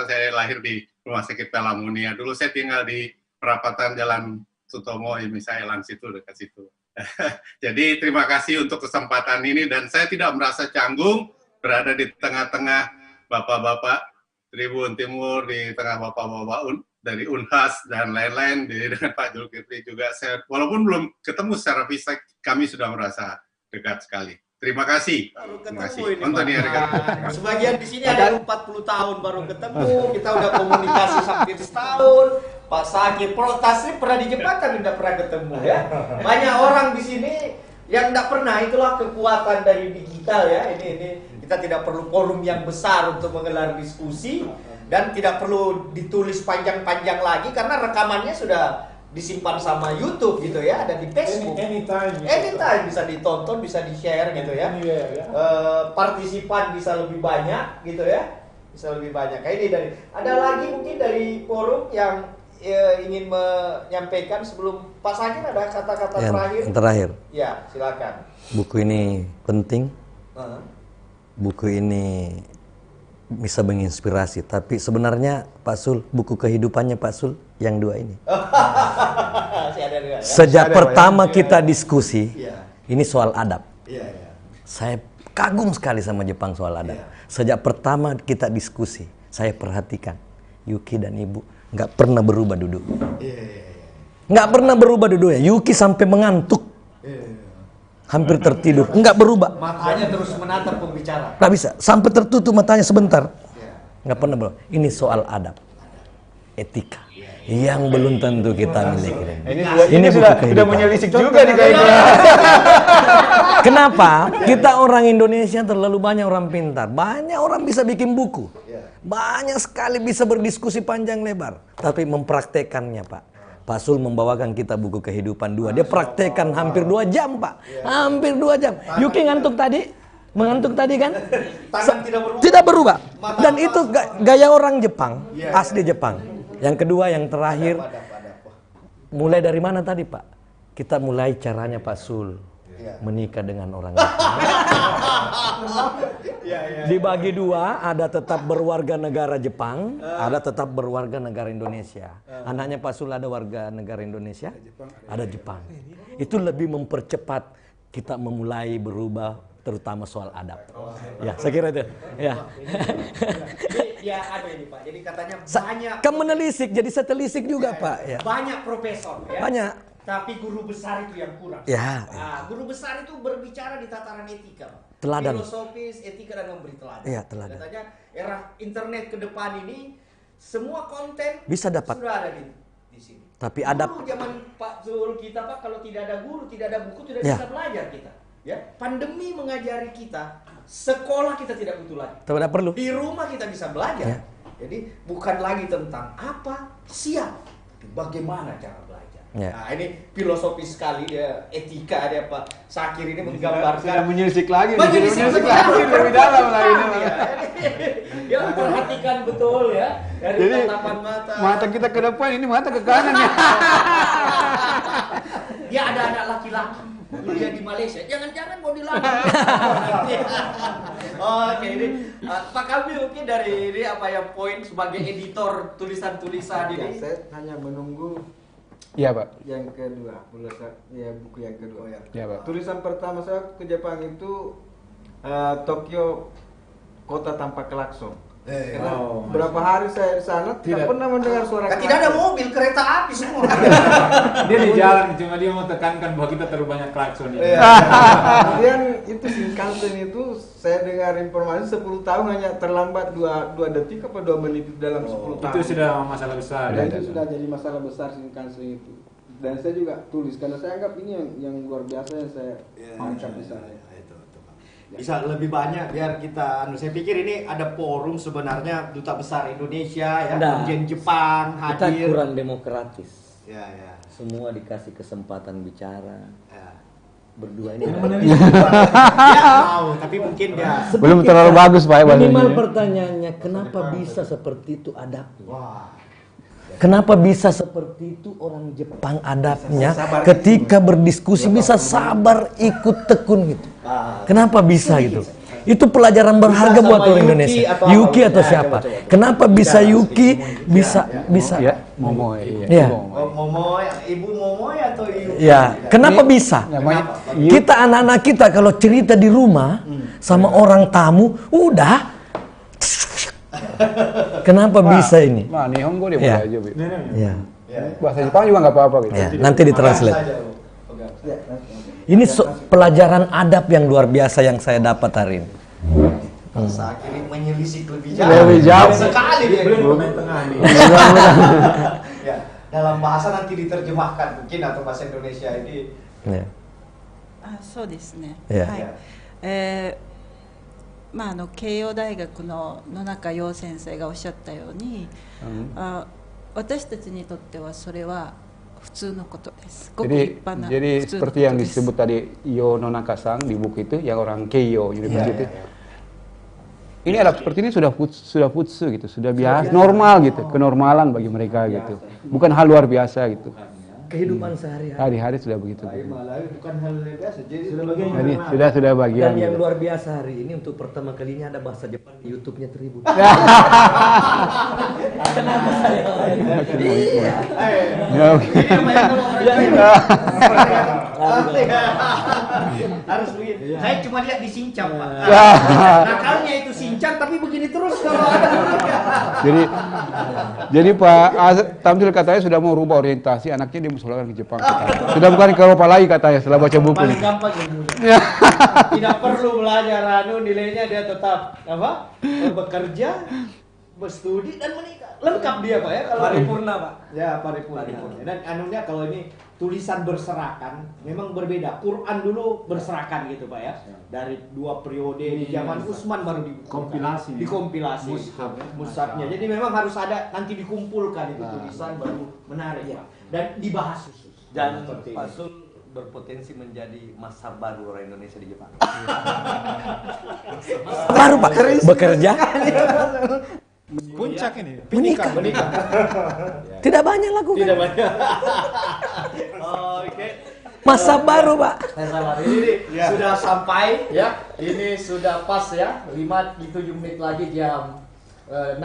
saya lahir di Rumah Sakit Pelamunia. Dulu saya tinggal di perapatan Jalan Sutomo, misalnya situ, dekat situ. Jadi terima kasih untuk kesempatan ini, dan saya tidak merasa canggung berada di tengah-tengah bapak-bapak Tribun Timur, di tengah bapak-bapak dari Unhas dan lain-lain, dengan Pak Zulkifli juga. Saya, walaupun belum ketemu secara fisik, kami sudah merasa dekat sekali. Terima kasih. Terima kasih. Sebagian di sini ada 40 tahun baru ketemu, kita udah komunikasi hampir setahun. Pak Sakir, Tasrif pernah di Jepang tapi tidak pernah ketemu ya. Banyak orang di sini yang tidak pernah, itulah kekuatan dari digital ya. Ini kita tidak perlu forum yang besar untuk menggelar diskusi, dan tidak perlu ditulis panjang-panjang lagi karena rekamannya sudah disimpan sama YouTube gitu ya, ada di Facebook. Anytime bisa ditonton, bisa di-share gitu ya. Partisipan bisa lebih banyak gitu ya. Bisa lebih banyak. Kayak ini ada lagi mungkin dari forum yang ingin menyampaikan sebelum Pak Sakir, ada kata-kata terakhir. Ya, silakan. Buku ini penting. Buku ini bisa menginspirasi, tapi sebenarnya Pak Sul, buku kehidupannya Pak Sul yang dua ini. Sejak pertama kita diskusi, ini soal adab. Saya kagum sekali sama Jepang soal adab. Sejak pertama kita diskusi, saya perhatikan Yuki dan Ibu nggak pernah berubah duduk. Nggak pernah berubah duduknya. Yuki sampai mengantuk. Hampir tertidur, enggak berubah. Matanya terus menatap pembicara. Nggak bisa, sampai tertutup matanya sebentar. Nggak pernah berubah. Ini soal adab, etika, yang belum tentu kita miliki. Ini sudah menyelisik juga nih kayaknya. Kenapa? Kita orang Indonesia terlalu banyak orang pintar. Banyak orang bisa bikin buku. Banyak sekali bisa berdiskusi panjang lebar. Tapi mempraktekannya, Pak. Pak Sul membawakan kita buku kehidupan 2. Dia praktekkan hampir 2 jam, Pak. Hampir 2 jam. Yuki ngantuk tadi? Mengantuk tadi kan? Tidak berubah. Dan itu gaya orang Jepang. Asli Jepang. Yang kedua, yang terakhir. Mulai dari mana tadi, Pak? Kita mulai caranya Pak Sul menikah dengan orang Jepang. Dibagi 2, ada tetap berwarga negara Jepang, ada tetap berwarga negara Indonesia. Anaknya Pak Sul ada warga negara Indonesia, ada Jepang. Itu lebih mempercepat kita memulai berubah, terutama soal adab. Ya, saya kira itu. Ya. Ya ada ini Pak. Jadi katanya banyak. Kamu menelisik, jadi saya telisik juga Pak. Ya. Banyak profesor ya. Banyak. Tapi guru besar itu yang kurang. Ya. Nah, guru besar itu berbicara di tataran etika, Pak. Teladan. Filosofis, etika, dan memberi teladan. Iya, teladan. Katanya era internet ke depan ini semua konten bisa dapat. Sudah ada di sini. Tapi adab. Dulu zaman Pak Zul kita Pak, kalau tidak ada guru, tidak ada buku, tidak ya. bisa belajar kita. Ya, pandemi mengajari kita sekolah kita tidak butuh lagi. Tidak perlu. Di rumah kita bisa belajar. Ya. Jadi bukan lagi tentang apa, siap, tapi bagaimana cara belajar. Ya. Nah, ini filosofis sekali dia, etika dia Pak Sakir ini menggambarkan. Sudah menyisik lagi, Menyisik lagi lebih dalam lagi. Dia memperhatikan betul ya dari Jadi, tatapan mata. Mata kita ke depan, ini mata ke kanan ya. Dia ada anak laki-laki, kuliah di Malaysia. Jangan-jangan mau dilamar. Oke, ini Pak Kamil mungkin dari ini apa ya poin sebagai editor tulisan-tulisan ini. Saya hanya menunggu Iya, Pak. yang kedua, buku yang kedua. Iya, Pak. Tulisan pertama saya ke Jepang itu Tokyo, kota tanpa klakson. Karena berapa hari saya di sana tidak pernah mendengar suara klakson. Tidak ada mobil, kereta api semua. Dia di jalan, cuma dia mau tekankan bahwa kita terlalu banyak klakson. Kemudian itu Shinkansen itu saya dengar informasi 10 tahun hanya terlambat 2 detik apa 2 menit dalam 10 tahun. Itu sudah masalah besar. Dan itu sudah jadi masalah besar Shinkansen itu. Dan saya juga tulis karena saya anggap ini yang luar biasa yang saya angkat di sana. Bisa lebih banyak biar kita saya pikir ini ada forum sebenarnya Duta Besar Indonesia ya, Dirjen Jepang Kita hadir. kurang demokratis. Ya, ya. Semua dikasih kesempatan bicara. Ya. Berdua ini. Mau, tapi mungkin dia Belum terlalu bagus, Pak. Minimal pertanyaannya, kenapa bisa seperti itu adabnya? Kenapa bisa seperti itu orang Jepang adabnya ketika berdiskusi bisa sabar ikut tekun gitu. Kenapa bisa gitu? Itu pelajaran berharga buat orang Indonesia. Yuki atau siapa? Kenapa bisa Yuki bisa Ya, Momoy. Ya. Momoy, Ibu Momoy atau Ibu? Ya, kenapa bisa? Kita anak-anak kita kalau cerita di rumah sama orang tamu, udah. Kenapa bisa ini? Nah, Nihongo dia Ya. boleh aja, Bu. Ya. Bahasa Jepang juga nggak apa-apa gitu. Ya, nanti ditranslate. Ini pelajaran adab yang luar biasa yang saya dapat hari ini. Saat ini menyelisik lebih jauh. Lebih jauh sekali dia. Belum pemain tengah nih. Ya, dalam bahasa nanti diterjemahkan mungkin atau bahasa Indonesia ini. Ya. そうですね。いやはい。慶応大学の野中陽先生がおっしゃったように、私たちにとってはそれは普通のことです。ごく一般な Jadi 普通のこと seperti yang です。 disebut tadi Yo Nonaka-san di buku itu, yang orang Keio University. Ini adab seperti ini sudah futsu gitu, sudah biasa, normal gitu, kenormalan bagi mereka gitu. Bukan hal luar biasa gitu. Kehidupan sehari-hari. Hari-hari sudah begitu. Bukan hal biasa, jadi Sudah bagian. Dan yang gitu. luar biasa hari ini untuk pertama kalinya ada bahasa Jepang di YouTube-nya Tribun. Kenapa saya? Harus begitu. Saya cuma lihat di Shinchan, Pak. Nakalnya itu Shinchan tapi begini terus kalau ada. Jadi Pak Tamzil katanya sudah mau rubah orientasi, anaknya dimusolahkan ke Jepang. Sudah bukan ke Eropa lagi katanya setelah baca buku. Paling gampang ilmu. Tidak perlu belajar nilainya dia tetap bekerja, berstudi dan menikah. Lengkap dia Pak ya kalau Paripurna, Pak. Ya, paripurna. Dan anunya kalau ini tulisan berserakan memang berbeda. Quran dulu berserakan gitu Pak ya. Dari 2 periode di zaman Utsman baru dikompilasi. Mushafnya. Jadi memang harus ada nanti dikumpulkan itu tulisan baru menarik Pak. Dan dibahas khusus. Dan Pak Sul berpotensi menjadi masa baru orang Indonesia di Jepang. Baru Pak bekerja. Puncak ini. Menikah. Tidak banyak lakukan. Tidak banyak. Oke. Masa baru Pak. Ini sudah sampai ya. Ini sudah pas ya. 7 menit lagi jam 6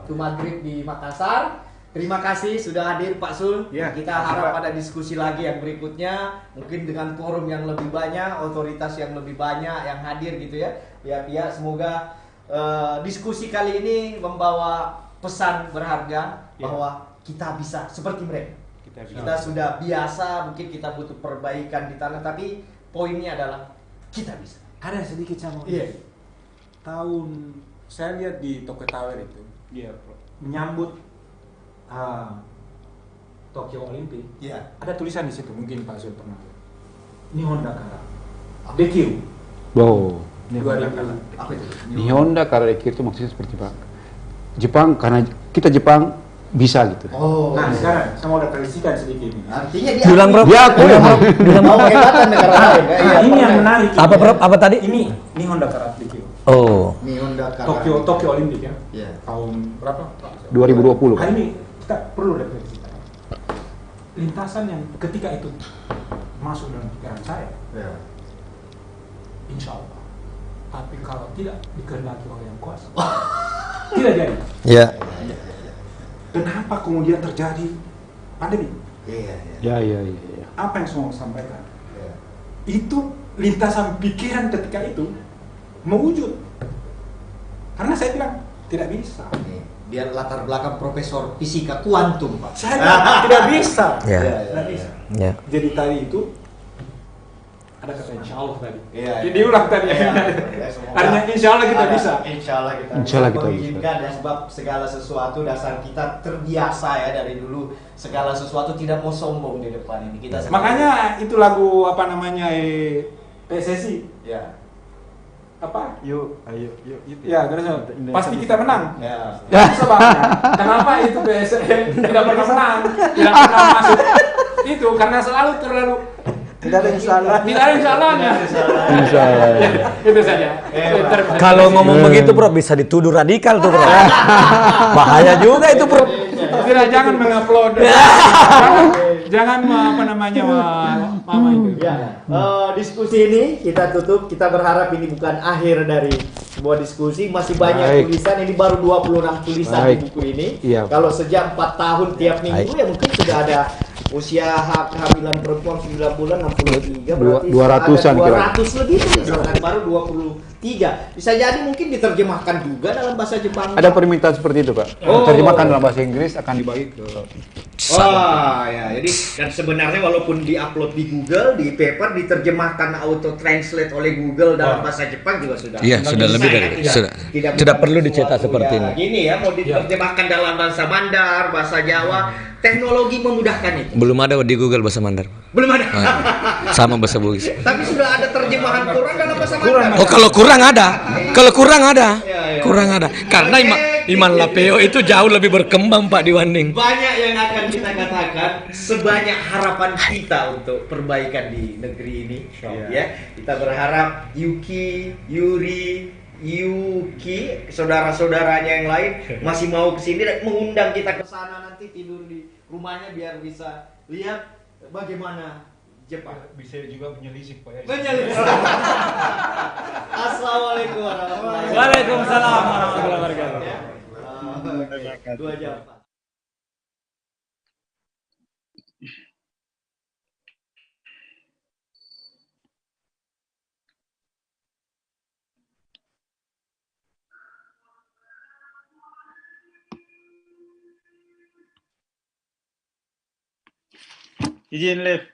itu maghrib di Makassar. Terima kasih sudah hadir Pak Sul. Ya, Kita harap ada diskusi lagi yang berikutnya, mungkin dengan forum yang lebih banyak, otoritas yang lebih banyak yang hadir gitu ya. Pihak-pihak semoga diskusi kali ini membawa pesan berharga bahwa kita bisa seperti mereka. Kita sudah biasa, mungkin kita butuh perbaikan di tanah, tapi poinnya adalah kita bisa. Ada sedikit sama. Iya. Tahun saya lihat di Tokyo Tower itu, menyambut Tokyo Olympic. Iya. Ada tulisan di situ, mungkin Pak Sul pernah. Nihon Dakara. DQ. Oh. Apa itu? Nihon Dakar Dekyu itu maksudnya seperti Pak. Jepang, karena kita Jepang bisa gitu. Oh. Nah sekarang saya mau definisikan sedikit. Artinya dia Bilang bro. Dia aku mau kehebatan negara lain. Ini yang menarik. Apa bro? Apa tadi? Ini Nihon Dakar DQ. Oh. Nihon Dakar. Tokyo Olimpik ya. Iya. Tahun berapa? 2020. Hari ini kita perlu definisikan. Lintasan yang ketika itu masuk dalam pikiran saya. Ya. Insya Allah. Tapi kalau tidak dikehendaki oleh yang kuasa, tidak jadi. Ya. Kenapa kemudian terjadi pandemi? Iya. Ya. Apa yang saya mau sampaikan? Itu lintasan pikiran ketika itu mewujud. Karena saya bilang tidak bisa. Dia latar belakang profesor fisika kuantum, Pak. Saya tidak bisa. Ya. Tidak bisa. Ya. Jadi tadi itu ada kata insya Allah tadi. Iya. Diulang tadi. Artinya insya Allah kita bisa. Insya Allah kita Insya Allah kita menginginkan ya, sebab segala sesuatu dasar kita terbiasa ya dari dulu segala sesuatu tidak mau sombong di depan ini kita. Makanya itu lagu apa namanya PSSI. Ya. Apa? Yuk, ayo, itu. Ya, terus pasti kita menang. Ya. Sebabnya, kenapa itu PSSI tidak pernah menang, tidak pernah masuk? Itu karena selalu terlalu Tidak ada yang salah. Tidak ada yang salahnya. Insya Allah. Itu saja. Kalau ngomong begitu bro bisa dituduh radikal tuh bro. Bahaya juga itu bro. Tidak, jangan mengupload. Jangan apa namanya mama itu. Ya, diskusi ini kita tutup. Kita berharap ini bukan akhir dari sebuah diskusi. Masih banyak tulisan. Ini baru 26 tulisan di buku ini. Iya. Kalau sejak 4 tahun tiap minggu ya mungkin sudah ada usia kehamilan perempuan 9 bulan 63 berarti 200-an ada 200 lebih tulisan baru 23. Bisa jadi mungkin diterjemahkan juga dalam bahasa Jepang. Ada permintaan seperti itu Pak. Terjemahkan dalam bahasa Inggris akan dibagi ke. Wah ya, jadi dan sebenarnya walaupun diupload di Google, di paper diterjemahkan auto translate oleh Google dalam bahasa Jepang juga sudah. Iya, sudah lebih dari tidak perlu dicetak seperti ini. Gini ya, mau diterjemahkan dalam bahasa Mandar, bahasa Jawa, teknologi memudahkan itu. Belum ada di Google bahasa Mandar. Belum ada. Sama bahasa Bugis. Tapi sudah ada terjemahan Quran dalam bahasa Mandar. Oh kalau kurang ada, kurang ada. Karena Iman Lapeo itu jauh lebih berkembang Pak dibanding. Banyak yang akan kita katakan sebanyak harapan kita untuk perbaikan di negeri ini. Ya, kita berharap Yuki, saudara-saudaranya yang lain masih mau kesini dan mengundang kita ke sana nanti tidur di rumahnya biar bisa lihat bagaimana Jepang. Bisa juga menyelisik Pak ya. Menyelisik. Assalamualaikum warahmatullahi wabarakatuh. Waalaikumsalam warahmatullahi wabarakatuh. 2 jam. Izin live.